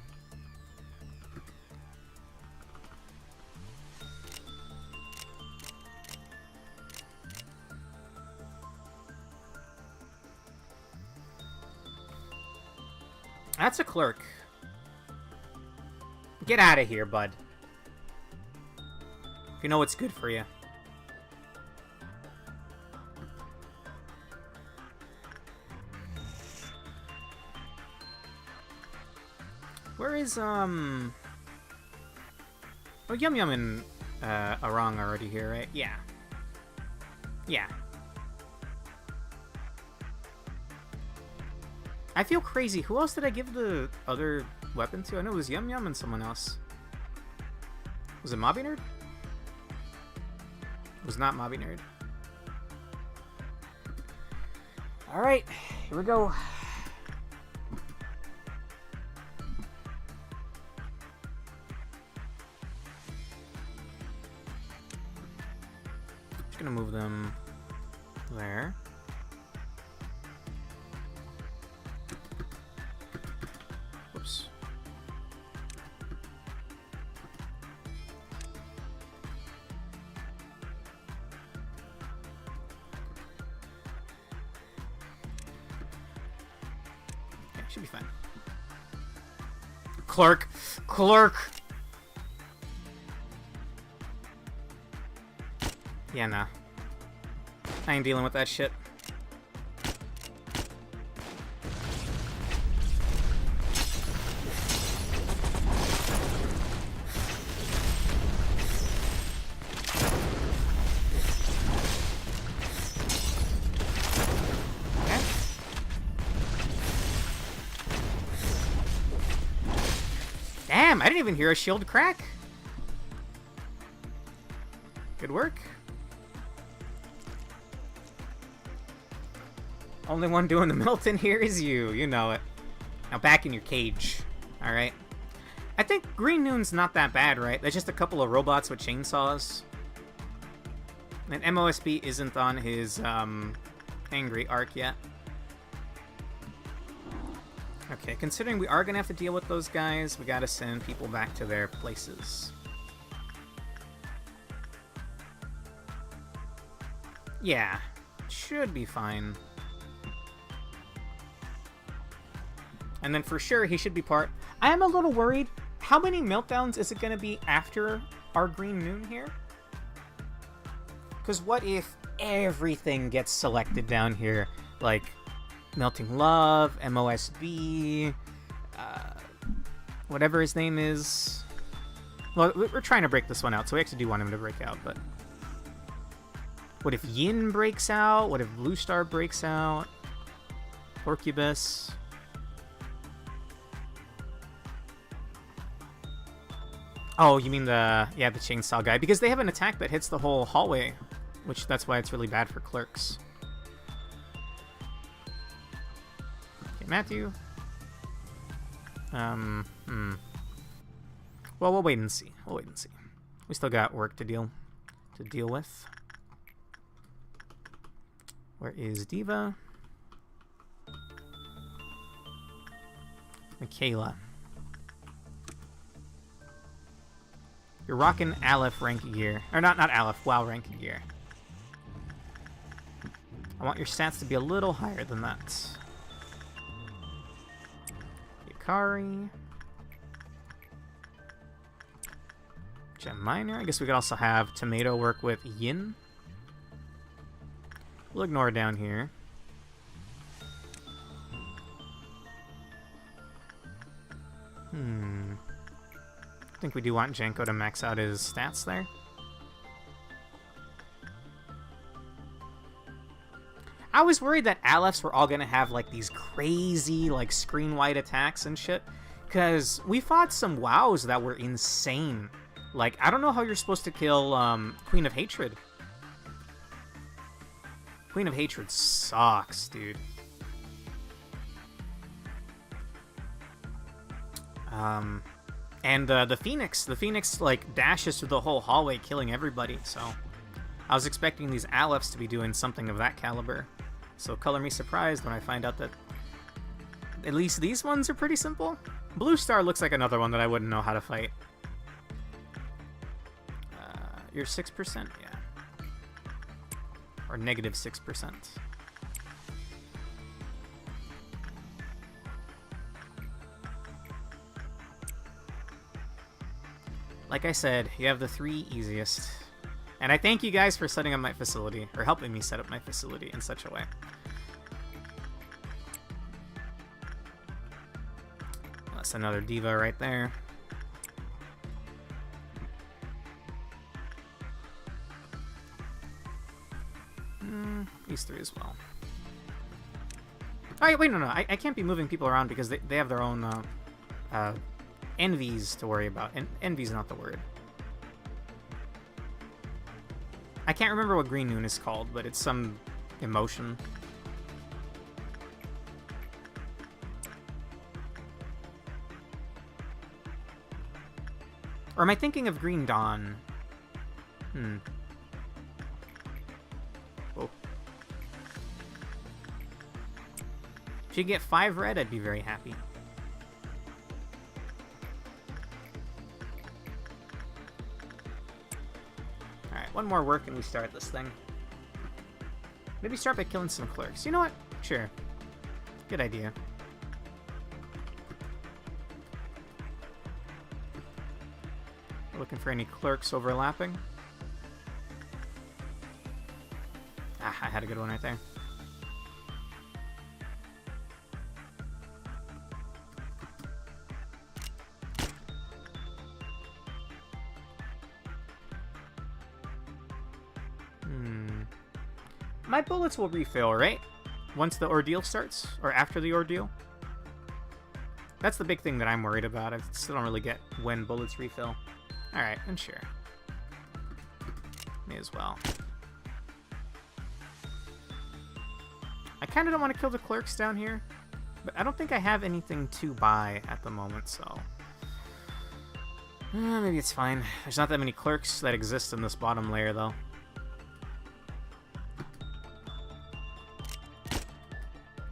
That's a clerk. Get out of here, bud. If you know what's good for you. Where is, Oh, Yum Yum and, Arang are already here, right? Yeah. Yeah. I feel crazy. Who else did I give the other weapon to? I know it was Yum Yum and someone else. Was it Mobby Nerd? It was not Mobby Nerd. Alright, here we go. Just gonna move them there. Whoops. Okay, should be fine. Clerk! Clerk! Yeah, nah. I ain't dealing with that shit. Damn, I didn't even hear a shield crack. Good work. Only one doing the Milton here is you. You know it. Now back in your cage. Alright. I think Green Noon's not that bad, right? There's just a couple of robots with chainsaws. And MOSB isn't on his angry arc yet. Okay, considering we are going to have to deal with those guys, we got to send people back to their places. Yeah, should be fine. And then for sure, he should be part... I am a little worried. How many meltdowns is it going to be after our Green Noon here? Because what if everything gets selected down here? Like... Melting Love, MOSB, whatever his name is. Well, we're trying to break this one out, so we actually do want him to break out, but... What if Yin breaks out? What if Blue Star breaks out? Porcubus. Oh, you mean the chainsaw guy. Because they have an attack that hits the whole hallway, which that's why it's really bad for clerks. Matthew. Well, we'll wait and see. We'll wait and see. We still got work to deal with. Where is Diva? Michaela. You're rocking ALEPH rank gear. Or not ALEPH, WoW rank gear. I want your stats to be a little higher than that. Kari. Gem Miner. I guess we could also have Tomato work with Yin. We'll ignore down here. I think we do want Janko to max out his stats there. I was worried that ALEPHs were all going to have, like, these crazy, like, screen-wide attacks and shit. Because we fought some WoWs that were insane. Like, I don't know how you're supposed to kill, Queen of Hatred. Queen of Hatred sucks, dude. And the Phoenix, like, dashes through the whole hallway, killing everybody, so... I was expecting these ALEPHs to be doing something of that caliber. So color me surprised when I find out that at least these ones are pretty simple. Blue Star looks like another one that I wouldn't know how to fight. You're 6%? Yeah. Or negative 6%. Like I said, you have the 3 easiest. And I thank you guys for setting up my facility, or helping me set up my facility in such a way. That's another diva right there. These 3 as well. Oh, wait, no. I can't be moving people around because they have their own envies to worry about. And envy's not the word. I can't remember what Green Noon is called, but it's some emotion. Or am I thinking of Green Dawn? Oh. If you get 5 red, I'd be very happy. Alright, one more work and we start this thing. Maybe start by killing some clerks. You know what? Sure. Good idea. Looking for any clerks overlapping. Ah, I had a good one right there. My bullets will refill, right? Once the ordeal starts? Or after the ordeal? That's the big thing that I'm worried about. I still don't really get when bullets refill. Alright, then sure. May as well. I kind of don't want to kill the clerks down here, but I don't think I have anything to buy at the moment, so... maybe it's fine. There's not that many clerks that exist in this bottom layer, though.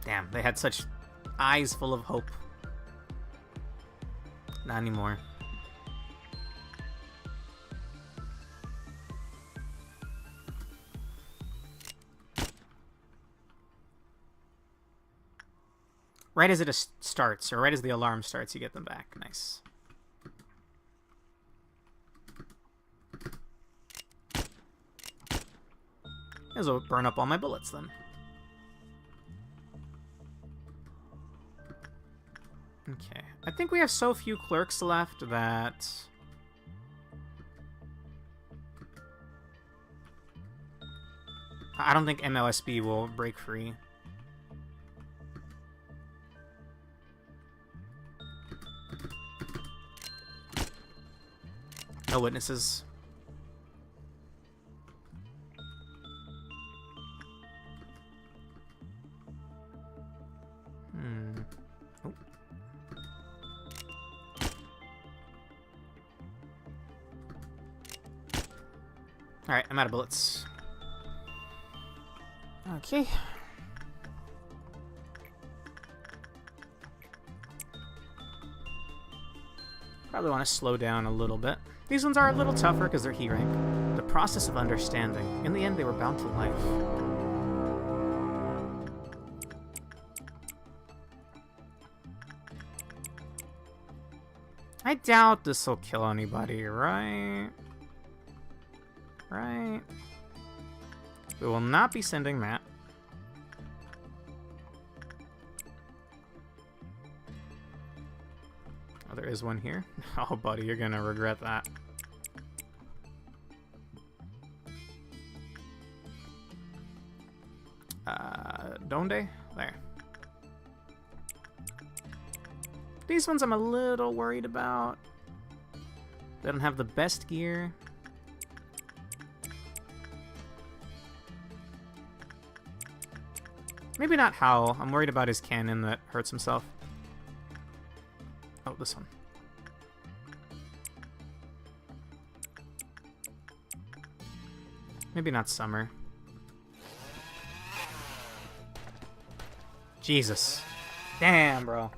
Damn, they had such eyes full of hope. Not anymore. Right as it starts, or right as the alarm starts, you get them back. Nice. This will burn up all my bullets then. Okay. I think we have so few clerks left that... I don't think MLSB will break free. No witnesses. Oh. Alright, I'm out of bullets. Okay. Probably want to slow down a little bit. These ones are a little tougher because they're heat rank. The process of understanding. In the end, they were bound to life. I doubt this will kill anybody, right? Right. We will not be sending Matt. Oh, there is one here. Oh, buddy, you're gonna regret that. Donde? There. These ones I'm a little worried about. They don't have the best gear. Maybe not Howl. I'm worried about his cannon that hurts himself. Oh, this one. Maybe not summer. Jesus. Damn, bro.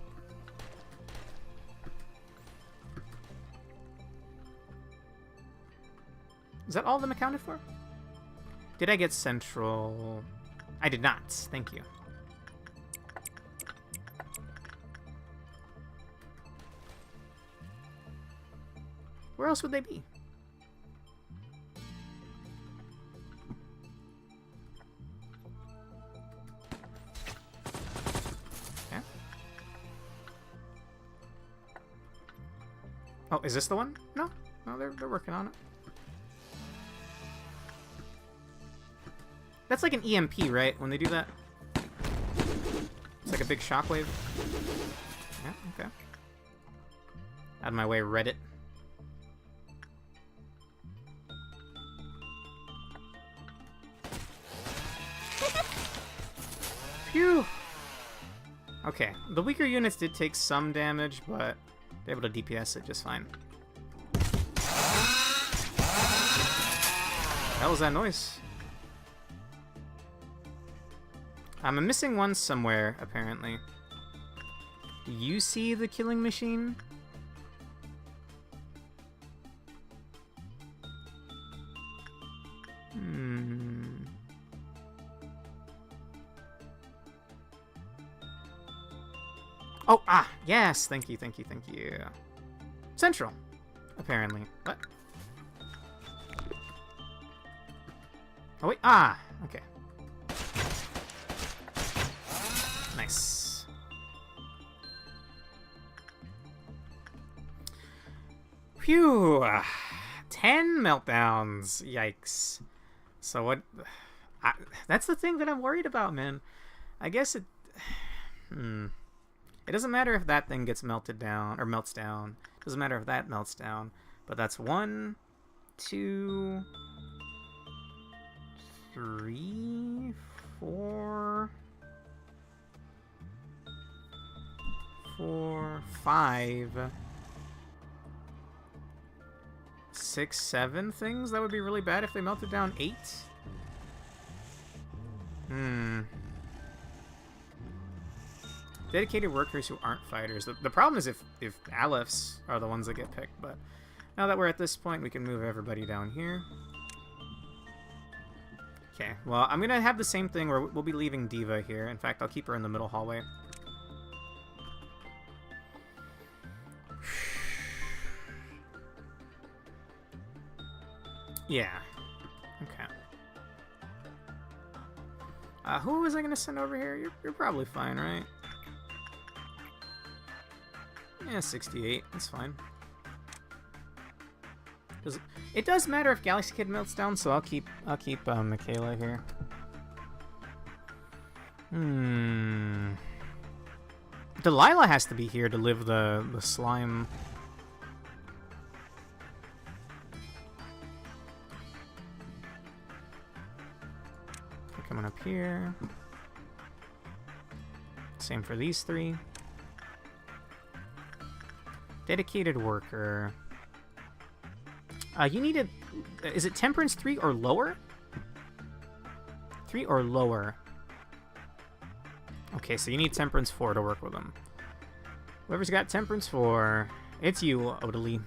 Is that all of them accounted for? Did I get central? I did not. Thank you. Where else would they be? Okay. Oh, is this the one? No. No, they're working on it. That's like an EMP, right? When they do that? It's like a big shockwave. Yeah, okay. Out of my way, Reddit. Phew! Okay, the weaker units did take some damage, but they're able to DPS it just fine. What the hell was that noise? I'm missing one somewhere, apparently. Do you see the killing machine? Oh, yes! Thank you, thank you, thank you. Central, apparently. What? Oh, wait, okay. Nice. Phew. 10 meltdowns. Yikes. So what... that's the thing that I'm worried about, man. I guess it... It doesn't matter if that thing gets melted down, or melts down. It doesn't matter if that melts down. But that's 1, 2, 3, 4... 4, 5, 6, 7 things that would be really bad if they melted down 8. Dedicated workers who aren't fighters. The problem is if ALEPHs are the ones that get picked, but now that we're at this point, we can move everybody down here. Okay, well, I'm gonna have the same thing where we'll be leaving Diva here. In fact, I'll keep her in the middle hallway. Yeah. Okay. Who was I gonna send over here? You're probably fine, right? Yeah, 68. That's fine. It does matter if Galaxy Kid melts down, so I'll keep Michaela here. Delilah has to be here to live the slime. They're coming up here. Same for these 3. Dedicated worker. You need is it Temperance 3 or lower? 3 or lower. Okay, so you need Temperance 4 to work with them. Whoever's got Temperance 4, it's you, Odelli.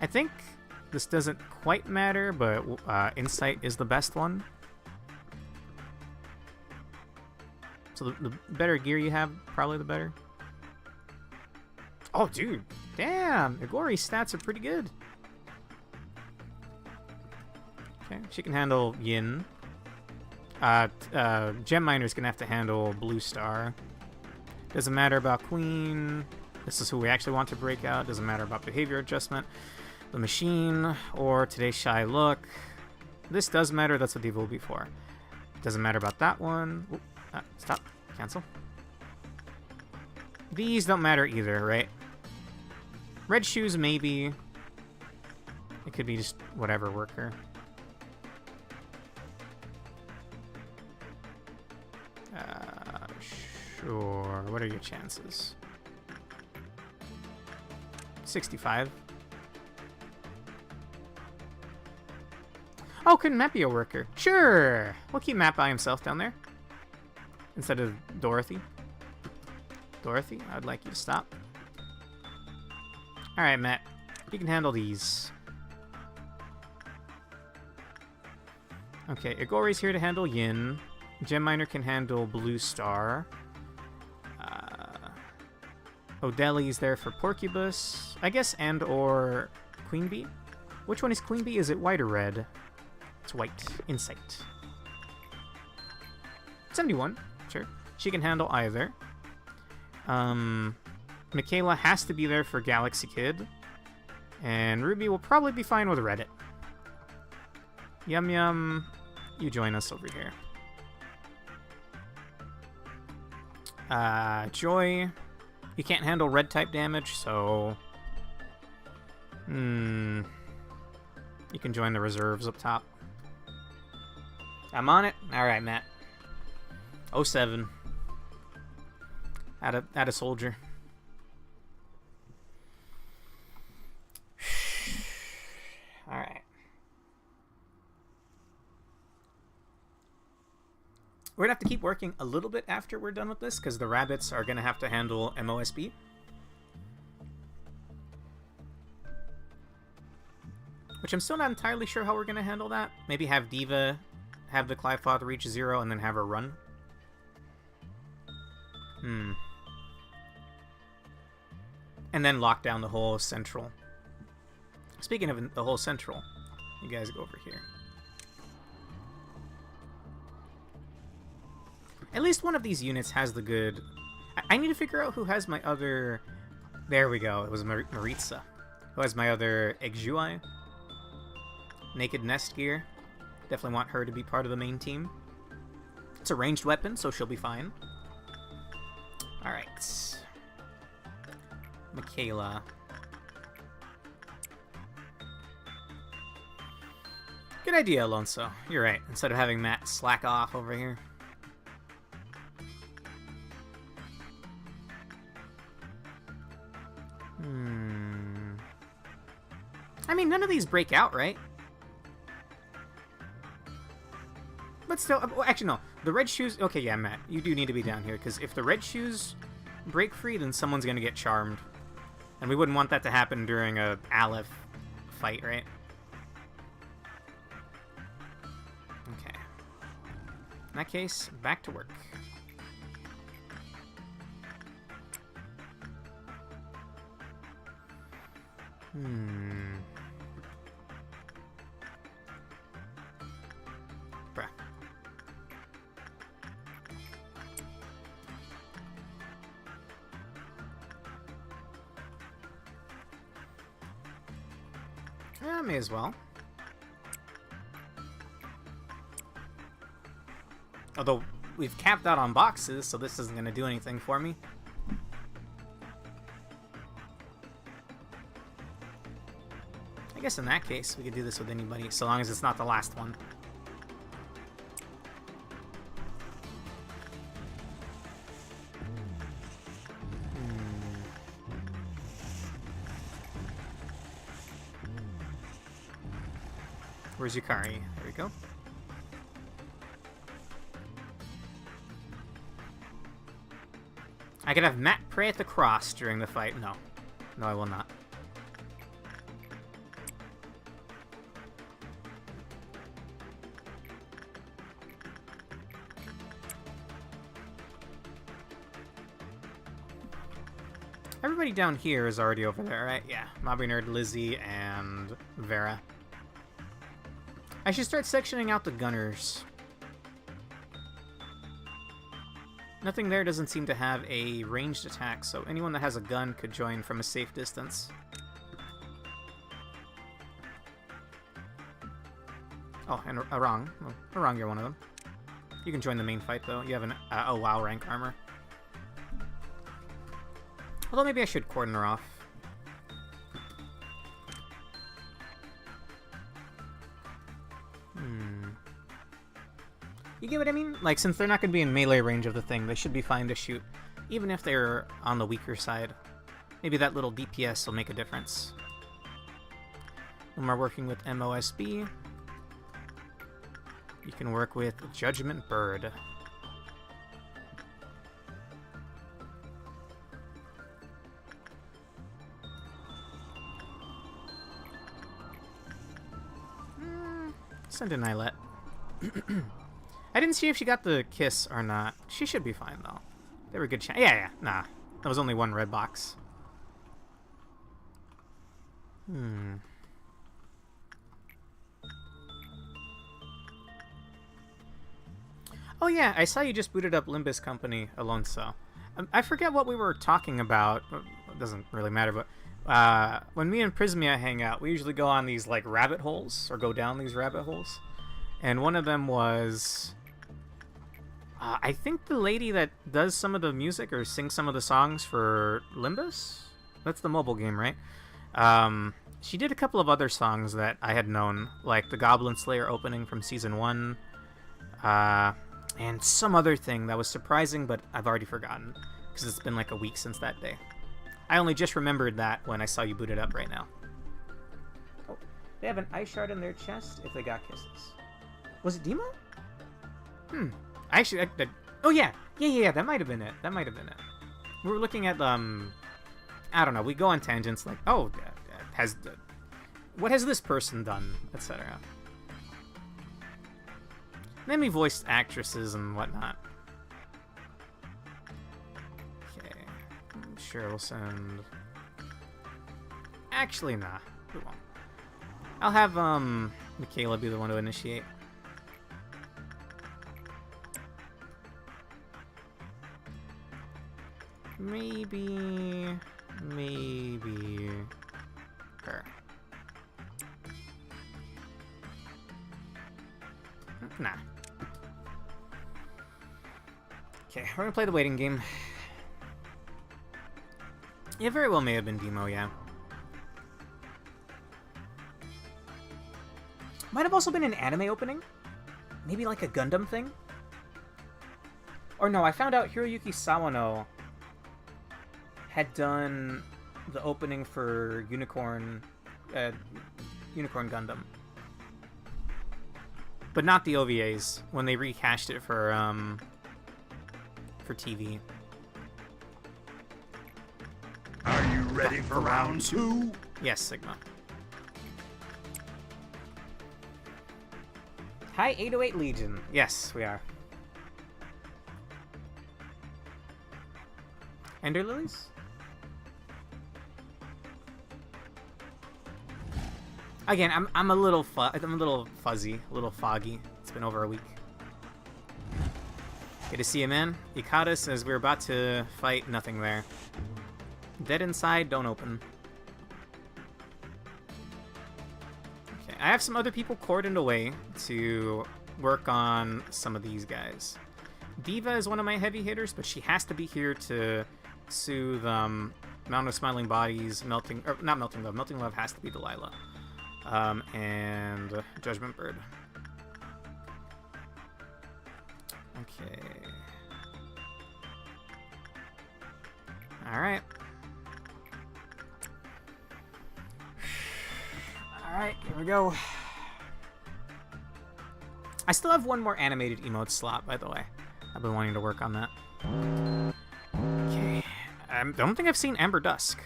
I think this doesn't quite matter, but Insight is the best one. So the better gear you have, probably the better. Oh, dude. Damn. Igori's stats are pretty good. Okay, she can handle Yin. Gem Miner's gonna have to handle Blue Star. Doesn't matter about Queen. This is who we actually want to break out. Doesn't matter about behavior adjustment. The Machine, or Today's Shy Look. This does matter. That's what Diva will be for. Doesn't matter about that one. Oop. Stop. Cancel. These don't matter either, right? Red Shoes, maybe. It could be just whatever worker. Sure. What are your chances? 65. Oh, couldn't Matt be a worker? Sure! We'll keep Matt by himself down there. Instead of Dorothy. Dorothy, I'd like you to stop. Alright, Matt. You can handle these. Okay, Igori's here to handle Yin. Gem Miner can handle Blue Star. Odeli's there for Porcubus. I guess and or Queen Bee? Which one is Queen Bee? Is it white or red? It's white. Insight. 71. Sure. She can handle either. Michaela has to be there for Galaxy Kid. And Ruby will probably be fine with Reddit. Yum Yum, you join us over here. Joy, you can't handle red type damage, so... You can join the reserves up top. I'm on it. Alright, Matt. 07. Add a soldier. Alright. We're gonna have to keep working a little bit after we're done with this, because the rabbits are gonna have to handle MOSB. Which I'm still not entirely sure how we're gonna handle that. Maybe have Diva have the Clivefather reach 0 and then have her run. And then lock down the whole central. Speaking of the whole central, you guys go over here. At least one of these units has the good... I need to figure out who has my other... There we go. It was Maritza. Who has my other Exui? Naked Nest gear. Definitely want her to be part of the main team. It's a ranged weapon, so she'll be fine. Alright. Michaela. Good idea, Alonso. You're right. Instead of having Matt slack off over here. I mean, none of these break out, right? But still, well, actually, no. The red shoes... Okay, yeah, Matt, you do need to be down here, because if the red shoes break free, then someone's going to get charmed. And we wouldn't want that to happen during a ALEPH fight, right? Okay. In that case, back to work. Bruh. Yeah, may as well. Although, we've capped out on boxes, so this isn't going to do anything for me. I guess in that case, we could do this with anybody, so long as it's not the last one. Where's Yukari? There we go. I could have Matt pray at the cross during the fight. No. No, I will not. Everybody down here is already over there, right? Yeah. Mobby Nerd, Lizzie, and Vera. I should start sectioning out the gunners. Nothing there doesn't seem to have a ranged attack, so anyone that has a gun could join from a safe distance. Oh, and Arang. Well, Arang, you're one of them. You can join the main fight, though. You have an oh wow rank armor. Although maybe I should cordon her off. You get what I mean? Like, since they're not going to be in melee range of the thing, they should be fine to shoot, even if they're on the weaker side. Maybe that little DPS will make a difference. When we're working with MOSB, You can work with Judgment Bird. Send in Islet. I didn't see if she got the kiss or not. She should be fine, though. They were good yeah, nah. That was only one red box. Oh yeah, I saw you just booted up Limbus Company, Alonso. I forget what we were talking about. It doesn't really matter, but when me and Prismia hang out, we usually go on these like rabbit holes, or go down these rabbit holes. And one of them was... I think the lady that does some of the music or sings some of the songs for Limbus? That's the mobile game, right? She did a couple of other songs that I had known, like the Goblin Slayer opening from Season 1, and some other thing that was surprising, but I've already forgotten, because it's been like a week since that day. I only just remembered that when I saw you boot it up right now. Oh, they have an ice shard in their chest if they got kisses. Was it Demo? Actually, oh yeah, that might have been it. We were looking at, I don't know, we go on tangents like, oh, what has this person done, etc. Then we voiced actresses and whatnot. Okay, sure, we'll send... Actually, nah, we won't. I'll have, Michaela be the one to initiate. Maybe her. Nah. Okay, we're gonna play the waiting game. Yeah, very well may have been Demo, yeah. Might have also been an anime opening? Maybe like a Gundam thing? Or no, I found out Hiroyuki Sawano had done the opening for Unicorn Gundam. But not the OVAs, when they recashed it for TV. Are you ready for round 2? Yes, Sigma. Hi, 808 Legion. Yes, we are. Ender Lilies? Again, I'm a little fuzzy, a little foggy. It's been over a week. Good to see you, man. You caught us as we were about to fight. Nothing there. Dead inside. Don't open. Okay, I have some other people cordoned away to work on some of these guys. Diva is one of my heavy hitters, but she has to be here to soothe Mountain of Smiling Bodies, Melting Love. Melting Love has to be Delilah. And Judgment Bird. Okay. Alright. Alright, here we go. I still have one more animated emote slot, by the way. I've been wanting to work on that. Okay. I don't think I've seen Amber Dusk.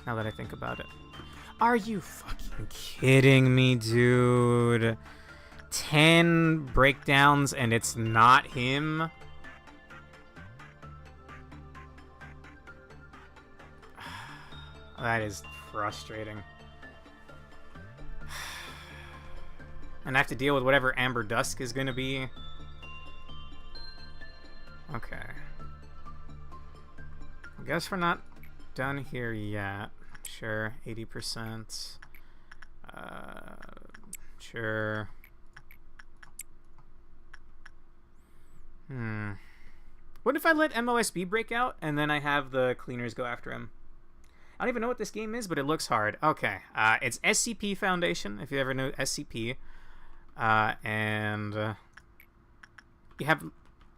Now that I think about it. Are you fucking kidding me, dude? 10 breakdowns and it's not him? That is frustrating. And I have to deal with whatever Amber Dusk is going to be. Okay. I guess we're not done here yet. Sure, 80%. Sure. What if I let MOSB break out and then I have the cleaners go after him? I don't even know what this game is, but it looks hard. Okay, it's SCP Foundation, if you ever know SCP. And you have...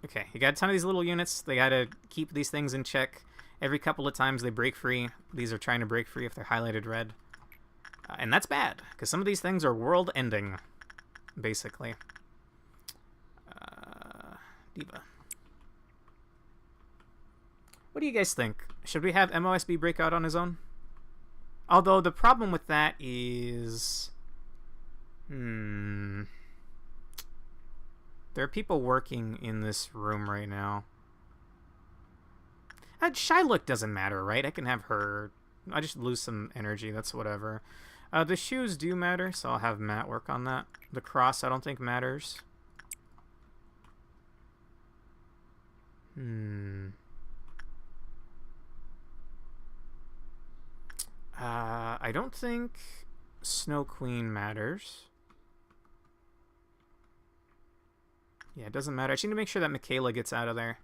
Okay, you got a ton of these little units. They gotta keep these things in check. Every couple of times they break free. These are trying to break free if they're highlighted red. And that's bad, because some of these things are world-ending. basically. Diva. What do you guys think? Should we have MOSB break out on his own? Although the problem with that is... There are people working in this room right now. Shylook doesn't matter, right? I can have her... I just lose some energy, that's whatever. The shoes do matter, so I'll have Matt work on that. The cross I don't think matters. I don't think Snow Queen matters. Yeah, it doesn't matter. I just need to make sure that Michaela gets out of there.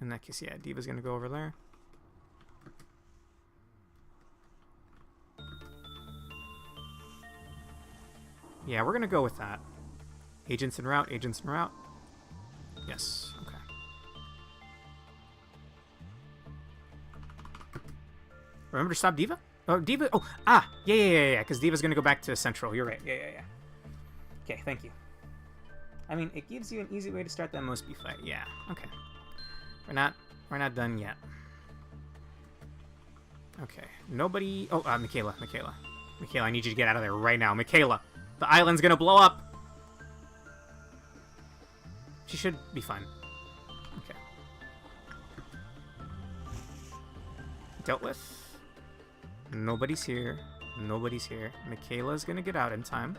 In that case, yeah, Diva's gonna go over there. Yeah, we're gonna go with that. Agents en route, agents en route. Yes, okay. Remember to stop Diva? Oh, Diva. Oh, yeah. Because Diva's gonna go back to Central. You're right. Yeah. Okay, thank you. I mean, it gives you an easy way to start that MOSB fight. Yeah. Okay. We're not done yet. Okay. Nobody. Oh, Michaela. Michaela, I need you to get out of there right now. Michaela, the island's gonna blow up. She should be fine. Okay. Dealt with. Nobody's here. Nobody's here. Michaela's gonna get out in time.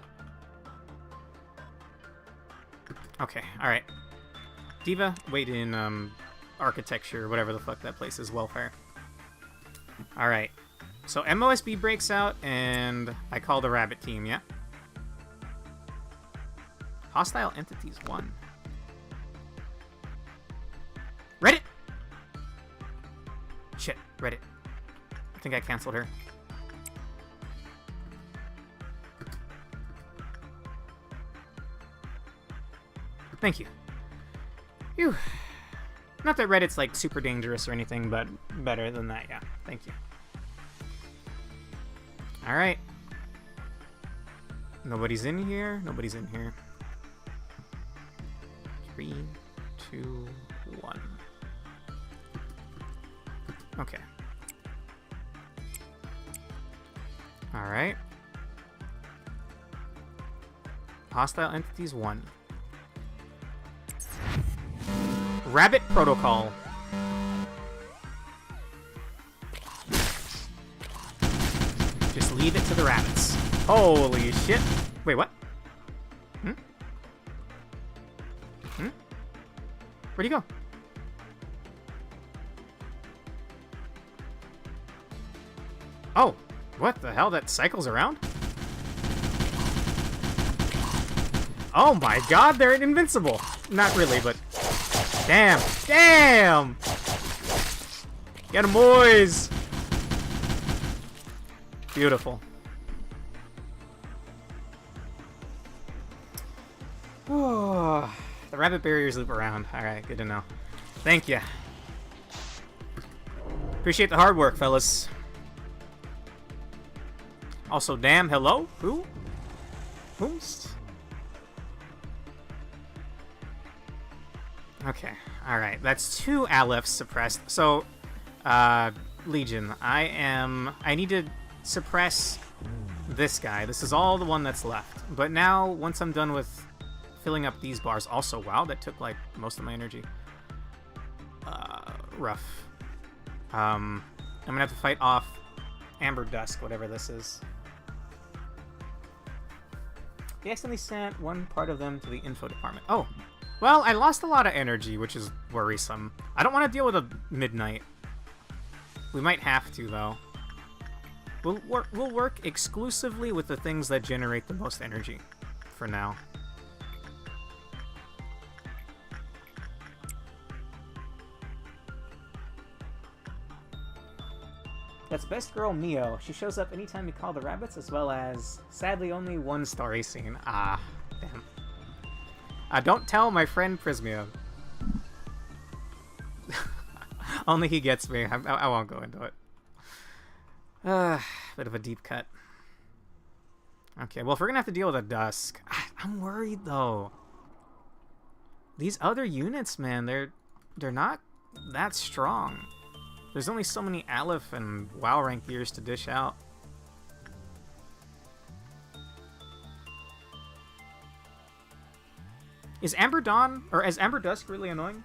Okay, alright. Diva, wait in, architecture, whatever the fuck that place is, welfare. Alright. So MOSB breaks out, and I call the rabbit team, yeah? Hostile entities 1. Reddit! Shit, Reddit. I think I canceled her. Thank you. Phew. Not that Reddit's, like, super dangerous or anything, but better than that, yeah. Thank you. Alright. Nobody's in here. Nobody's in here. 3, 2, 1. Okay. Alright. Hostile entities 1. Rabbit protocol. Just leave it to the rabbits. Holy shit. Wait, what? Where'd he go? Oh, what the hell? That cycles around? Oh my god, they're invincible. Not really, but... Damn! Damn! Get 'em, boys! Beautiful. Oh, the rabbit barriers loop around. Alright, good to know. Thank you. Appreciate the hard work, fellas. Also, damn, hello? Who? Whomst? Okay, alright. That's 2 ALEPHs suppressed. So, Legion, I need to suppress this guy. This is all the one that's left. But now, once I'm done with filling up these bars, also, wow, that took, like, most of my energy. Rough. I'm gonna have to fight off Amber Dusk, whatever this is. He accidentally sent one part of them to the info department. Oh, well, I lost a lot of energy, which is worrisome. I don't want to deal with a midnight. We might have to, though. We'll work exclusively with the things that generate the most energy, for now. That's Best Girl Mio. She shows up anytime you call the rabbits, as well as, sadly, only one story scene. Ah, damn. Don't tell my friend Prismia. Only he gets me. I won't go into it. Bit of a deep cut. Okay, well, if we're gonna have to deal with a Dusk, I'm worried though. These other units, man, they're not that strong. There's only so many ALEPH and WoW rank gears to dish out. Is Amber Dawn, or is Amber Dusk really annoying?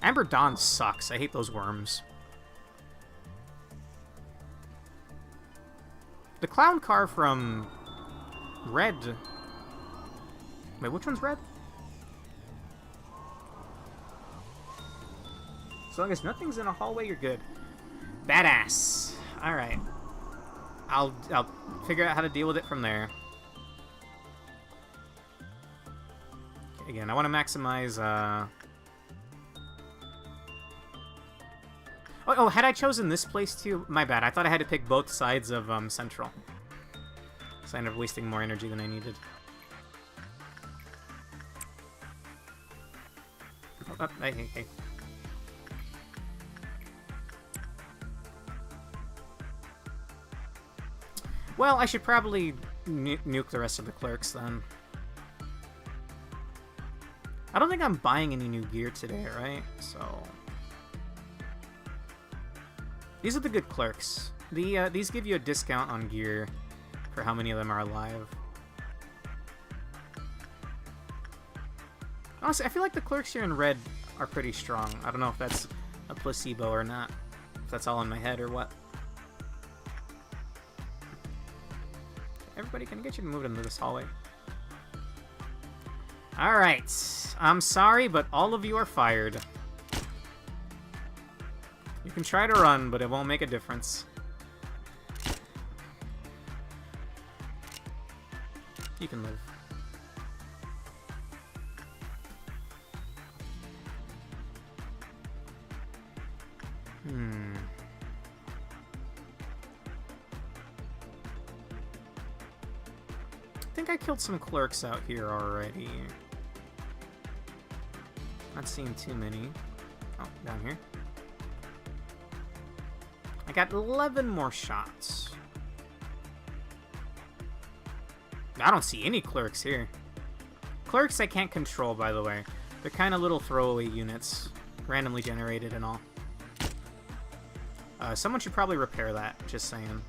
Amber Dawn sucks. I hate those worms. The clown car from Red. Wait, which one's Red? As long as nothing's in a hallway, you're good. Badass. All right. I'll figure out how to deal with it from there. Okay, again, I want to maximize. Oh, had I chosen this place too? My bad. I thought I had to pick both sides of Central. So I ended up wasting more energy than I needed. Oh, hey. Well, I should probably nuke the rest of the clerks then. I don't think I'm buying any new gear today, right? So these are the good clerks. These give you a discount on gear for how many of them are alive. Honestly, I feel like the clerks here in red are pretty strong. I don't know if that's a placebo or not. If that's all in my head or what. Everybody, can I get you to move into this hallway? Alright. I'm sorry, but all of you are fired. You can try to run, but it won't make a difference. You can live. I think I killed some clerks out here already. Not seeing too many. Oh, down here. I got 11 more shots. I don't see any clerks here. Clerks I can't control, by the way. They're kind of little throwaway units. Randomly generated and all. Someone should probably repair that, just saying.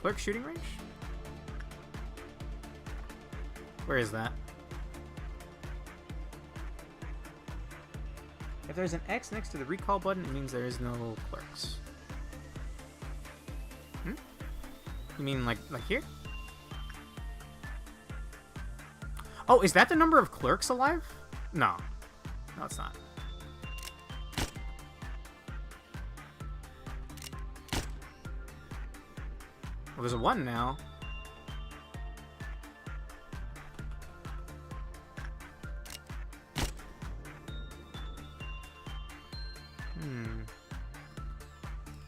Clerk shooting range? Where is that? If there's an X next to the recall button, it means there is no clerks. Hmm? You mean like here? Oh, is that the number of clerks alive? No. No, it's not. Well, there's a 1 now.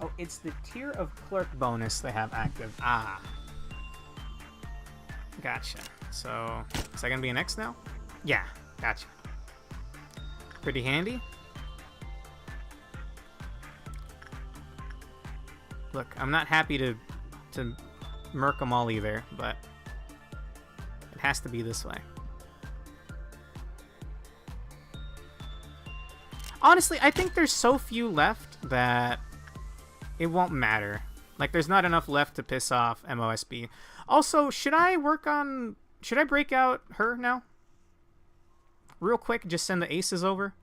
Oh, it's the tier of clerk bonus they have active. Ah. Gotcha. So, is that gonna be an X now? Yeah, gotcha. Pretty handy. Look, I'm not happy to murk them all either, but it has to be this way. Honestly, I think there's so few left that it won't matter. Like, there's not enough left to piss off MOSB. Also, should I break out her now? Real quick, just send the aces over?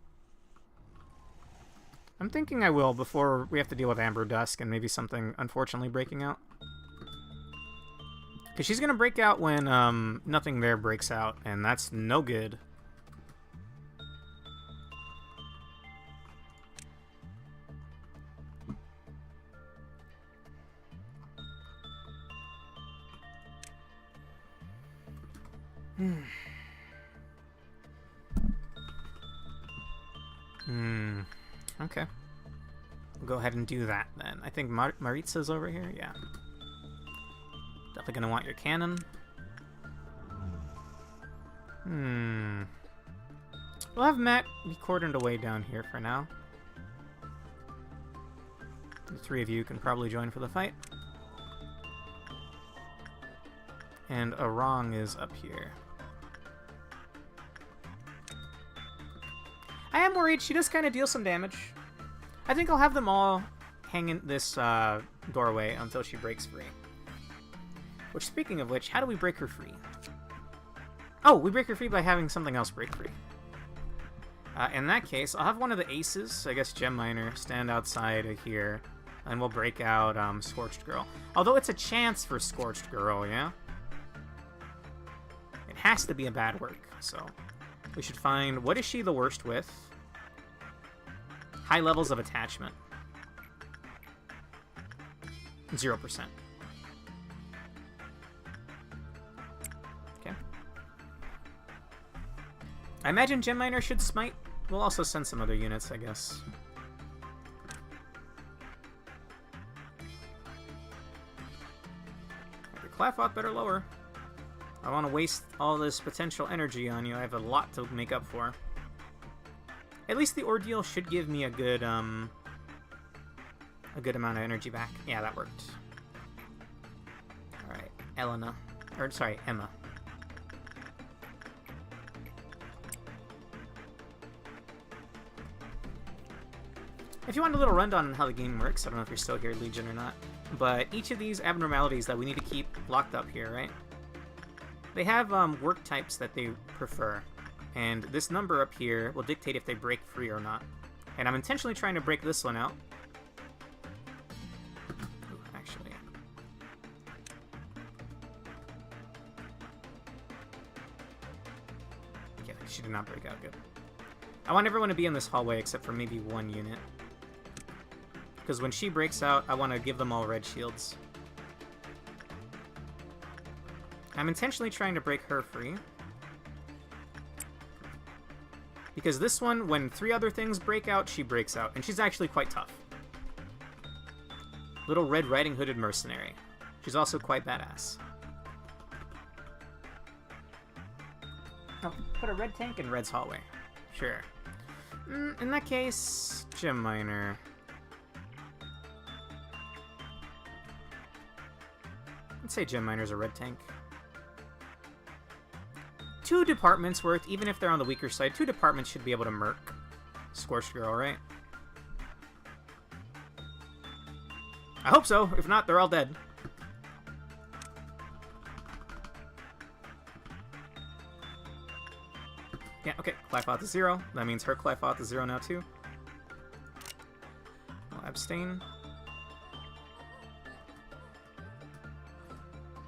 I'm thinking I will before we have to deal with Amber Dusk and maybe something unfortunately breaking out. Because she's going to break out when nothing there breaks out, and that's no good. Okay. We'll go ahead and do that then. I think Maritza's over here. Yeah. Definitely gonna want your cannon. We'll have Matt be cordoned away down here for now. The three of you can probably join for the fight. And Arang is up here. I am worried. She does kind of deal some damage. I think I'll have them all hang in this doorway until she breaks free. Which, speaking of which, how do we break her free? Oh, we break her free by having something else break free. In that case, I'll have one of the aces, I guess Gem Miner, stand outside of here. And we'll break out Scorched Girl. Although it's a chance for Scorched Girl, yeah? It has to be a bad work, so... We should find... What is she the worst with? High levels of attachment. 0%. Okay. I imagine Gem Miner should smite. We'll also send some other units, I guess. Claffoth better lower. I want to waste all this potential energy on you. I have a lot to make up for. At least the ordeal should give me a good amount of energy back. Yeah, that worked. Alright, Emma. If you want a little rundown on how the game works, I don't know if you're still here, Legion, or not, but each of these abnormalities that we need to keep locked up here, right? They have work types that they prefer, and this number up here will dictate if they break free or not. And I'm intentionally trying to break this one out. Ooh, actually. Okay, she did not break out. Good. I want everyone to be in this hallway except for maybe one unit. Because when she breaks out, I want to give them all red shields. I'm intentionally trying to break her free. Because this one, when 3 other things break out, she breaks out. And she's actually quite tough. Little Red Riding Hooded mercenary. She's also quite badass. Oh, put a red tank in Red's hallway. Sure. In that case, Gem Miner. I'd say Gem Miner's a red tank. 2 departments worth, even if they're on the weaker side, 2 departments should be able to murk Scorched Girl, right? I hope so. If not, they're all dead. Yeah, okay. Claffoth is 0. That means her Claffoth is 0 now, too. I'll abstain.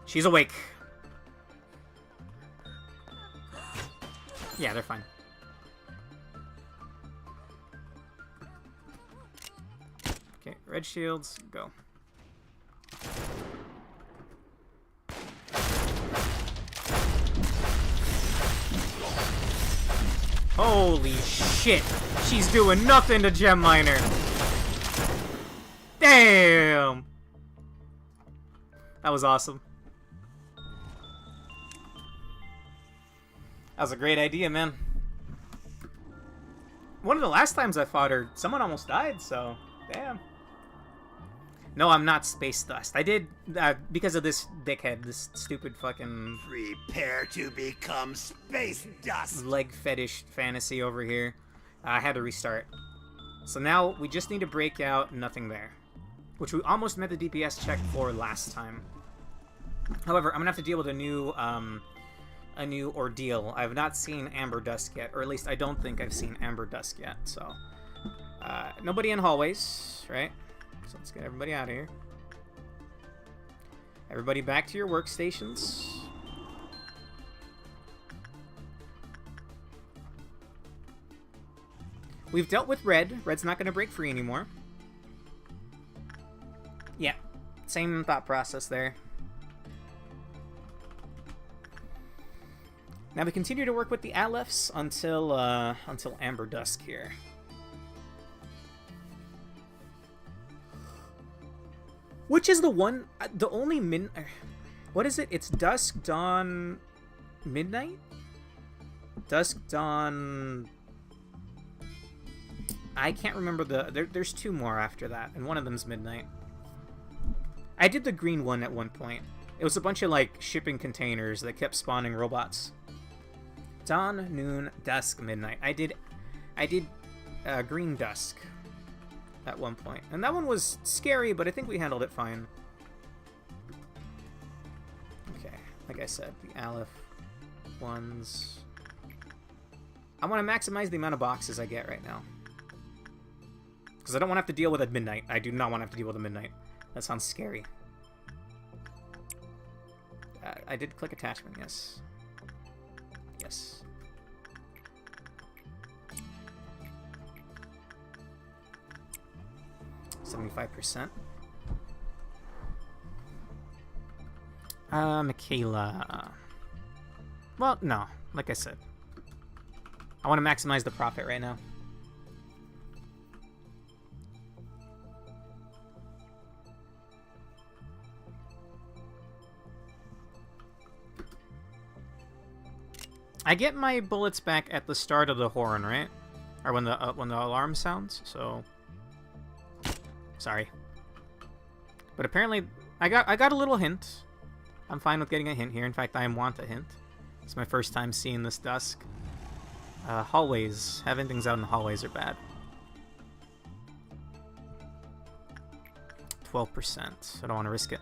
She's awake. Yeah, they're fine. Okay, red shields, go. Holy shit! She's doing nothing to Gem Miner! Damn! That was awesome. That was a great idea, man. One of the last times I fought her, someone almost died, so... Damn. No, I'm not Space Dust. I did, because of this dickhead, this stupid fucking... Prepare to become Space Dust! Leg fetish fantasy over here. I had to restart. So now, we just need to break out nothing there. Which we almost met the DPS check for last time. However, I'm gonna have to deal with a new ordeal. I've not seen Amber Dusk yet, or at least I don't think I've seen Amber Dusk yet, so... nobody in hallways, right? So let's get everybody out of here. Everybody back to your workstations. We've dealt with Red. Red's not going to break free anymore. Yeah, same thought process there. Now we continue to work with the ALEPHs until Amber Dusk here. Which is the one, the only what is it? It's Dusk, Dawn, Midnight? Dusk, Dawn... I can't remember there's 2 more after that, and one of them's midnight. I did the green one at one point. It was a bunch of, like, shipping containers that kept spawning robots. Dawn, noon, dusk, midnight. I did green dusk at one point. And that one was scary, but I think we handled it fine. Okay, like I said, the ALEPH ones. I want to maximize the amount of boxes I get right now. Because I don't want to have to deal with a midnight. I do not want to have to deal with a midnight. That sounds scary. I did click attachment, yes. Yes. %75%. Michaela. Well, no. Like I said. I want to maximize the profit right now. I get my bullets back at the start of the horn, right? Or when the alarm sounds. So, sorry. But apparently, I got a little hint. I'm fine with getting a hint here. In fact, I want a hint. It's my first time seeing this dusk. Hallways. Having things out in the hallways are bad. 12%. I don't want to risk it.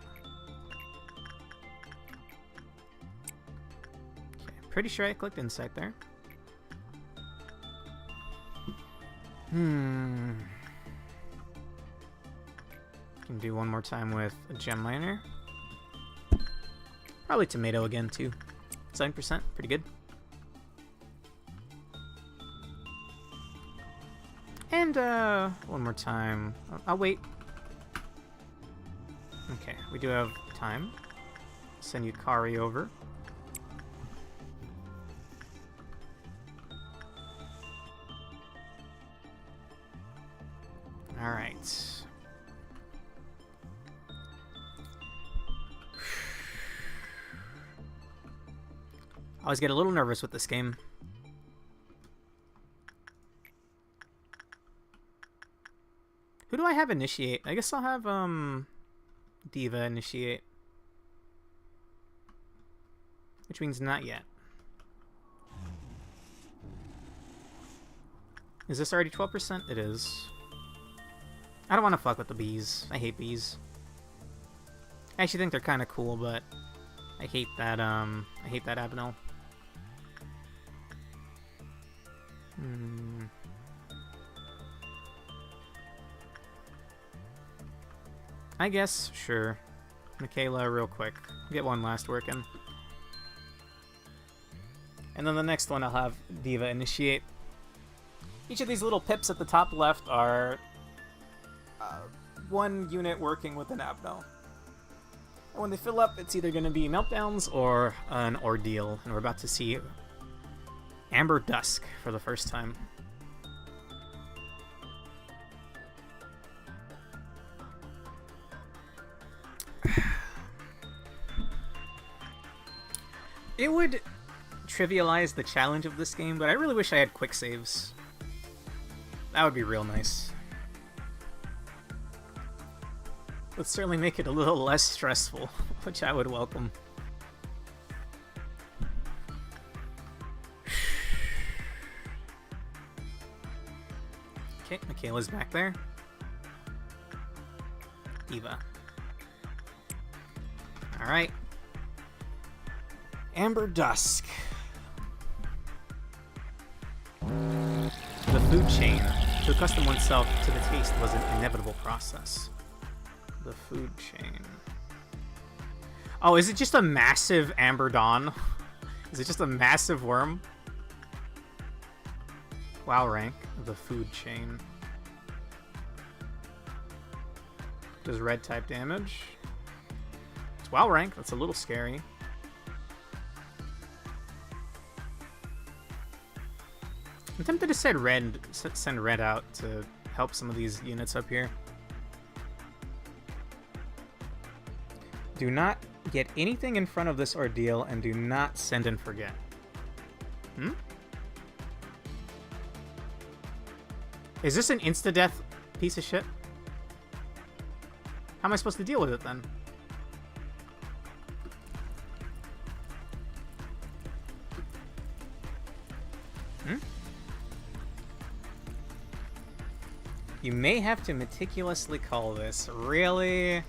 Pretty sure I clicked insight there. Can do one more time with a gem miner. Probably tomato again too. 7%, pretty good. And one more time. I'll wait. Okay, we do have time. Send Yukari over. Alright. I always get a little nervous with this game. Who do I have initiate? I guess I'll have Diva initiate. Which means not yet. Is this already 12%? It is. I don't want to fuck with the bees. I hate bees. I actually think they're kind of cool, but I hate that Abinel. I guess, sure. Michaela, real quick. Get one last work in. And then the next one I'll have Diva initiate. Each of these little pips at the top left are one unit working with an Abno. And when they fill up, it's either going to be meltdowns or an ordeal. And we're about to see Amber Dusk for the first time. It would trivialize the challenge of this game, but I really wish I had quick saves. That would be real nice. Would certainly make it a little less stressful, which I would welcome. Okay, Michaela's back there. Diva. Alright. Amber Dusk. The food chain. To accustom oneself to the taste was an inevitable process. The food chain. Oh, is it just a massive Amber Dawn? Is it just a massive worm? WoW rank. The food chain. Does red type damage? It's WoW rank. That's a little scary. I'm tempted to send red out to help some of these units up here. Do not get anything in front of this ordeal and do not send and forget. Is this an insta-death piece of shit? How am I supposed to deal with it then? Hmm? You may have to meticulously call this. Really?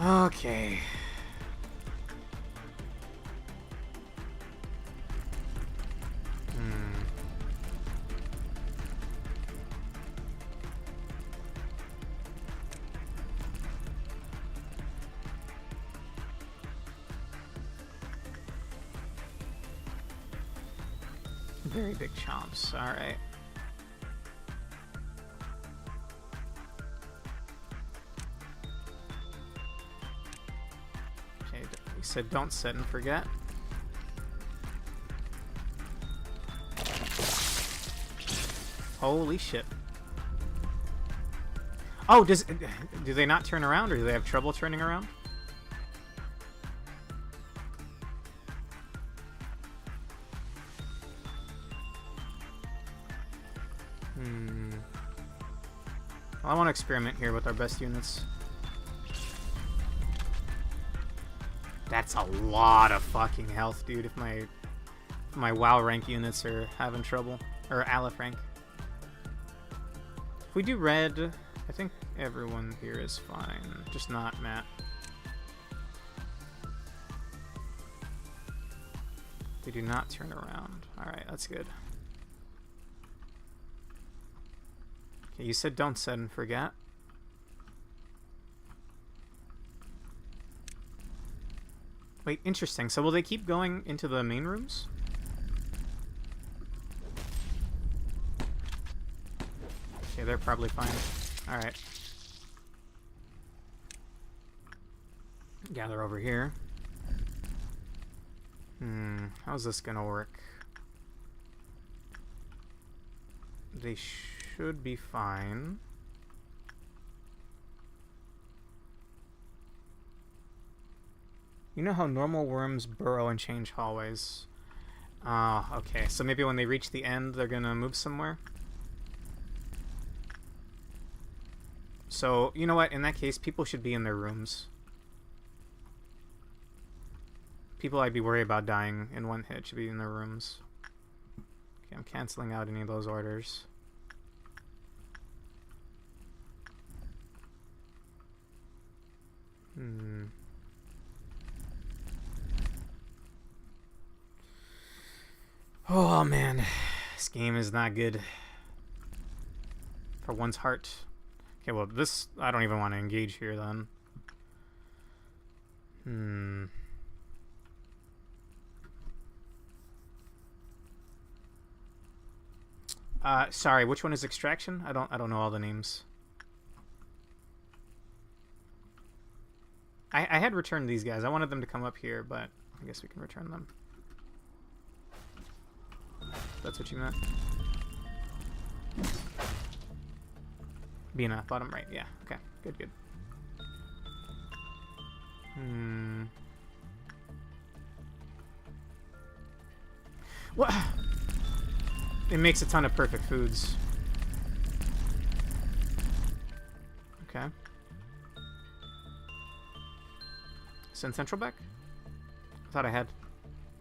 Okay. Very big chomps. Alright. Okay, we said don't set and forget. Holy shit. Oh, do they not turn around, or do they have trouble turning around? Well, I want to experiment here with our best units. That's a lot of fucking health, dude, if my WoW rank units are having trouble. Or ALEPH rank. If we do red, I think everyone here is fine. Just not Matt. They do not turn around. Alright, that's good. Okay, you said don't set and forget. Wait, interesting. So will they keep going into the main rooms? Okay, they're probably fine. Alright. Gather over here. How's this gonna work? They should be fine. You know how normal worms burrow and change hallways? Okay. So maybe when they reach the end, they're gonna move somewhere? So, you know what? In that case, people should be in their rooms. People I'd be worried about dying in one hit should be in their rooms. Okay, I'm canceling out any of those orders. Oh man, this game is not good for one's heart. Okay, well this, I don't even want to engage here then. Sorry, which one is Extraction? I don't know all the names. I had returned these guys. I wanted them to come up here, but I guess we can return them. That's what you meant. Bina, bottom right. Yeah, okay. Good, good. What? It makes a ton of perfect foods. Okay. Send Central back? I thought I had.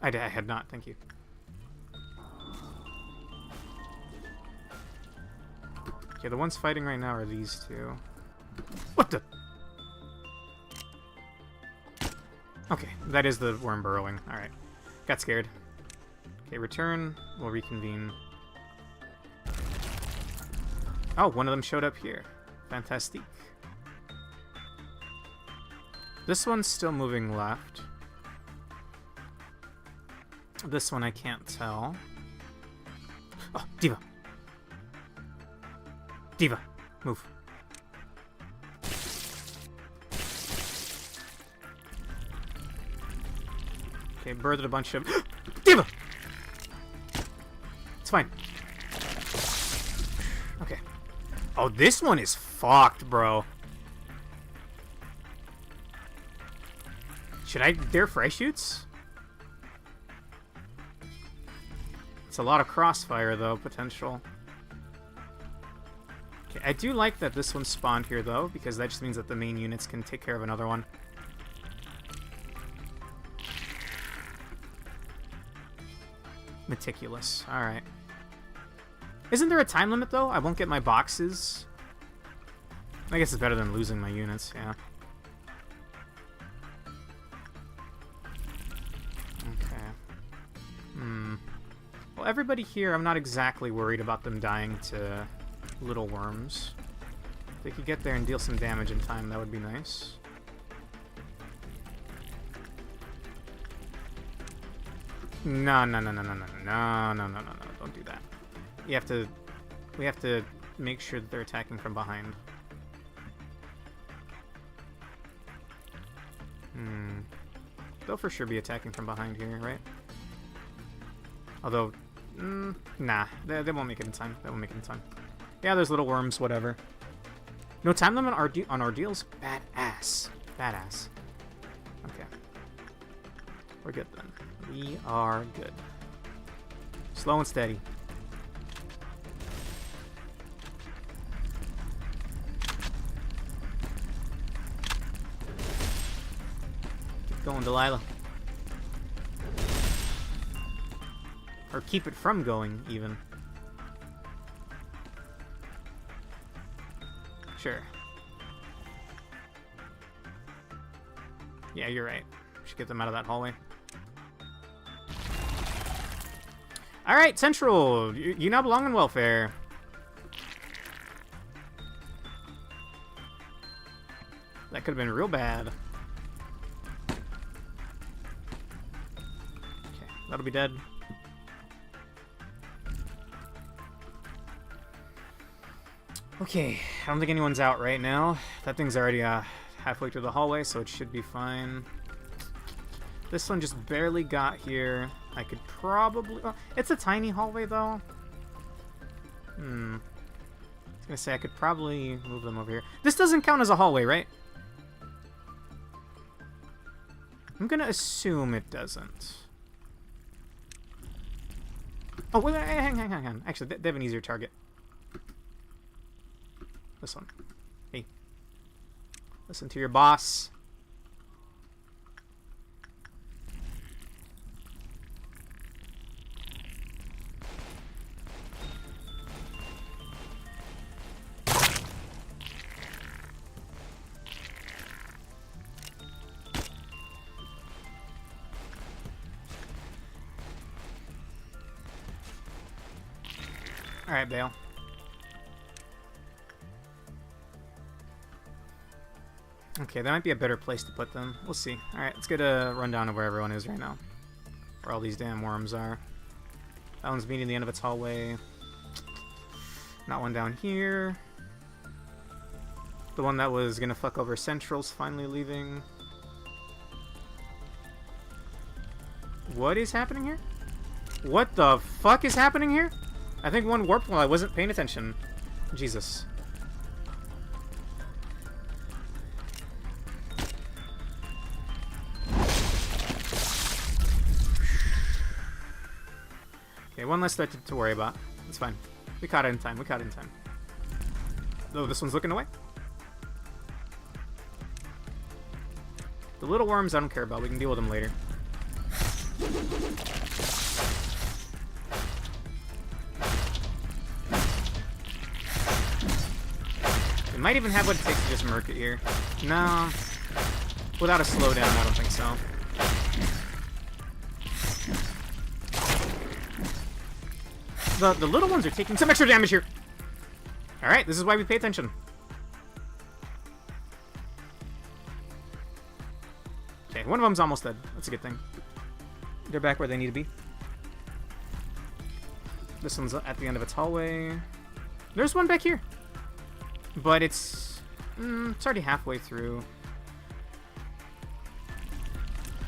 I had not, thank you. Okay, the ones fighting right now are these two. What the? Okay, that is the worm burrowing. Alright. Got scared. Okay, return. We'll reconvene. Oh, one of them showed up here. Fantastic. This one's still moving left. This one I can't tell. Oh, Diva. Diva, move. Okay, birthed a bunch of... Diva! It's fine. Okay. Oh, this one is fucked, bro. Should I dare fresh shoots? It's a lot of crossfire, though, potential. I do like that this one spawned here, though, because that just means that the main units can take care of another one. Meticulous. Alright. Isn't there a time limit, though? I won't get my boxes. I guess it's better than losing my units, yeah. Okay. Well, everybody here, I'm not exactly worried about them dying to little worms. If they could get there and deal some damage in time, that would be nice. No, no, no, no, no, no, no, no, no, no, no, don't do that. We have to make sure that they're attacking from behind. They'll for sure be attacking from behind here, right? Although, nah, they won't make it in time. They won't make it in time. Yeah, there's little worms, whatever. No time limit on ordeals? Badass. Badass. Okay. We're good then. We are good. Slow and steady. Keep going, Delilah. Or keep it from going, even. Sure. Yeah, you're right. We should get them out of that hallway. Alright, Central! You now belong in welfare. That could have been real bad. Okay, that'll be dead. Okay, I don't think anyone's out right now. That thing's already halfway through the hallway, so it should be fine. This one just barely got here. I could probably... Oh, it's a tiny hallway, though. I was gonna say, I could probably move them over here. This doesn't count as a hallway, right? I'm gonna assume it doesn't. Oh, wait, hang on. Actually, they have an easier target. This one. Hey. Listen to your boss. Alright, Bale. Okay, that might be a better place to put them. We'll see. Alright, let's get a rundown of where everyone is right now. Where all these damn worms are. That one's meeting the end of its hallway. Not one down here. The one that was gonna fuck over Central's finally leaving. What is happening here? What the fuck is happening here? I think one warped while I wasn't paying attention. Jesus. Okay, one less threat to worry about. It's fine. We caught it in time. Oh, this one's looking away. The little worms I don't care about. We can deal with them later. It might even have what it takes to just murk it here. No. Without a slowdown, I don't think so. The little ones are taking some extra damage here. Alright, this is why we pay attention. Okay, one of them's almost dead. That's a good thing. They're back where they need to be. This one's at the end of its hallway. There's one back here. But it's already halfway through.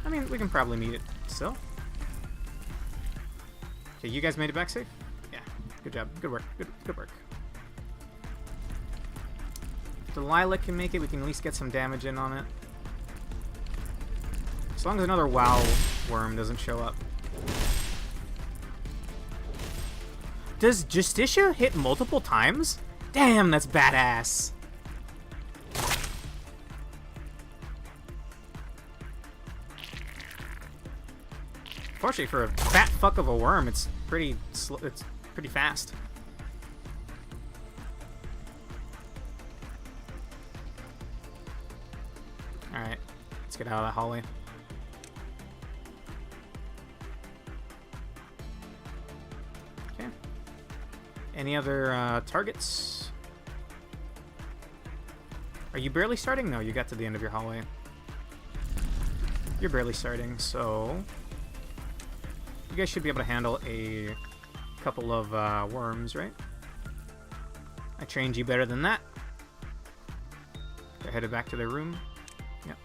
I mean, we can probably meet it still. Okay, you guys made it back safe? Yeah, good job. Good work. Good work. If Delilah can make it, we can at least get some damage in on it. As long as another WoW worm doesn't show up. Does Justicia hit multiple times? Damn, that's badass. Fortunately, for a fat fuck of a worm, it's pretty fast. All right, let's get out of that hallway. Okay. Any other targets? Are you barely starting? No, you got to the end of your hallway. You're barely starting, so you guys should be able to handle a couple of worms, right? I trained you better than that. They're headed back to their room. Yep.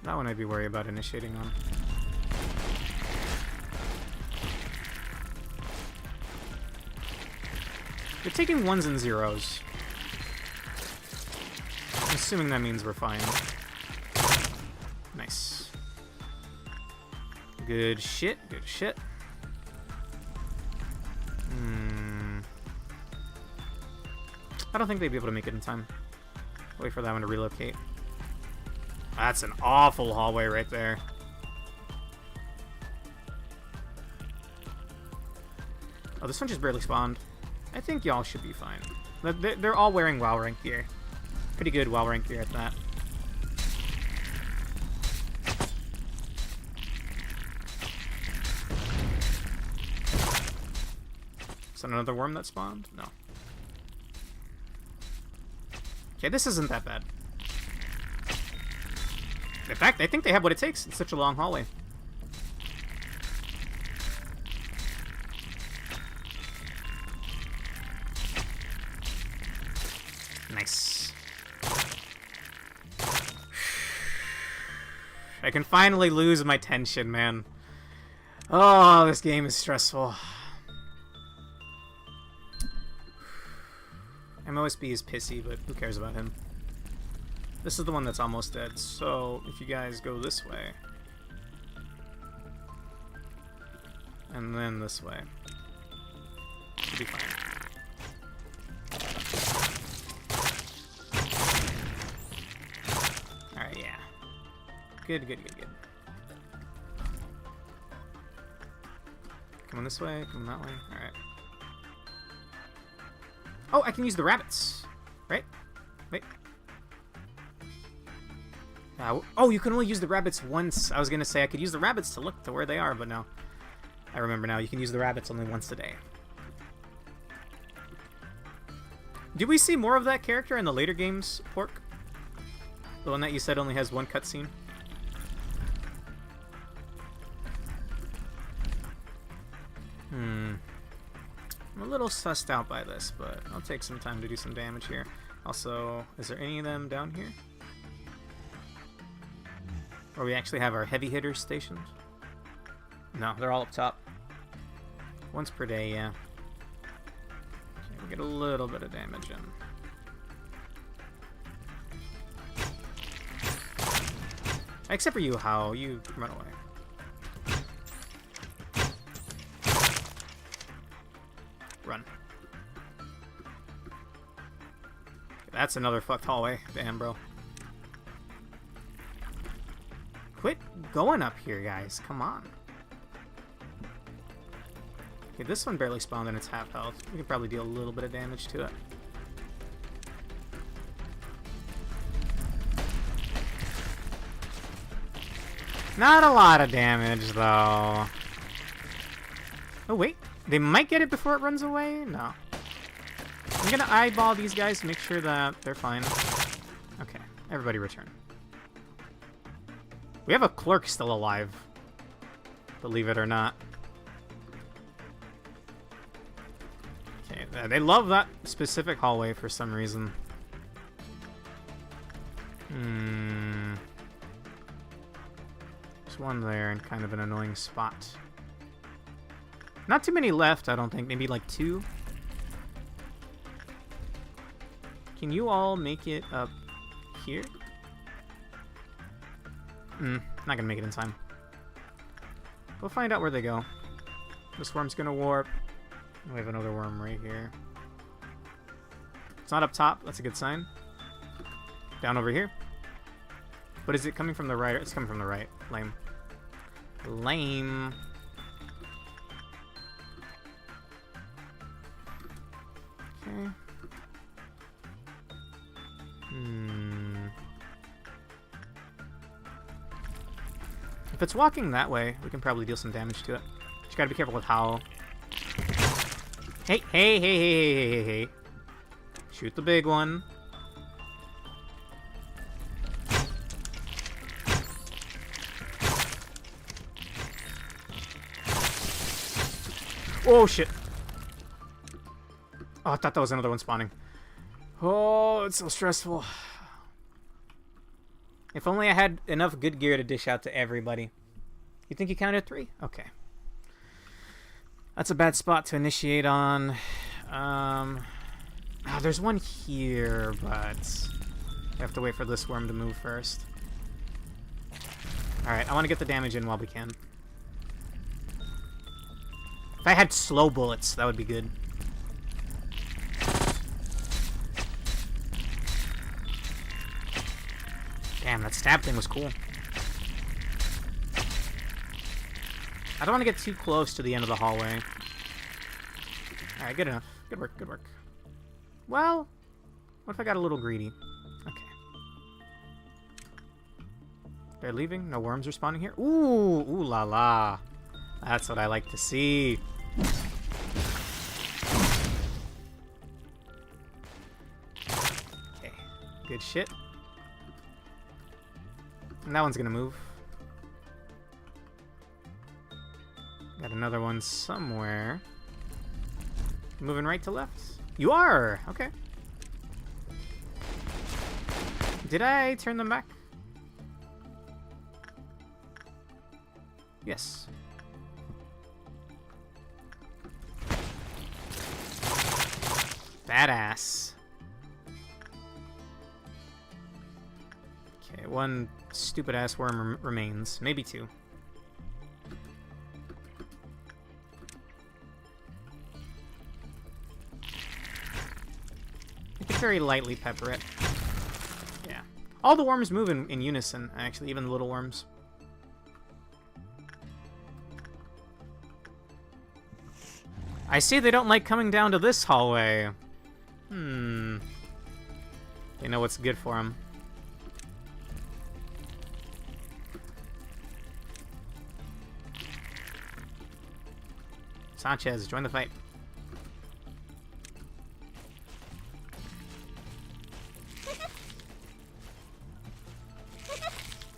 That one I'd be worried about initiating on. They're taking 1s and 0s. I'm assuming that means we're fine. Nice. Good shit, good shit. I don't think they'd be able to make it in time. Wait for that one to relocate. That's an awful hallway right there. Oh, this one just barely spawned. I think y'all should be fine. They're all wearing WoW rank gear. Pretty good WoW rank gear at that. Is that another worm that spawned? No. Okay, this isn't that bad. In fact, I think they have what it takes. It's such a long hallway. Nice. I can finally lose my tension, man. Oh, this game is stressful. MOSB is pissy, but who cares about him? This is the one that's almost dead, so if you guys go this way, and then this way, you'll be fine. Alright, yeah. Good, good, good, good. Come on this way, come on that way. Alright. Oh, I can use the rabbits, right? Wait. Oh, you can only use the rabbits once. I was going to say I could use the rabbits to look to where they are, but no. I remember now. You can use the rabbits only once a day. Did we see more of that character in the later games, Pork? The one that you said only has one cutscene? I'm a little sussed out by this, but I'll take some time to do some damage here. Also, is there any of them down here? Or we actually have our heavy hitters stationed? No, they're all up top. Once per day, yeah. Okay, we get a little bit of damage in. Except for you, How. You run away. Run. That's another fucked hallway. Damn, bro. Quit going up here, guys. Come on. Okay, this one barely spawned and it's half health. We can probably deal a little bit of damage to it. Not a lot of damage, though. Oh, wait. They might get it before it runs away? No. I'm gonna eyeball these guys to make sure that they're fine. Okay, everybody return. We have a clerk still alive. Believe it or not. Okay, they love that specific hallway for some reason. There's one there in kind of an annoying spot. Not too many left, I don't think. Maybe like 2. Can you all make it up here? Not gonna make it in time. We'll find out where they go. This worm's gonna warp. We have another worm right here. It's not up top. That's a good sign. Down over here. But is it coming from the right? It's coming from the right. Lame. Lame. Okay. If it's walking that way, we can probably deal some damage to it. Just gotta be careful with how. Hey, hey, hey, hey, hey, hey, hey, hey. Shoot the big one. Oh, shit. Oh, I thought that was another one spawning. Oh, it's so stressful. If only I had enough good gear to dish out to everybody. You think you counted 3? Okay. That's a bad spot to initiate on. There's one here, but I have to wait for this worm to move first. Alright, I want to get the damage in while we can. If I had slow bullets, that would be good. Damn, that stab thing was cool. I don't want to get too close to the end of the hallway. Alright, good enough. Good work, good work. Well, what if I got a little greedy? Okay. They're leaving? No worms are spawning here? Ooh, ooh la la. That's what I like to see. Okay, good shit. And that one's gonna move. Got another one somewhere. Moving right to left? You are! Okay. Did I turn them back? Yes. Badass. Okay, one stupid-ass worm remains. Maybe 2. I could very lightly pepper it. Yeah. All the worms move in unison, actually, even the little worms. I see they don't like coming down to this hallway. They know what's good for them. Sanchez, join the fight.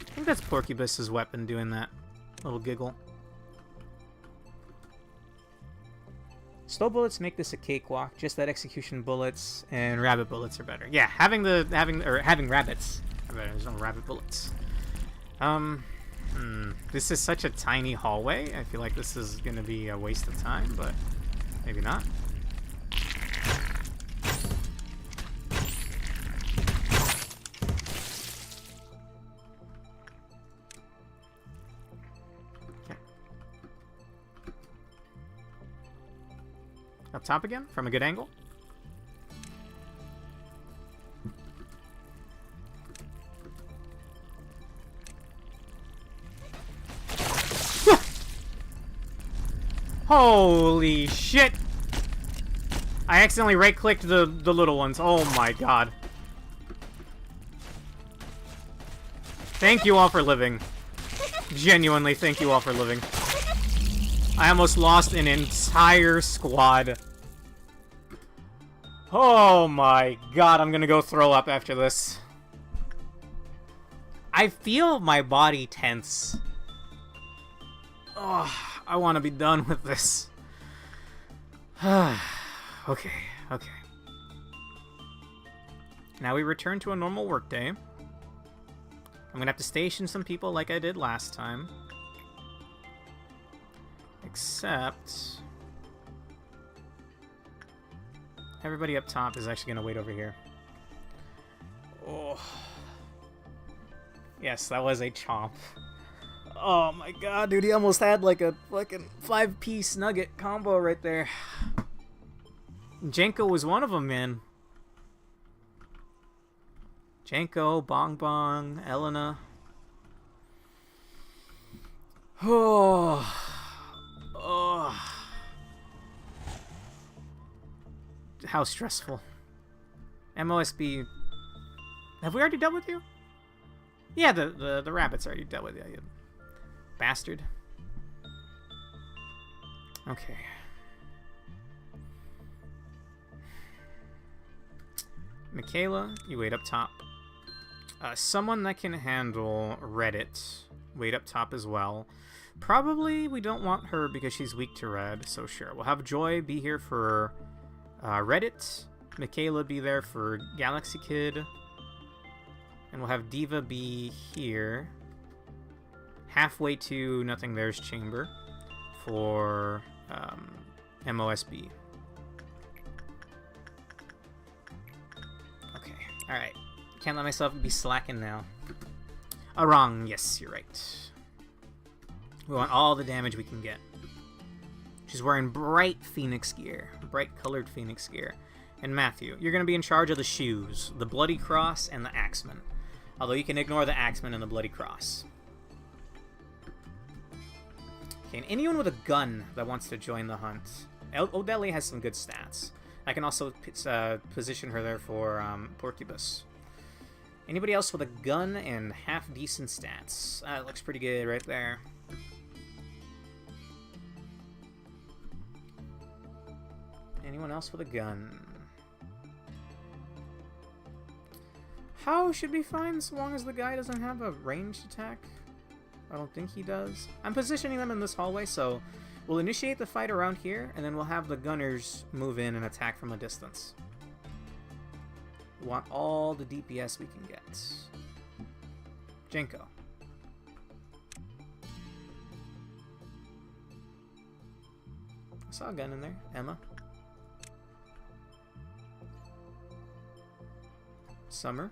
I think that's Porcubus's weapon doing that little giggle. Slow bullets make this a cakewalk. Just that execution bullets and rabbit bullets are better. Yeah, having rabbits. There's no rabbit bullets. This is such a tiny hallway. I feel like this is gonna be a waste of time, but maybe not. Okay. Up top again, from a good angle. Holy shit! I accidentally right-clicked the little ones. Oh my god. Thank you all for living. Genuinely, thank you all for living. I almost lost an entire squad. Oh my god, I'm gonna go throw up after this. I feel my body tense. Oh, I want to be done with this. Okay, okay. Now we return to a normal workday. I'm gonna have to station some people like I did last time. Except... everybody up top is actually gonna wait over here. Oh. Yes, that was a chomp. Oh my god, dude, he almost had like a fucking 5-piece nugget combo right there. Jenko was one of them, man. Jenko, Bong Bong, Elena. Oh. Oh. How stressful. MOSB. Have we already dealt with you? Yeah, the rabbits already dealt with you, you bastard. Okay. Michaela, you wait up top. Someone that can handle Reddit, wait up top as well. Probably we don't want her because she's weak to red, so sure. We'll have Joy be here for Reddit. Michaela be there for Galaxy Kid. And we'll have Diva be here. Halfway to Nothing There's Chamber for MOSB. Okay, alright. Can't let myself be slacking now. Wrong, yes, you're right. We want all the damage we can get. She's wearing bright Phoenix gear. Bright colored Phoenix gear. And Matthew, you're going to be in charge of the shoes, the Bloody Cross, and the Axeman. Although you can ignore the Axeman and the Bloody Cross. Okay, and anyone with a gun that wants to join the hunt. Odeli has some good stats. I can also position her there for Porcubus. Anybody else with a gun and half-decent stats? That looks pretty good right there. Anyone else with a gun? How should be fine so long as the guy doesn't have a ranged attack? I don't think he does. I'm positioning them in this hallway, so we'll initiate the fight around here, and then we'll have the gunners move in and attack from a distance. We want all the DPS we can get. Jenko. I saw a gun in there. Emma. Summer.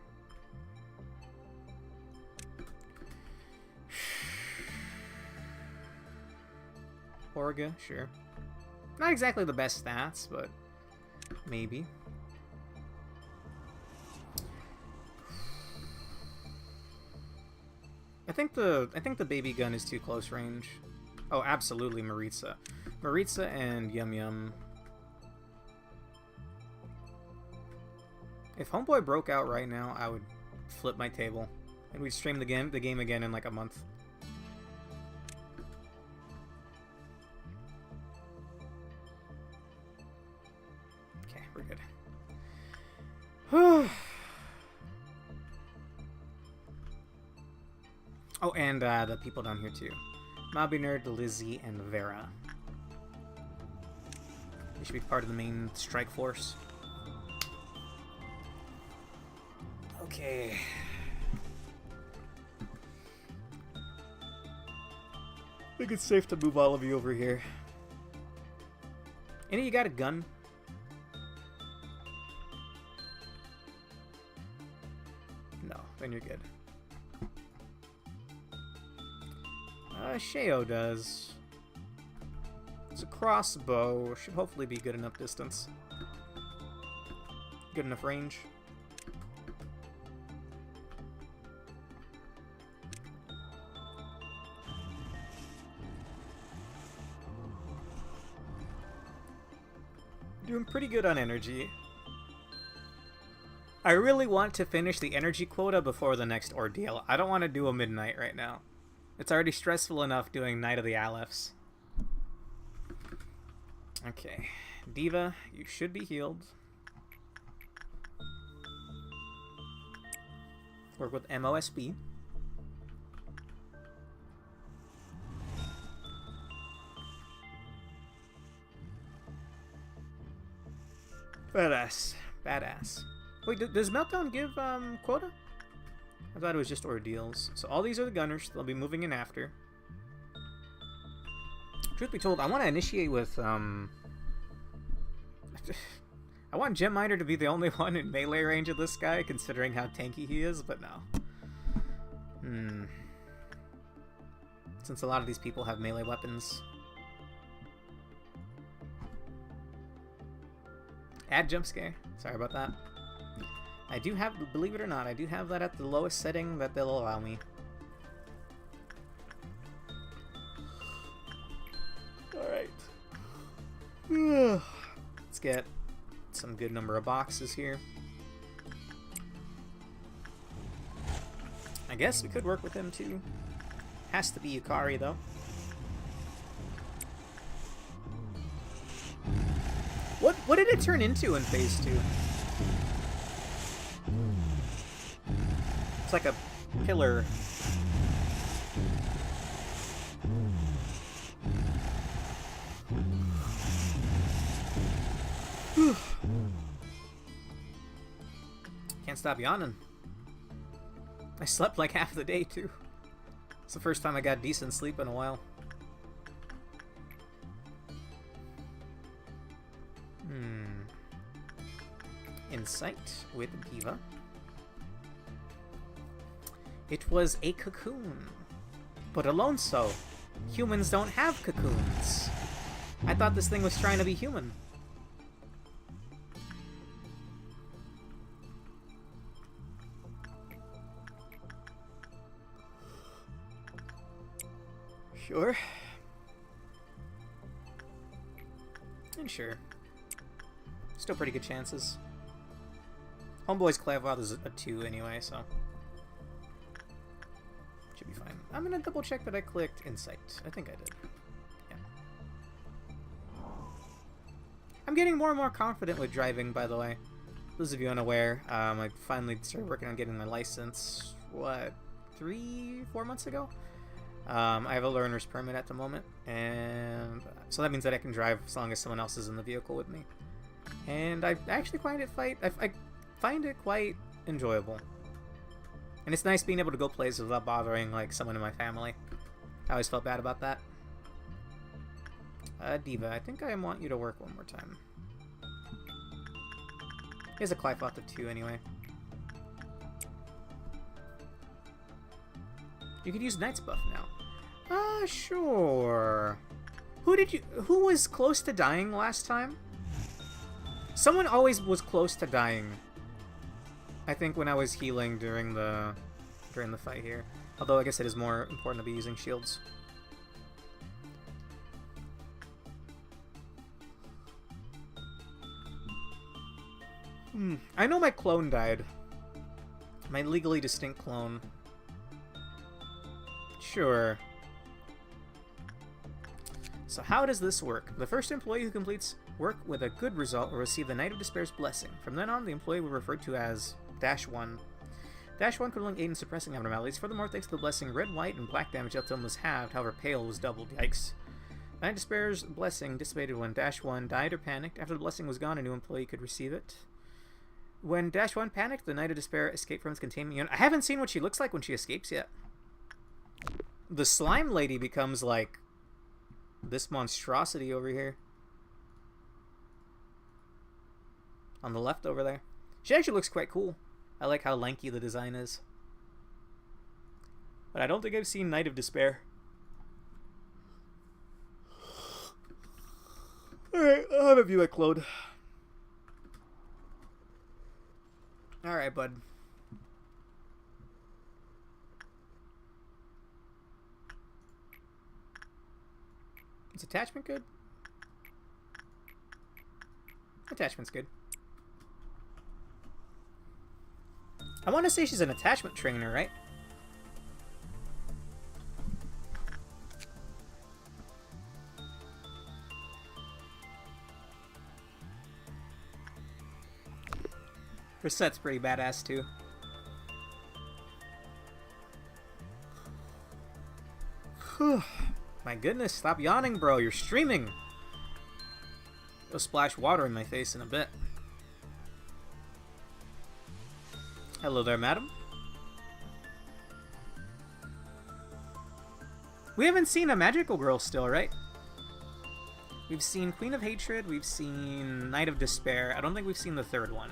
Orga, sure. Not exactly the best stats, but maybe. I think the baby gun is too close range. Oh, absolutely, Maritza. Maritza and Yum Yum. If Homeboy broke out right now, I would flip my table. And we'd stream the game again in like a month. Okay, we're good. Oh, and the people down here too. Mobby Nerd, Lizzie, and Vera. They should be part of the main strike force. Okay. I think it's safe to move all of you over here. Any of you got a gun? No, then you're good. Sheo does. It's a crossbow. Should hopefully be good enough distance. Good enough range. Doing pretty good on energy. I really want to finish the energy quota before the next ordeal. I don't want to do a midnight right now. It's already stressful enough doing Night of the ALEPHs. Okay. Diva, you should be healed. Work with MOSB. Badass. Badass. Wait, does Meltdown give quota? I thought it was just ordeals. So all these are the gunners. They'll be moving in after. Truth be told, I want to initiate with I want Gem Miner to be the only one in melee range of this guy, considering how tanky he is, but no. Since a lot of these people have melee weapons. Add jump scare. Sorry about that. I do have, believe it or not, I do have that at the lowest setting that they'll allow me. Alright. Let's get some good number of boxes here. I guess we could work with him too. Has to be Yukari though. What did it turn into in phase 2? It's like a pillar. Can't stop yawning. I slept like half the day too. It's the first time I got decent sleep in a while. Insight with Diva. It was a cocoon. But alone so. Humans don't have cocoons. I thought this thing was trying to be human. Sure. And sure. Still pretty good chances. Homeboy's Clavod is a 2 anyway, so should be fine. I'm gonna double check that I clicked Insight. I think I did. Yeah. I'm getting more and more confident with driving, by the way. Those of you unaware, I finally started working on getting my license, what, 3-4 months ago? I have a learner's permit at the moment, and so that means that I can drive as long as someone else is in the vehicle with me. And I actually find it I find it quite enjoyable. And it's nice being able to go places without bothering like someone in my family. I always felt bad about that. Diva, I think I want you to work one more time. Here's a Clyfoth of 2 anyway. You could use Knight's buff now. Sure. Who was close to dying last time? Someone always was close to dying. I think when I was healing during the fight here. Although I guess it is more important to be using shields. I know my clone died. My legally distinct clone. Sure. So how does this work? The first employee who completes work with a good result will receive the Knight of Despair's blessing. From then on, the employee will be referred to as -1. -1 could only aid in suppressing abnormalities. Furthermore, thanks to the blessing, red, white, and black damage up to them was halved, however pale was doubled. Yikes. Knight of Despair's blessing dissipated when -1 died or panicked. After the blessing was gone, a new employee could receive it. When -1 panicked, the Knight of Despair escaped from its containment unit. I haven't seen what she looks like when she escapes yet. The slime lady becomes like this monstrosity over here. On the left over there. She actually looks quite cool. I like how lanky the design is. But I don't think I've seen Knight of Despair. Alright, I'll have a view at Claude. Alright, bud. Is attachment good? Attachment's good. I want to say she's an attachment trainer, right? Her set's pretty badass, too. My goodness, stop yawning, bro. You're streaming. It'll splash water in my face in a bit. Hello there, madam. We haven't seen a magical girl still, right? We've seen Queen of Hatred, we've seen Knight of Despair. I don't think we've seen the third one.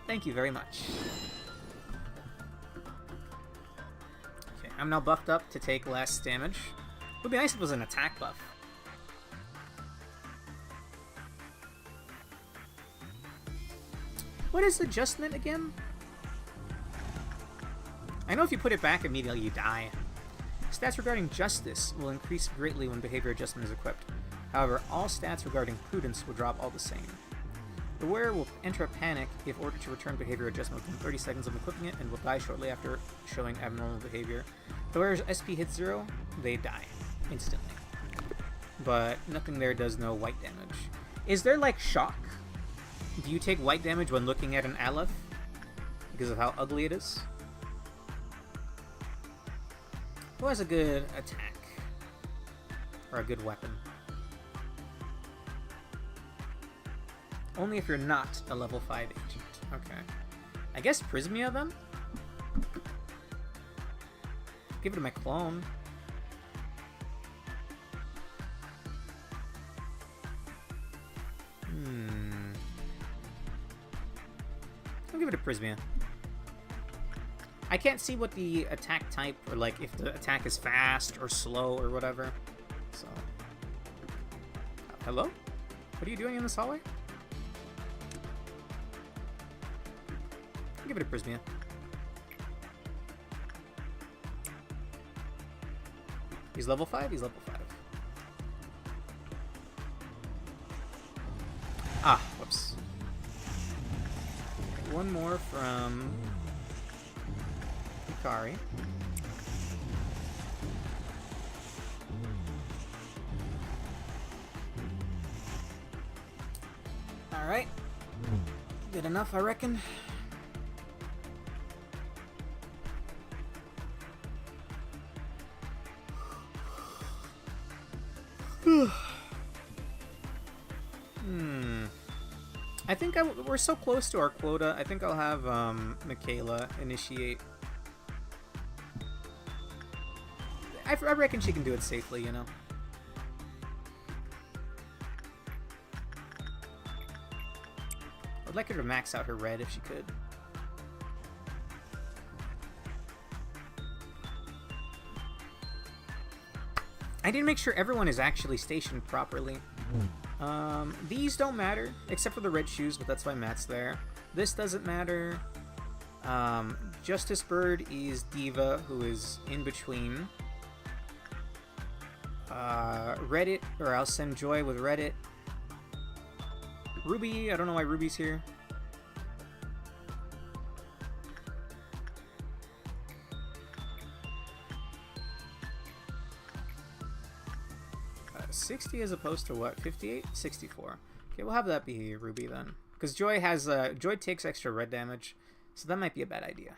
Thank you very much. Okay, I'm now buffed up to take less damage. It would be nice if it was an attack buff. What is adjustment again? I know if you put it back immediately, you die. Stats regarding justice will increase greatly when behavior adjustment is equipped. However, all stats regarding prudence will drop all the same. The wearer will enter a panic if ordered to return behavior adjustment within 30 seconds of equipping it, and will die shortly after showing abnormal behavior. If the wearer's SP hits 0, they die instantly. But nothing there does no white damage. Is there like shock? Do you take white damage when looking at an ALEPH? Because of how ugly it is? Who has a good attack? Or a good weapon? Only if you're not a level 5 agent. Okay. I guess Prismia then? Give it to my clone. I'll give it to Prismia. I can't see what the attack type, or like if the attack is fast or slow or whatever. So, hello? What are you doing in this hallway? I'll give it to Prismia. He's level 5, he's level 5. Ah, whoops. One more from Hikari. Alright. Good enough, I reckon. I think we're so close to our quota. I think I'll have Michaela initiate. I reckon she can do it safely, you know. I'd like her to max out her red if she could. I didn't make sure everyone is actually stationed properly. These don't matter, except for the red shoes, but that's why Matt's there. This doesn't matter. Justice Bird is Diva, who is in between. Reddit, or I'll send Joy with Reddit. Ruby, I don't know why Ruby's here. 60 as opposed to what? 58? 64. Okay, we'll have that be Ruby then. Because Joy has Joy takes extra red damage, so that might be a bad idea.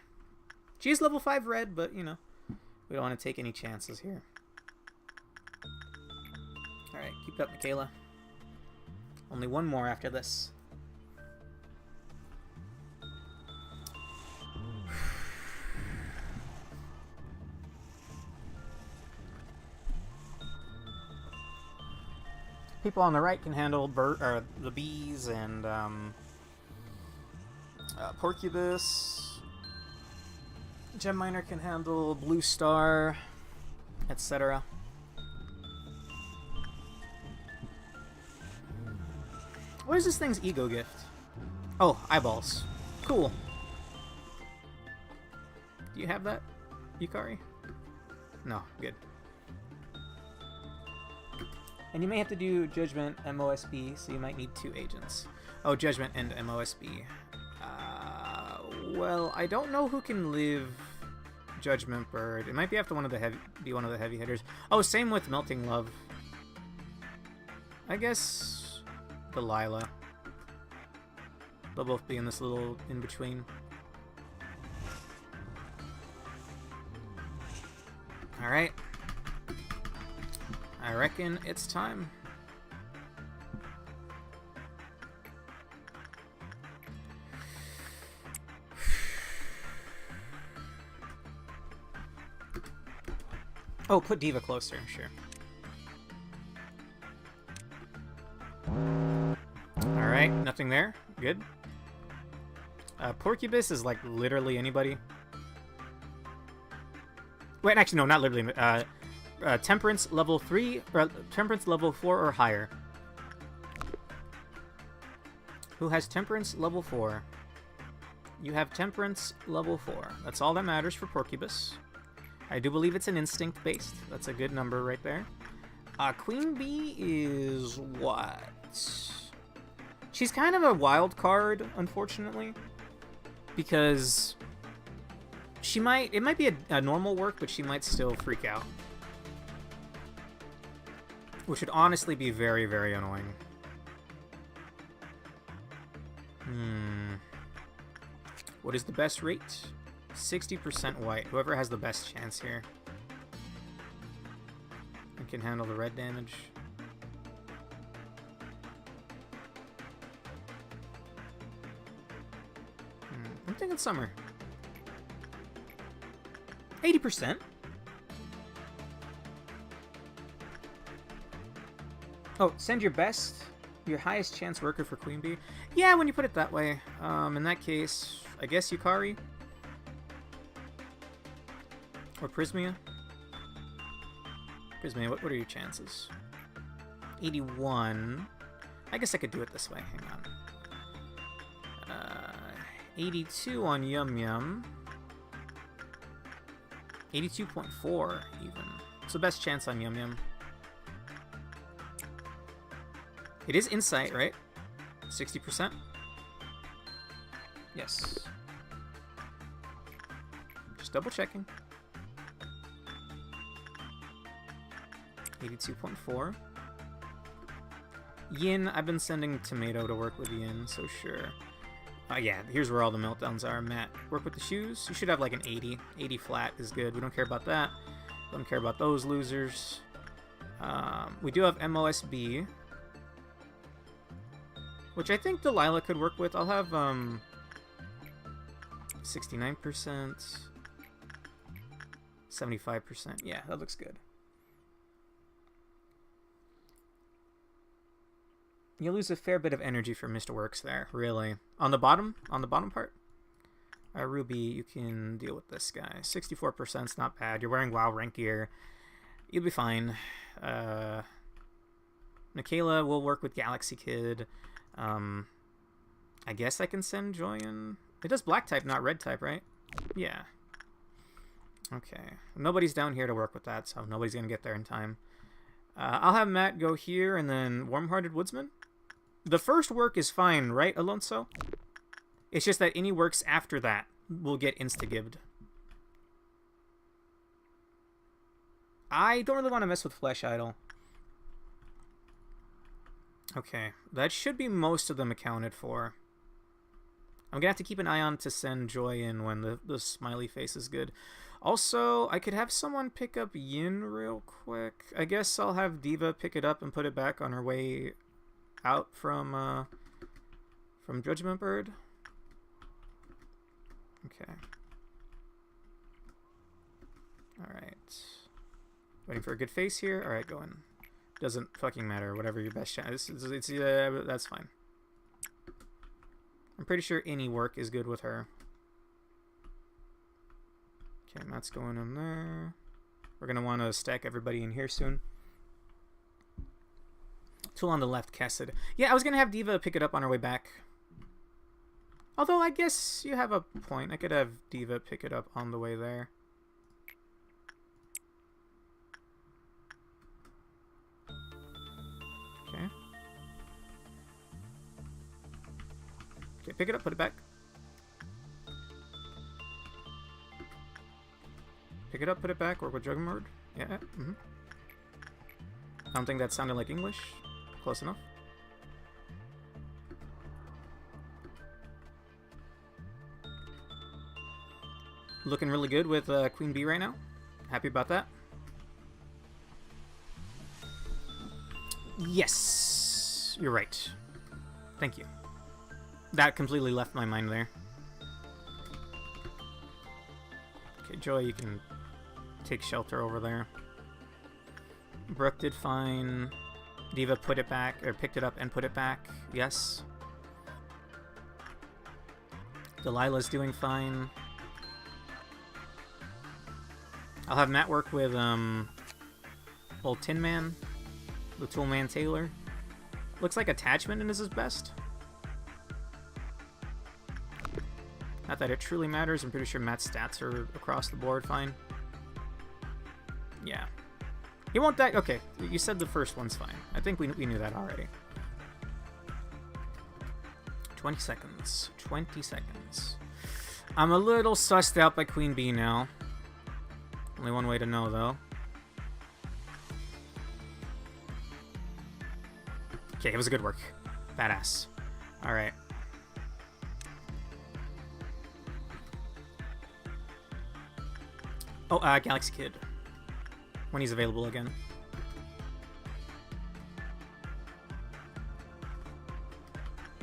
She is level 5 red, but you know, we don't want to take any chances here. Alright, keep up, Michaela. Only one more after this. People on the right can handle the bees and Porcubus. Gem Miner can handle Blue Star, etc. What is this thing's ego gift? Oh, eyeballs. Cool. Do you have that, Yukari? No, good. And you may have to do Judgment MOSB, so you might need 2 agents. Oh, Judgment and MOSB. Well, I don't know who can live Judgment Bird. It might be after one of the heavy hitters. Oh, same with Melting Love. I guess Delilah. They'll both be in this little in-between. Alright. I reckon it's time. Oh, put Diva closer, sure. Alright, nothing there. Good. Porcubus is like literally anybody. Wait, actually, no, not literally. Temperance level 3, or Temperance level 4 or higher. Who has Temperance level 4? You have Temperance level 4. That's all that matters for Porcubus. I do believe it's an instinct based. That's a good number right there. Queen Bee is what? She's kind of a wild card, unfortunately, because it might be a normal work, but she might still freak out, which would honestly be very, very annoying. What is the best rate? 60% white. Whoever has the best chance here. I can handle the red damage. I'm thinking Summer. 80%. Oh, send your highest chance worker for Queen Bee. Yeah, when you put it that way. In that case, I guess Yukari. Or Prismia. Prismia, what are your chances? 81. I guess I could do it this way. Hang on. 82 on Yum Yum. 82.4 even. It's the best chance on Yum Yum. It is Insight, right? 60%? Yes. Just double checking. 82.4. Yin, I've been sending Tomato to work with Yin, so sure. Yeah, here's where all the meltdowns are. Matt, work with the shoes. You should have like an 80. 80 flat is good. We don't care about that. Don't care about those losers. We do have MOSB, which I think Delilah could work with. I'll have 69%, 75%. Yeah, that looks good. You lose a fair bit of energy for missed works there, really. On the bottom part. Ruby, you can deal with this guy. 64% is not bad. You're wearing WoW rank gear. You'll be fine. Michaela will work with Galaxy Kid. I guess I can send Joyan. It does black type, not red type, right? Yeah. Okay. Nobody's down here to work with that, so nobody's going to get there in time. I'll have Matt go here, and then Warm-Hearted Woodsman. The first work is fine, right, Alonso? It's just that any works after that will get insta-gibbed. I don't really want to mess with Flesh Idol. Okay, that should be most of them accounted for. I'm going to have to keep an eye on to send Joy in when the smiley face is good. Also, I could have someone pick up Yin real quick. I guess I'll have Diva pick it up and put it back on her way out from Judgment Bird. Okay. Alright. Waiting for a good face here. Alright, go in. Doesn't fucking matter. Whatever your best chance. That's fine. I'm pretty sure any work is good with her. Okay, Matt's going in there. We're going to want to stack everybody in here soon. Tool on the left, Cassidy. Yeah, I was going to have Diva pick it up on her way back. Although, I guess you have a point. I could have Diva pick it up on the way there. Okay. Okay, pick it up, put it back. Pick it up, put it back, work with Juggermord. Yeah, I don't think that sounded like English. Close enough. Looking really good with Queen Bee right now. Happy about that. Yes, you're right. Thank you. That completely left my mind there. Okay, Joy, you can take shelter over there. Brooke did fine. Diva put it back, or picked it up and put it back. Yes. Delilah's doing fine. I'll have Matt work with old Tin Man, the Tool Man Taylor. Looks like Attachment is his best. Not that it truly matters. I'm pretty sure Matt's stats are across the board fine. Yeah. He won't die. Okay, you said the first one's fine. I think we knew that already. 20 seconds. 20 seconds. I'm a little sussed out by Queen Bee now. Only one way to know, though. Okay, it was a good work. Badass. Alright. Oh, Galaxy Kid. When he's available again.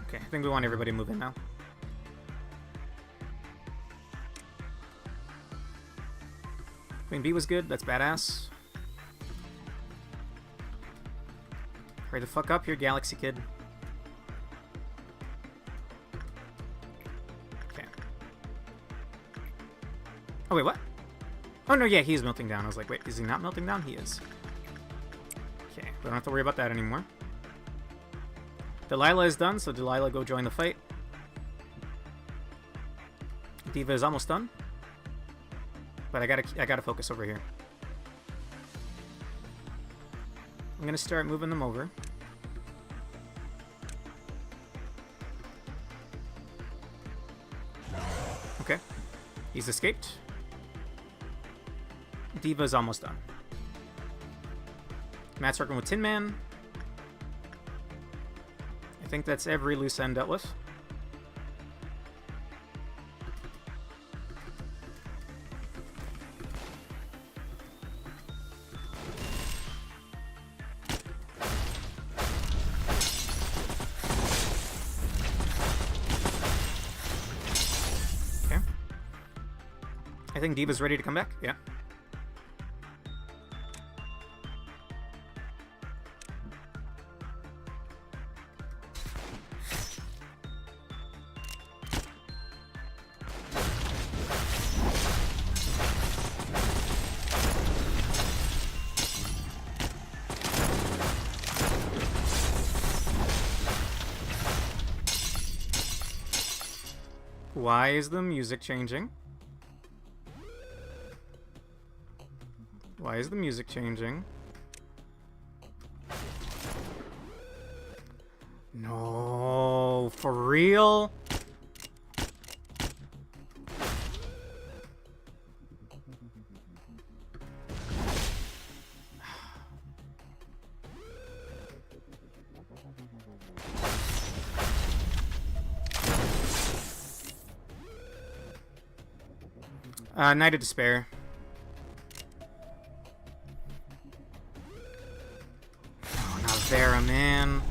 Okay, I think we want everybody to move in now. Queen Bee was good, that's badass. Hurry the fuck up here, Galaxy Kid. Okay. Oh, wait, what? Oh, no, yeah, he is melting down. I was like, wait, is he not melting down? He is. Okay, we don't have to worry about that anymore. Delilah is done, so Delilah go join the fight. Diva is almost done. But I gotta focus over here. I'm gonna start moving them over. Okay. He's escaped. Diva's almost done. Matt's working with Tin Man. I think that's every loose end dealt with. Okay. I think Diva's ready to come back. Yeah. Why is the music changing? Why is the music changing? No, for real? Night of Despair. Oh, not Vera, man.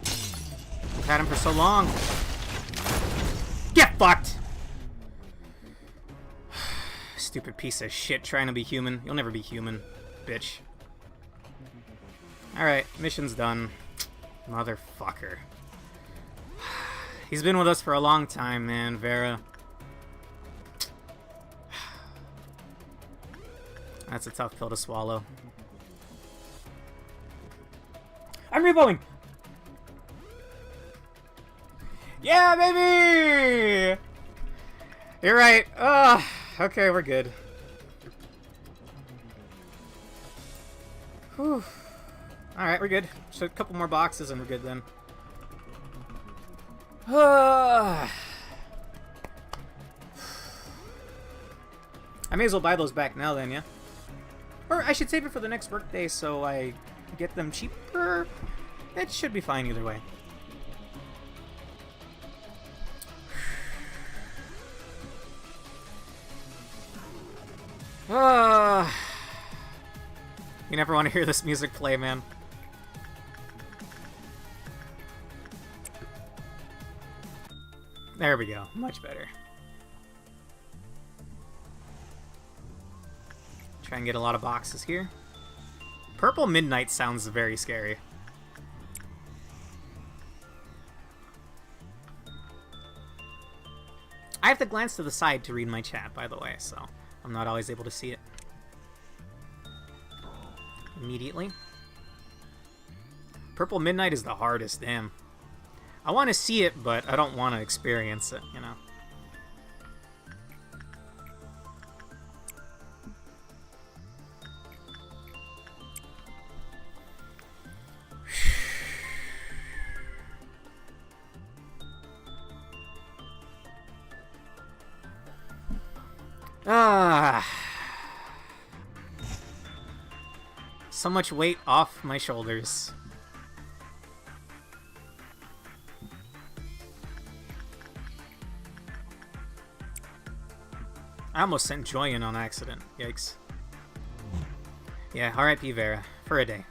I've had him for so long. Get fucked! Stupid piece of shit trying to be human. You'll never be human, bitch. Alright, mission's done. Motherfucker. He's been with us for a long time, man, Vera. That's a tough pill to swallow. I'm reboing! Yeah, baby! You're right. Okay, we're good. Whew. Alright, we're good. Just a couple more boxes and we're good then. I may as well buy those back now then, yeah? Or I should save it for the next workday so I get them cheaper. It should be fine either way. You never want to hear this music play, man. There we go. Much better. Try and get a lot of boxes here. Purple Midnight sounds very scary. I have to glance to the side to read my chat, by the way, so I'm not always able to see it immediately. Purple Midnight is the hardest, damn. I want to see it, but I don't want to experience it, you know. So much weight off my shoulders. I almost sent Joy in on accident. Yikes. Yeah, R.I.P. Vera. For a day.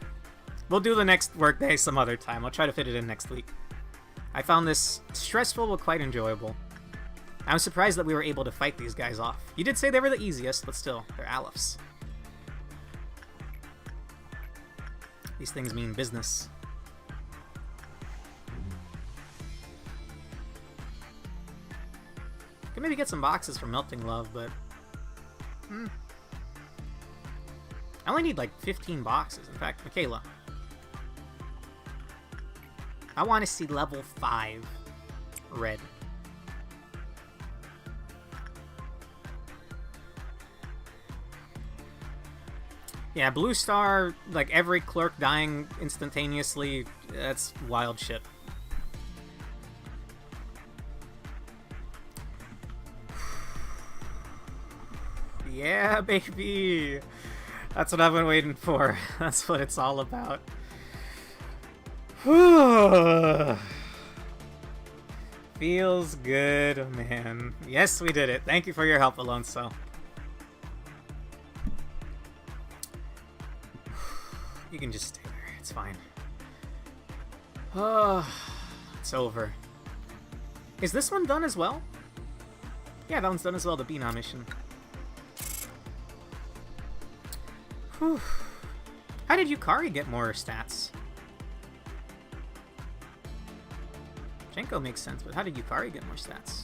We'll do the next workday some other time. I'll try to fit it in next week. I found this stressful but quite enjoyable. I'm surprised that we were able to fight these guys off. You did say they were the easiest, but still, they're ALEPHs. These things mean business. Could maybe get some boxes for Melting Love, but... I only need like 15 boxes. In fact, Michaela. I want to see level 5 red. Yeah, Blue Star, like every clerk dying instantaneously, that's wild shit. Yeah, baby! That's what I've been waiting for. That's what it's all about. Feels good, man. Yes, we did it. Thank you for your help, Alonso. You can just stay there. It's fine. It's over. Is this one done as well? Yeah, that one's done as well, the Bina mission. Whew. How did Yukari get more stats? Jenko makes sense, but how did Yukari get more stats?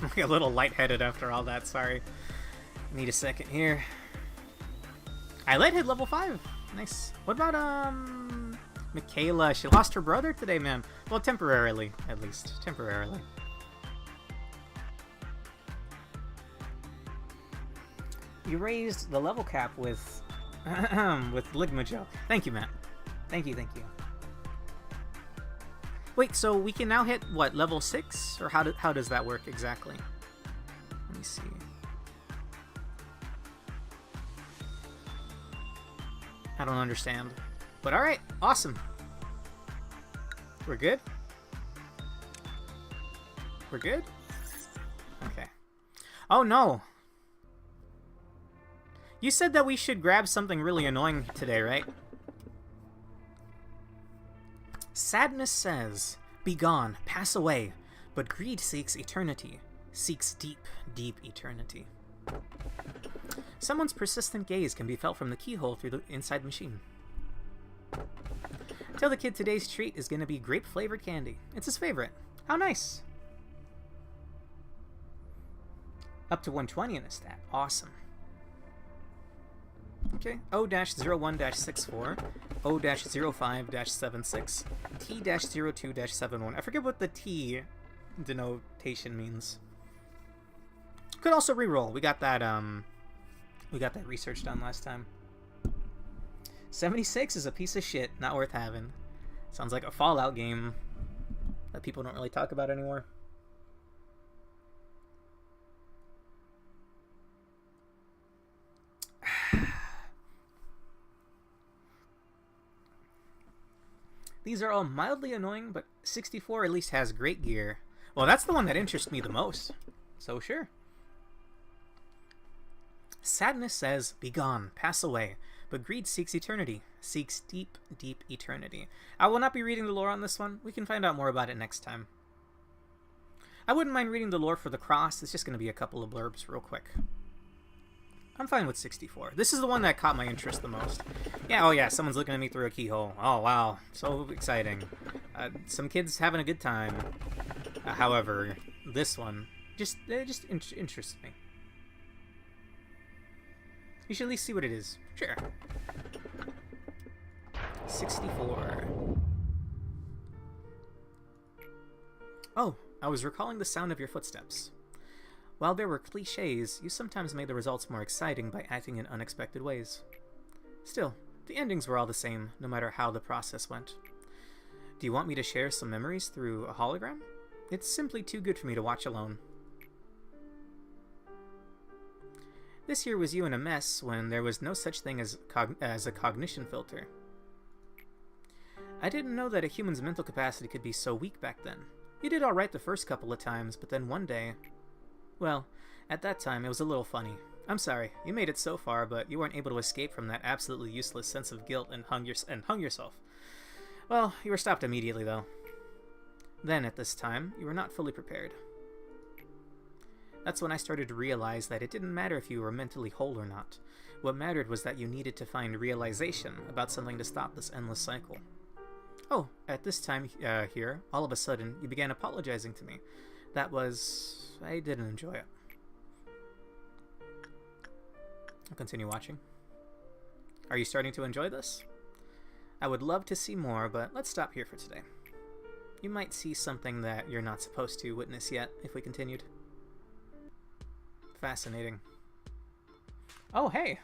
I'm a little lightheaded after all that, sorry. Need a second here. I hit level 5. Nice. What about, Michaela? She lost her brother today, man. Well, temporarily, at least. Temporarily. You raised the level cap with Ligma Joe. Thank you, Matt. Thank you, thank you. Wait, so we can now hit, what, level 6? Or how does that work exactly? Let me see. I don't understand. But alright, awesome. We're good? We're good? Okay. Oh no! You said that we should grab something really annoying today, right? Sadness says, "Be gone, pass away, but greed seeks eternity, seeks deep, deep eternity." Someone's persistent gaze can be felt from the keyhole through the inside machine. Tell the kid today's treat is going to be grape-flavored candy. It's his favorite. How nice. Up to 120 in a stat. Awesome. Okay, O-01-64, O-05-76, T-02-71. I forget what the T denotation means. Could also reroll. We got that research done last time. 76 is a piece of shit, not worth having. Sounds like a Fallout game that people don't really talk about anymore. These are all mildly annoying, but 64 at least has great gear. Well, that's the one that interests me the most. So sure. Sadness says, "Be gone, pass away, but greed seeks eternity, seeks deep, deep eternity." I will not be reading the lore on this one. We can find out more about it next time. I wouldn't mind reading the lore for the cross. It's just going to be a couple of blurbs real quick. I'm fine with 64. This is the one that caught my interest the most. Yeah, oh yeah, someone's looking at me through a keyhole. Oh wow, so exciting. Some kids having a good time. However, this one just interests me. You should at least see what it is. Sure. 64. Oh, I was recalling the sound of your footsteps. While there were cliches, you sometimes made the results more exciting by acting in unexpected ways. Still, the endings were all the same, no matter how the process went. Do you want me to share some memories through a hologram? It's simply too good for me to watch alone. This here was you in a mess when there was no such thing as a cognition filter. I didn't know that a human's mental capacity could be so weak back then. You did alright the first couple of times, but then one day... Well, at that time it was a little funny. I'm sorry, you made it so far, but you weren't able to escape from that absolutely useless sense of guilt and hung yourself. Well, you were stopped immediately, though. Then, at this time, you were not fully prepared. That's when I started to realize that it didn't matter if you were mentally whole or not. What mattered was that you needed to find realization about something to stop this endless cycle. Oh, at this time here, all of a sudden, you began apologizing to me. That was... I didn't enjoy it. I'll continue watching. Are you starting to enjoy this? I would love to see more, but let's stop here for today. You might see something that you're not supposed to witness yet if we continued. Fascinating. Oh, hey!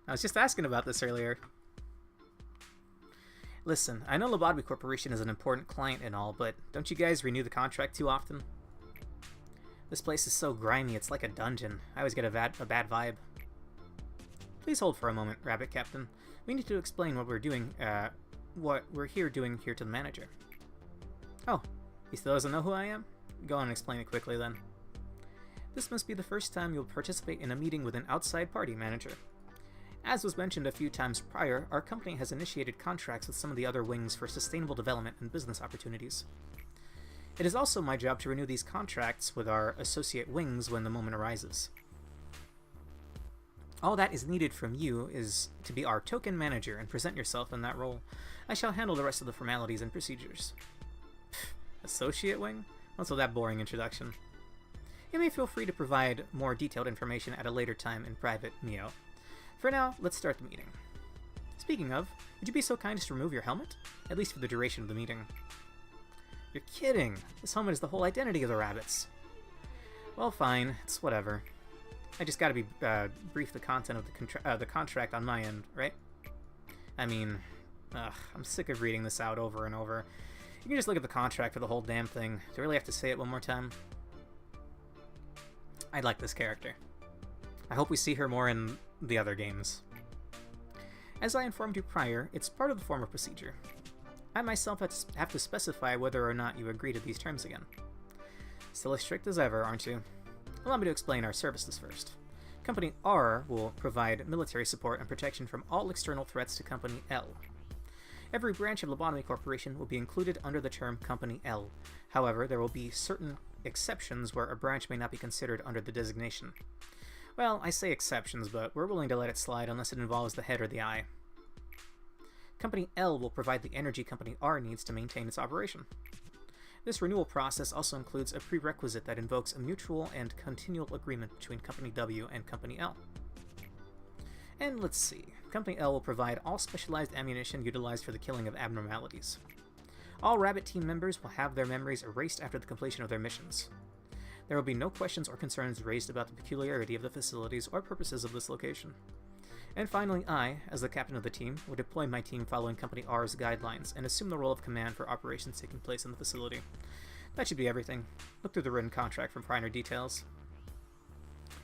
I was just asking about this earlier. Listen, I know Lobotomy Corporation is an important client and all, but don't you guys renew the contract too often? This place is so grimy, it's like a dungeon. I always get a bad vibe. Please hold for a moment, Rabbit Captain. We need to explain what we're doing, what we're doing here to the manager. Oh, he still doesn't know who I am? Go on and explain it quickly then. This must be the first time you'll participate in a meeting with an outside party manager. As was mentioned a few times prior, our company has initiated contracts with some of the other wings for sustainable development and business opportunities. It is also my job to renew these contracts with our associate wings when the moment arises. All that is needed from you is to be our token manager and present yourself in that role. I shall handle the rest of the formalities and procedures. Associate wing? Also that boring introduction. You may feel free to provide more detailed information at a later time in private, Neo. For now, let's start the meeting. Speaking of, would you be so kind as to remove your helmet? At least for the duration of the meeting. You're kidding! This helmet is the whole identity of the rabbits. Well, fine. It's whatever. I just gotta be brief the content of the contract on my end, right? I mean, I'm sick of reading this out over and over. You can just look at the contract for the whole damn thing. Do I really have to say it one more time? I like this character. I hope we see her more in the other games. As I informed you prior, it's part of the former procedure. I myself have to specify whether or not you agree to these terms again. Still as strict as ever, aren't you? Allow me to explain our services first. Company R will provide military support and protection from all external threats to Company L. Every branch of Lobotomy Corporation will be included under the term Company L. However, there will be certain exceptions where a branch may not be considered under the designation. Well, I say exceptions, but we're willing to let it slide unless it involves the head or the eye. Company L will provide the energy Company R needs to maintain its operation. This renewal process also includes a prerequisite that invokes a mutual and continual agreement between Company W and Company L. And let's see. Company L will provide all specialized ammunition utilized for the killing of abnormalities. All Rabbit team members will have their memories erased after the completion of their missions. There will be no questions or concerns raised about the peculiarity of the facilities or purposes of this location. And finally, I, as the captain of the team, will deploy my team following Company R's guidelines and assume the role of command for operations taking place in the facility. That should be everything. Look through the written contract for finer details.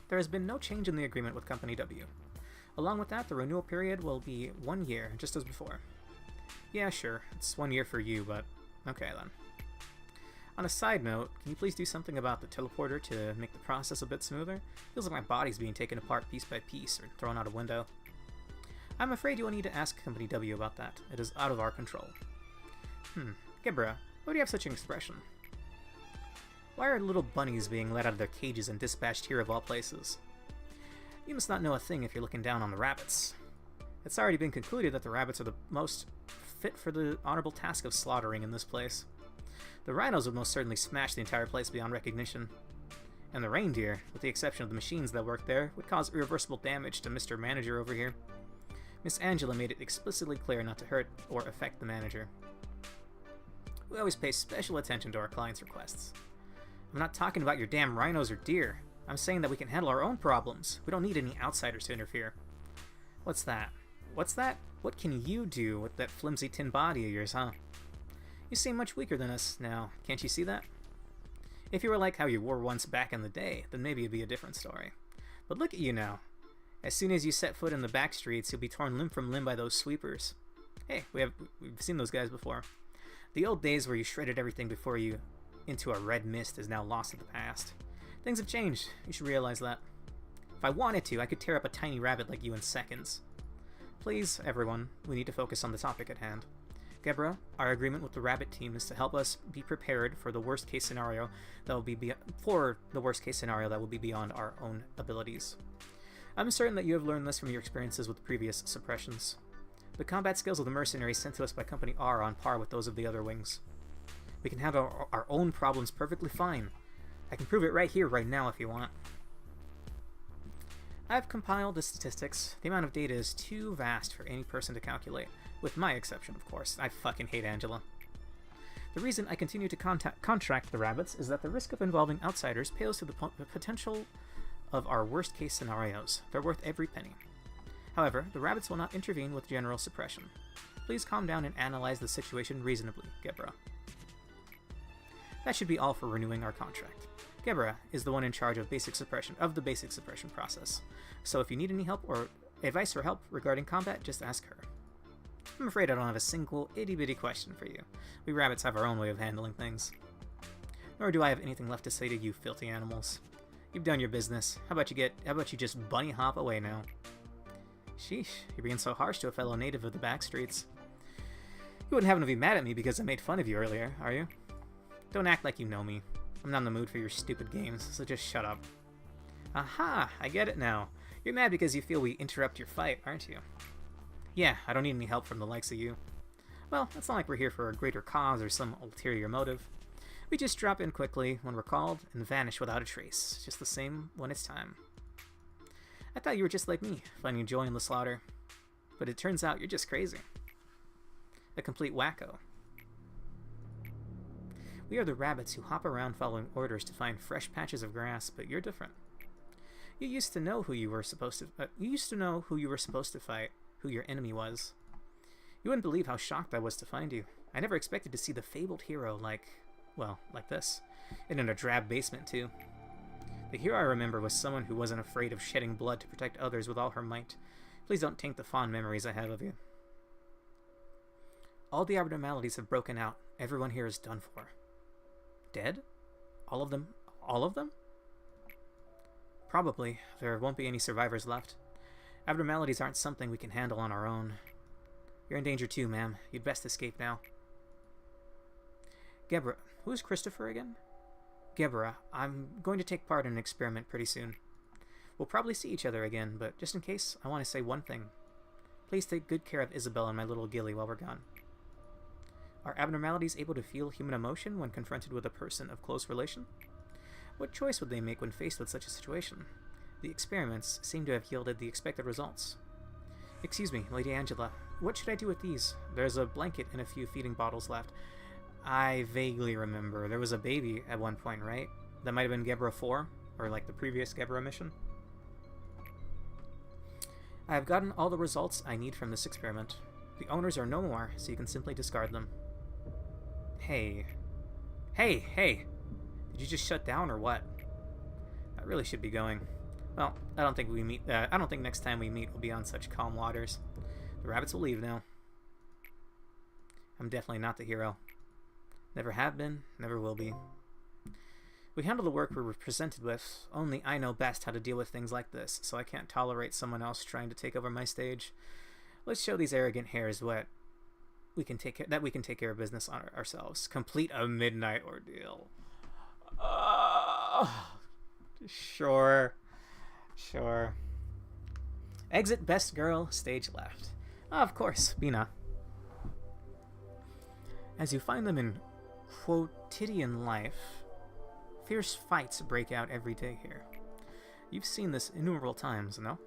There has been no change in the agreement with Company W. Along with that, the renewal period will be 1 year, just as before. Yeah, sure, it's 1 year for you, but okay then. On a side note, can you please do something about the teleporter to make the process a bit smoother? Feels like my body's being taken apart piece by piece or thrown out a window. I'm afraid you will need to ask Company W about that. It is out of our control. Gebra, why do you have such an expression? Why are little bunnies being let out of their cages and dispatched here of all places? You must not know a thing if you're looking down on the rabbits. It's already been concluded that the rabbits are the most fit for the honorable task of slaughtering in this place. The rhinos would most certainly smash the entire place beyond recognition. And the reindeer, with the exception of the machines that work there, would cause irreversible damage to Mr. Manager over here. Miss Angela made it explicitly clear not to hurt or affect the manager. We always pay special attention to our clients' requests. I'm not talking about your damn rhinos or deer. I'm saying that we can handle our own problems. We don't need any outsiders to interfere. What's that? What's that? What can you do with that flimsy tin body of yours, huh? You seem much weaker than us now. Can't you see that? If you were like how you were once back in the day, then maybe it'd be a different story. But look at you now. As soon as you set foot in the back streets, you'll be torn limb from limb by those sweepers. Hey, we've seen those guys before. The old days where you shredded everything before you into a red mist is now lost in the past. Things have changed. You should realize that. If I wanted to, I could tear up a tiny rabbit like you in seconds. Please, everyone, we need to focus on the topic at hand. Gebra, our agreement with the rabbit team is to help us be prepared for the worst case scenario that will be beyond our own abilities. I'm certain that you have learned this from your experiences with previous suppressions. The combat skills of the mercenaries sent to us by Company R are on par with those of the other wings. We can handle our own problems perfectly fine. I can prove it right here, right now, if you want. I've compiled the statistics. The amount of data is too vast for any person to calculate. With my exception, of course. I fucking hate Angela. The reason I continue to contract the rabbits is that the risk of involving outsiders pales to the potential of our worst-case scenarios. They're worth every penny. However, the rabbits will not intervene with general suppression. Please calm down and analyze the situation reasonably, Gebra. That should be all for renewing our contract. Gebra is the one in charge of the basic suppression process. So if you need any help or advice or help regarding combat, just ask her. I'm afraid I don't have a single itty-bitty question for you. We rabbits have our own way of handling things. Nor do I have anything left to say to you filthy animals. You've done your business. How about you just bunny hop away now? Sheesh, you're being so harsh to a fellow native of the back streets. You wouldn't happen to be mad at me because I made fun of you earlier, are you? Don't act like you know me. I'm not in the mood for your stupid games, so just shut up. Aha! I get it now. You're mad because you feel we interrupt your fight, aren't you? Yeah, I don't need any help from the likes of you. Well, it's not like we're here for a greater cause or some ulterior motive. We just drop in quickly when we're called and vanish without a trace, just the same when it's time. I thought you were just like me, finding joy in the slaughter. But it turns out you're just crazy. A complete wacko. We are the rabbits who hop around following orders to find fresh patches of grass, but you're different. You used to know who you were supposed to fight, who your enemy was. You wouldn't believe how shocked I was to find you. I never expected to see the fabled hero like this. And in a drab basement, too. The hero I remember was someone who wasn't afraid of shedding blood to protect others with all her might. Please don't taint the fond memories I have of you. All the abnormalities have broken out. Everyone here is done for. Dead? All of them? All of them? Probably. There won't be any survivors left. Abnormalities aren't something we can handle on our own. You're in danger too, ma'am. You'd best escape now. Gebra. Who's Christopher again? Gebra, I'm going to take part in an experiment pretty soon. We'll probably see each other again, but just in case, I want to say one thing. Please take good care of Isabel and my little Gilly while we're gone. Are abnormalities able to feel human emotion when confronted with a person of close relation? What choice would they make when faced with such a situation? The experiments seem to have yielded the expected results. Excuse me, Lady Angela, what should I do with these? There's a blanket and a few feeding bottles left. I vaguely remember. There was a baby at one point, right? That might have been Gebra 4, or like the previous Gebra mission. I have gotten all the results I need from this experiment. The owners are no more, so you can simply discard them. Hey. Hey! Did you just shut down or what? I really should be going. Well, I don't think next time we meet will be on such calm waters. The rabbits will leave now. I'm definitely not the hero. Never have been, never will be. We handle the work we're presented with. Only I know best how to deal with things like this, so I can't tolerate someone else trying to take over my stage. Let's show these arrogant hares that we can take care of business on ourselves. Complete a midnight ordeal. Sure. Exit best girl, stage left. Of course, Bina. As you find them in quotidian life, fierce fights break out every day here. You've seen this innumerable times, no?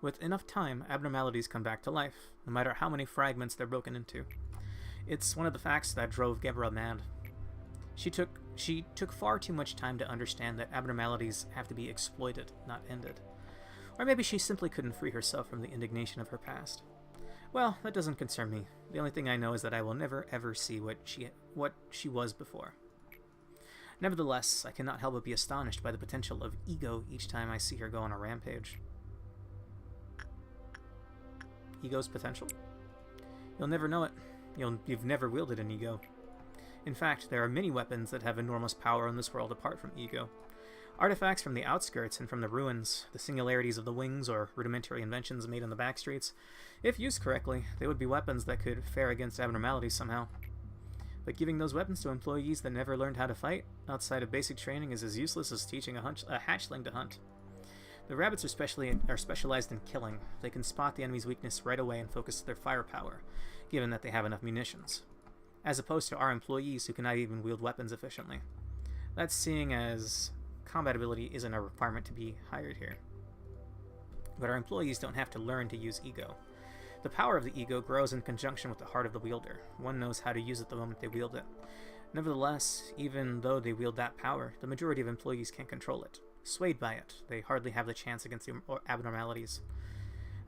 With enough time, abnormalities come back to life, no matter how many fragments they're broken into. It's one of the facts that drove Gebra mad. She took far too much time to understand that abnormalities have to be exploited, not ended. Or maybe she simply couldn't free herself from the indignation of her past. Well, that doesn't concern me. The only thing I know is that I will never ever see what she was before. Nevertheless, I cannot help but be astonished by the potential of ego each time I see her go on a rampage. Ego's potential? You'll never know it. You've never wielded an ego. In fact, there are many weapons that have enormous power in this world apart from ego. Artifacts from the outskirts and from the ruins, the singularities of the wings or rudimentary inventions made in the backstreets, if used correctly, they would be weapons that could fare against abnormalities somehow. But giving those weapons to employees that never learned how to fight, outside of basic training, is as useless as teaching a hatchling to hunt. The rabbits are specialized in killing. They can spot the enemy's weakness right away and focus their firepower, given that they have enough munitions, as opposed to our employees who cannot even wield weapons efficiently. That's seeing as combat ability isn't a requirement to be hired here. But our employees don't have to learn to use ego. The power of the ego grows in conjunction with the heart of the wielder. One knows how to use it the moment they wield it. Nevertheless, even though they wield that power, the majority of employees can't control it. Swayed by it, they hardly have the chance against the abnormalities.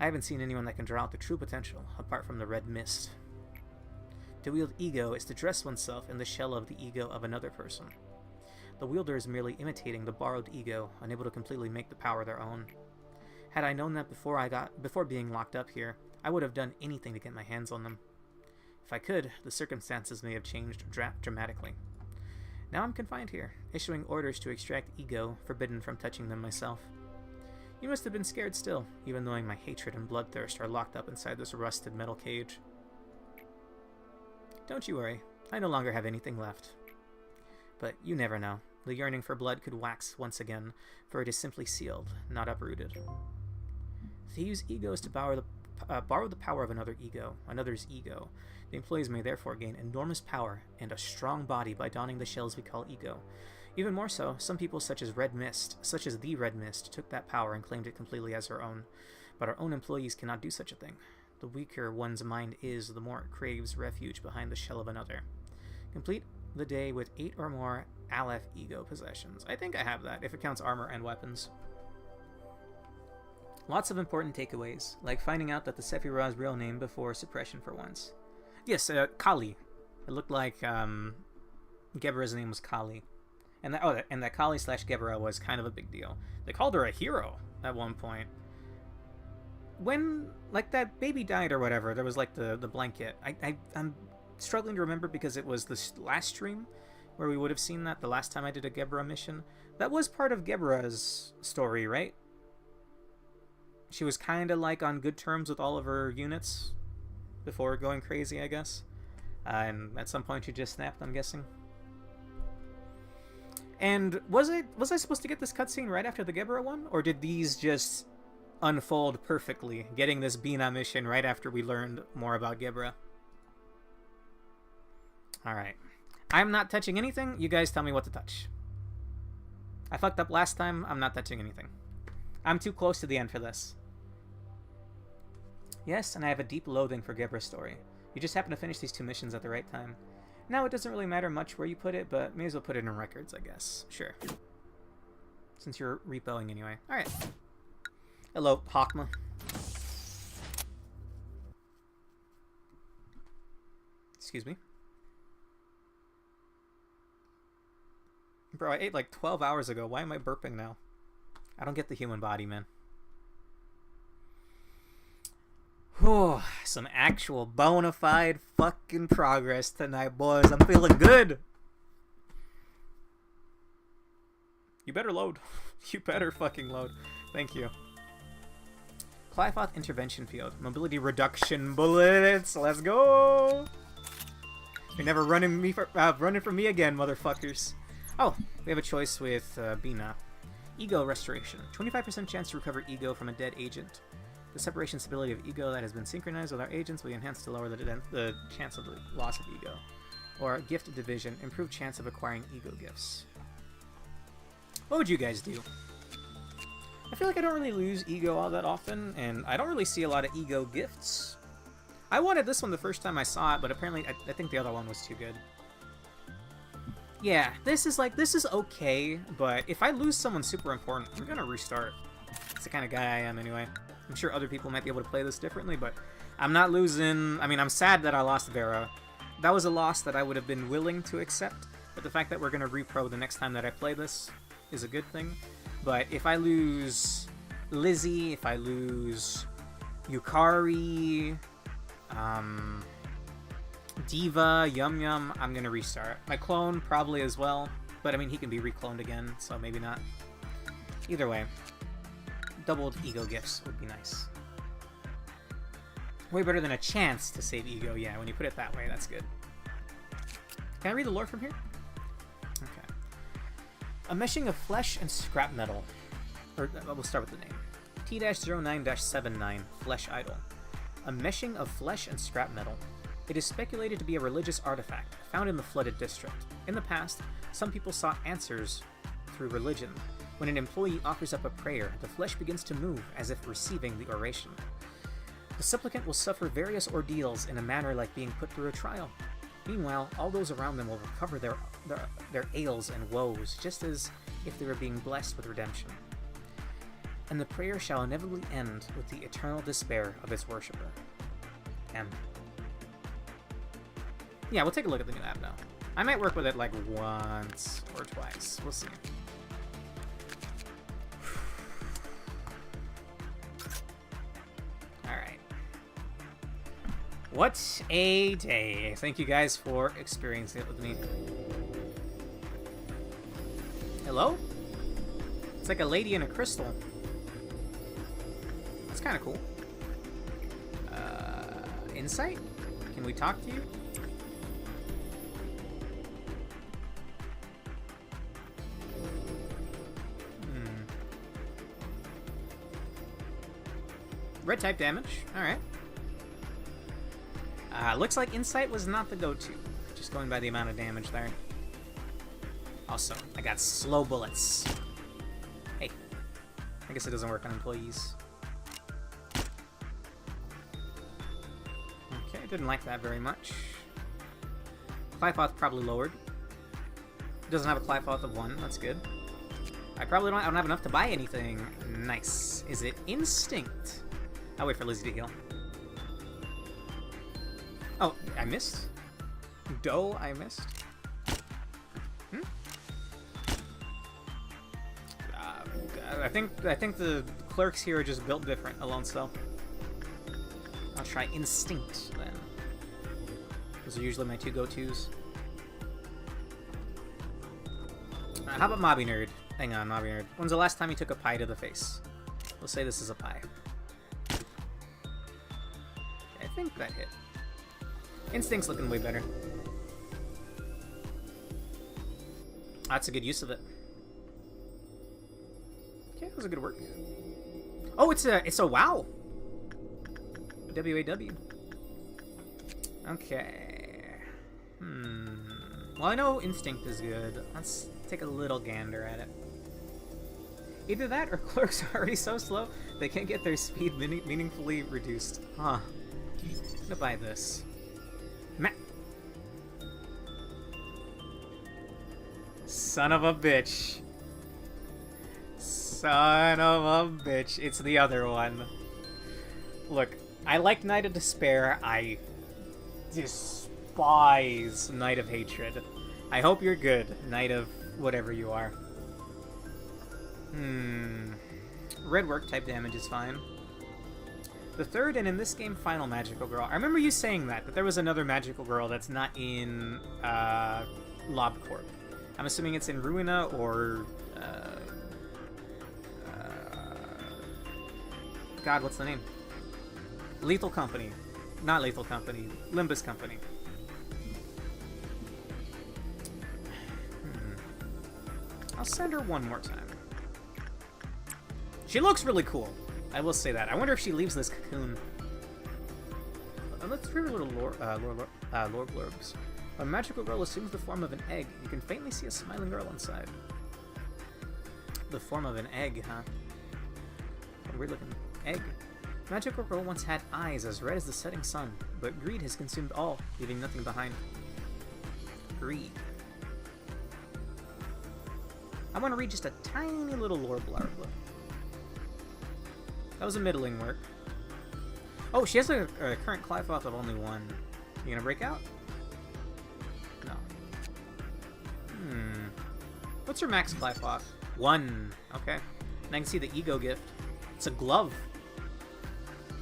I haven't seen anyone that can draw out the true potential, apart from the red mist. To wield ego is to dress oneself in the shell of the ego of another person. The wielder is merely imitating the borrowed ego, unable to completely make the power their own. Had I known that before being locked up here, I would have done anything to get my hands on them. If I could, the circumstances may have changed dramatically. Now I'm confined here, issuing orders to extract ego, forbidden from touching them myself. You must have been scared still, even knowing my hatred and bloodthirst are locked up inside this rusted metal cage. Don't you worry, I no longer have anything left. But you never know. The yearning for blood could wax once again, for it is simply sealed, not uprooted. To use ego is to borrow the power of another's ego. The employees may therefore gain enormous power and a strong body by donning the shells we call ego. Even more so, some people such as the Red Mist, took that power and claimed it completely as her own. But our own employees cannot do such a thing. The weaker one's mind is, the more it craves refuge behind the shell of another. Complete the day with 8 or more ALEPH ego possessions. I think I have that, if it counts armor and weapons. Lots of important takeaways, like finding out that the Sephiroth's real name before suppression for once. Yes, Kali. It looked like Gebera's name was Kali. And that Kali / Gebera was kind of a big deal. They called her a hero at one point. When, like, that baby died or whatever, there was, like, the blanket. I'm struggling to remember because it was the last stream where we would have seen that, the last time I did a Gebera mission. That was part of Gebera's story, right? She was kind of, like, on good terms with all of her units before going crazy, I guess. And at some point she just snapped, I'm guessing. And was I supposed to get this cutscene right after the Gebera one? Or did these just unfold perfectly, getting this Bina mission right after we learned more about Gebera? Alright. I'm not touching anything. You guys tell me what to touch. I fucked up last time. I'm not touching anything. I'm too close to the end for this. Yes, and I have a deep loathing for Gebera's story. You just happen to finish these 2 missions at the right time. Now it doesn't really matter much where you put it, but may as well put it in records, I guess. Sure. Since you're repoing anyway. Alright. Hello, Hakma. Excuse me. Bro, I ate like 12 hours ago. Why am I burping now? I don't get the human body, man. Whew, some actual bona fide fucking progress tonight, boys. I'm feeling good. You better load. You better fucking load. Thank you. Clyfoth intervention field. Mobility reduction bullets. Let's go. You're never running from me again, motherfuckers. Oh, we have a choice with Bina. Ego restoration. 25% chance to recover ego from a dead agent. The separation stability of ego that has been synchronized with our agents will be enhanced to lower the chance of the loss of ego. Or gift division. Improved chance of acquiring ego gifts. What would you guys do? I feel like I don't really lose ego all that often, and I don't really see a lot of ego gifts. I wanted this one the first time I saw it, but apparently I think the other one was too good. Yeah, this is okay, but if I lose someone super important, I'm gonna restart. It's the kind of guy I am anyway. I'm sure other people might be able to play this differently, but I'm not losing... I mean, I'm sad that I lost Vera. That was a loss that I would have been willing to accept, but the fact that we're going to repro the next time that I play this is a good thing. But if I lose Lizzie, if I lose Yukari, Diva, Yum Yum, I'm going to restart. My clone probably as well, but I mean, he can be recloned again, so maybe not. Either way, doubled ego gifts would be nice. Way better than a chance to save ego, yeah, when you put it that way, that's good. Can I read the lore from here? Okay. A meshing of flesh and scrap metal. Or, we'll start with the name. T-09-79, Flesh Idol. A meshing of flesh and scrap metal. It is speculated to be a religious artifact found in the flooded district. In the past, some people sought answers through religion. When an employee offers up a prayer, the flesh begins to move as if receiving the oration. The supplicant will suffer various ordeals in a manner like being put through a trial. Meanwhile, all those around them will recover their ails and woes, just as if they were being blessed with redemption. And the prayer shall inevitably end with the eternal despair of its worshipper. M. Yeah, we'll take a look at the new app now. I might work with it like once or twice. We'll see. Alright. What a day. Thank you guys for experiencing it with me. Hello? It's like a lady in a crystal. That's kind of cool. Insight? Can we talk to you? Red type damage. Alright. Looks like Insight was not the go-to. Just going by the amount of damage there. Also, I got slow bullets. Hey. I guess it doesn't work on employees. Okay, didn't like that very much. Clythoth probably lowered. It doesn't have a Clythoth of 1. That's good. I don't have enough to buy anything. Nice. Is it Instinct? I'll wait for Lizzie to heal. Oh, I missed? Doe, I missed? I think the clerks here are just built different, Alone Cell. I'll try Instinct, then. Those are usually my two go-tos. How about Mobby Nerd? Hang on, Mobby Nerd. When's the last time you took a pie to the face? We'll say this is a pie. I think that hit. Instinct's looking way better. That's a good use of it. Okay, that was a good work. Oh, it's a WoW. W-A-W. Okay. Well, I know Instinct is good. Let's take a little gander at it. Either that or clerks are already so slow they can't get their speed meaningfully reduced. Huh. I'm gonna buy this. Son of a bitch. Son of a bitch. It's the other one. Look, I like Night of Despair. I despise Night of Hatred. I hope you're good, Night of whatever you are. Red work type damage is fine. The third, and in this game, final magical girl. I remember you saying that there was another magical girl that's not in Lob Corp. I'm assuming it's in Ruina or God, what's the name? Lethal Company. Not Lethal Company. Limbus Company. I'll send her one more time. She looks really cool. I will say that. I wonder if she leaves this cocoon. Let's read a little lore blurbs. A magical girl assumes the form of an egg. You can faintly see a smiling girl inside. The form of an egg, huh? What a weird looking egg. Magical girl once had eyes as red as the setting sun, but greed has consumed all, leaving nothing behind. Greed. I want to read just a tiny little lore blurb. That was a middling work. Oh, she has a current Clythoth of only 1. You gonna break out? No. What's her max life off? 1. Okay. And I can see the ego gift. It's a glove.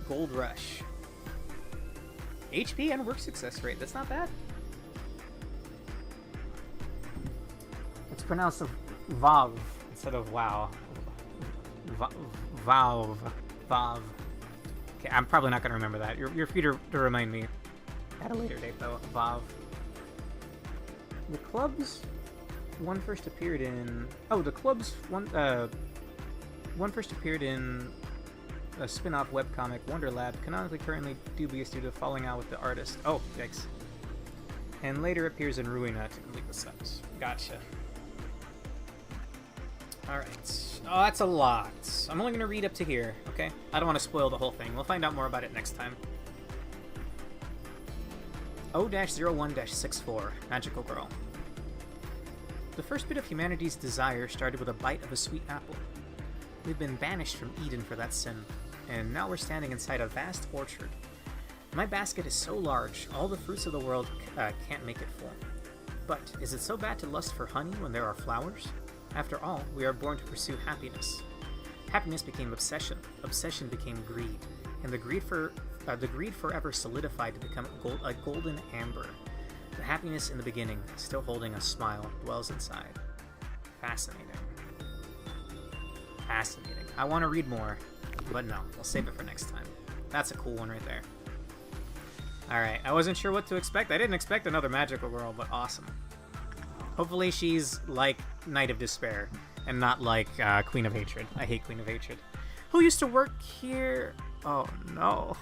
Gold Rush. HP and work success rate. That's not bad. It's pronounced Vav instead of wow. Valve. Vav. Okay, I'm probably not going to remember that. You're free to remind me at a later date, though. Vav. The clubs one first appeared in... Oh, the clubs one first appeared in a spin-off webcomic, Wonderlab, canonically currently dubious due to falling out with the artist. Oh, yikes. And later appears in Ruina to complete the set. Gotcha. Alright. Oh, that's a lot. I'm only going to read up to here, okay? I don't want to spoil the whole thing. We'll find out more about it next time. O-01-64, Magical Girl. The first bit of humanity's desire started with a bite of a sweet apple. We've been banished from Eden for that sin, and now we're standing inside a vast orchard. My basket is so large, all the fruits of the world can't make it full. But is it so bad to lust for honey when there are flowers? After all, we are born to pursue happiness. Happiness became obsession, obsession became greed, and the greed forever solidified to become a golden amber. The happiness in the beginning, still holding a smile, dwells inside. Fascinating. Fascinating. I want to read more, but no, I'll save it for next time. That's a cool one right there. Alright, I wasn't sure what to expect. I didn't expect another Magical Girl, but awesome. Hopefully she's like Knight of Despair, and not like Queen of Hatred. I hate Queen of Hatred. Who used to work here? Oh no.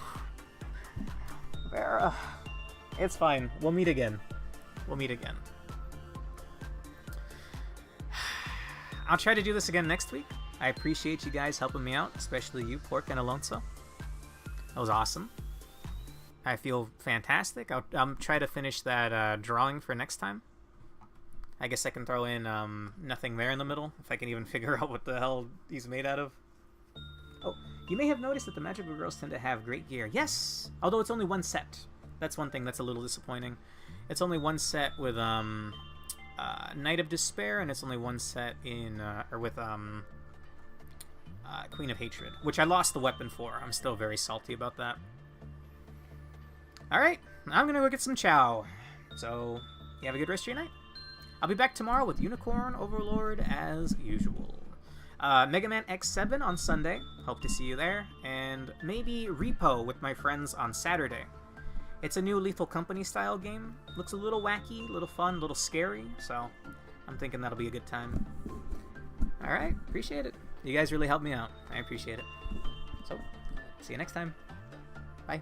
Vera. It's fine. We'll meet again. We'll meet again. I'll try to do this again next week. I appreciate you guys helping me out, especially you, Pork and Alonso. That was awesome. I feel fantastic. I'll try to finish that drawing for next time. I guess I can throw in nothing there in the middle, if I can even figure out what the hell he's made out of. Oh, you may have noticed that the Magical Girls tend to have great gear. Yes! Although it's only one set. That's one thing that's a little disappointing. It's only one set with Knight of Despair, and it's only one set in with Queen of Hatred, which I lost the weapon for. I'm still very salty about that. Alright, I'm gonna go get some chow. So, you have a good rest of your night. I'll be back tomorrow with Unicorn Overlord as usual. Mega Man X7 on Sunday. Hope to see you there. And maybe Repo with my friends on Saturday. It's a new Lethal Company style game. Looks a little wacky, a little fun, a little scary. So I'm thinking that'll be a good time. Alright, appreciate it. You guys really helped me out. I appreciate it. So, see you next time. Bye.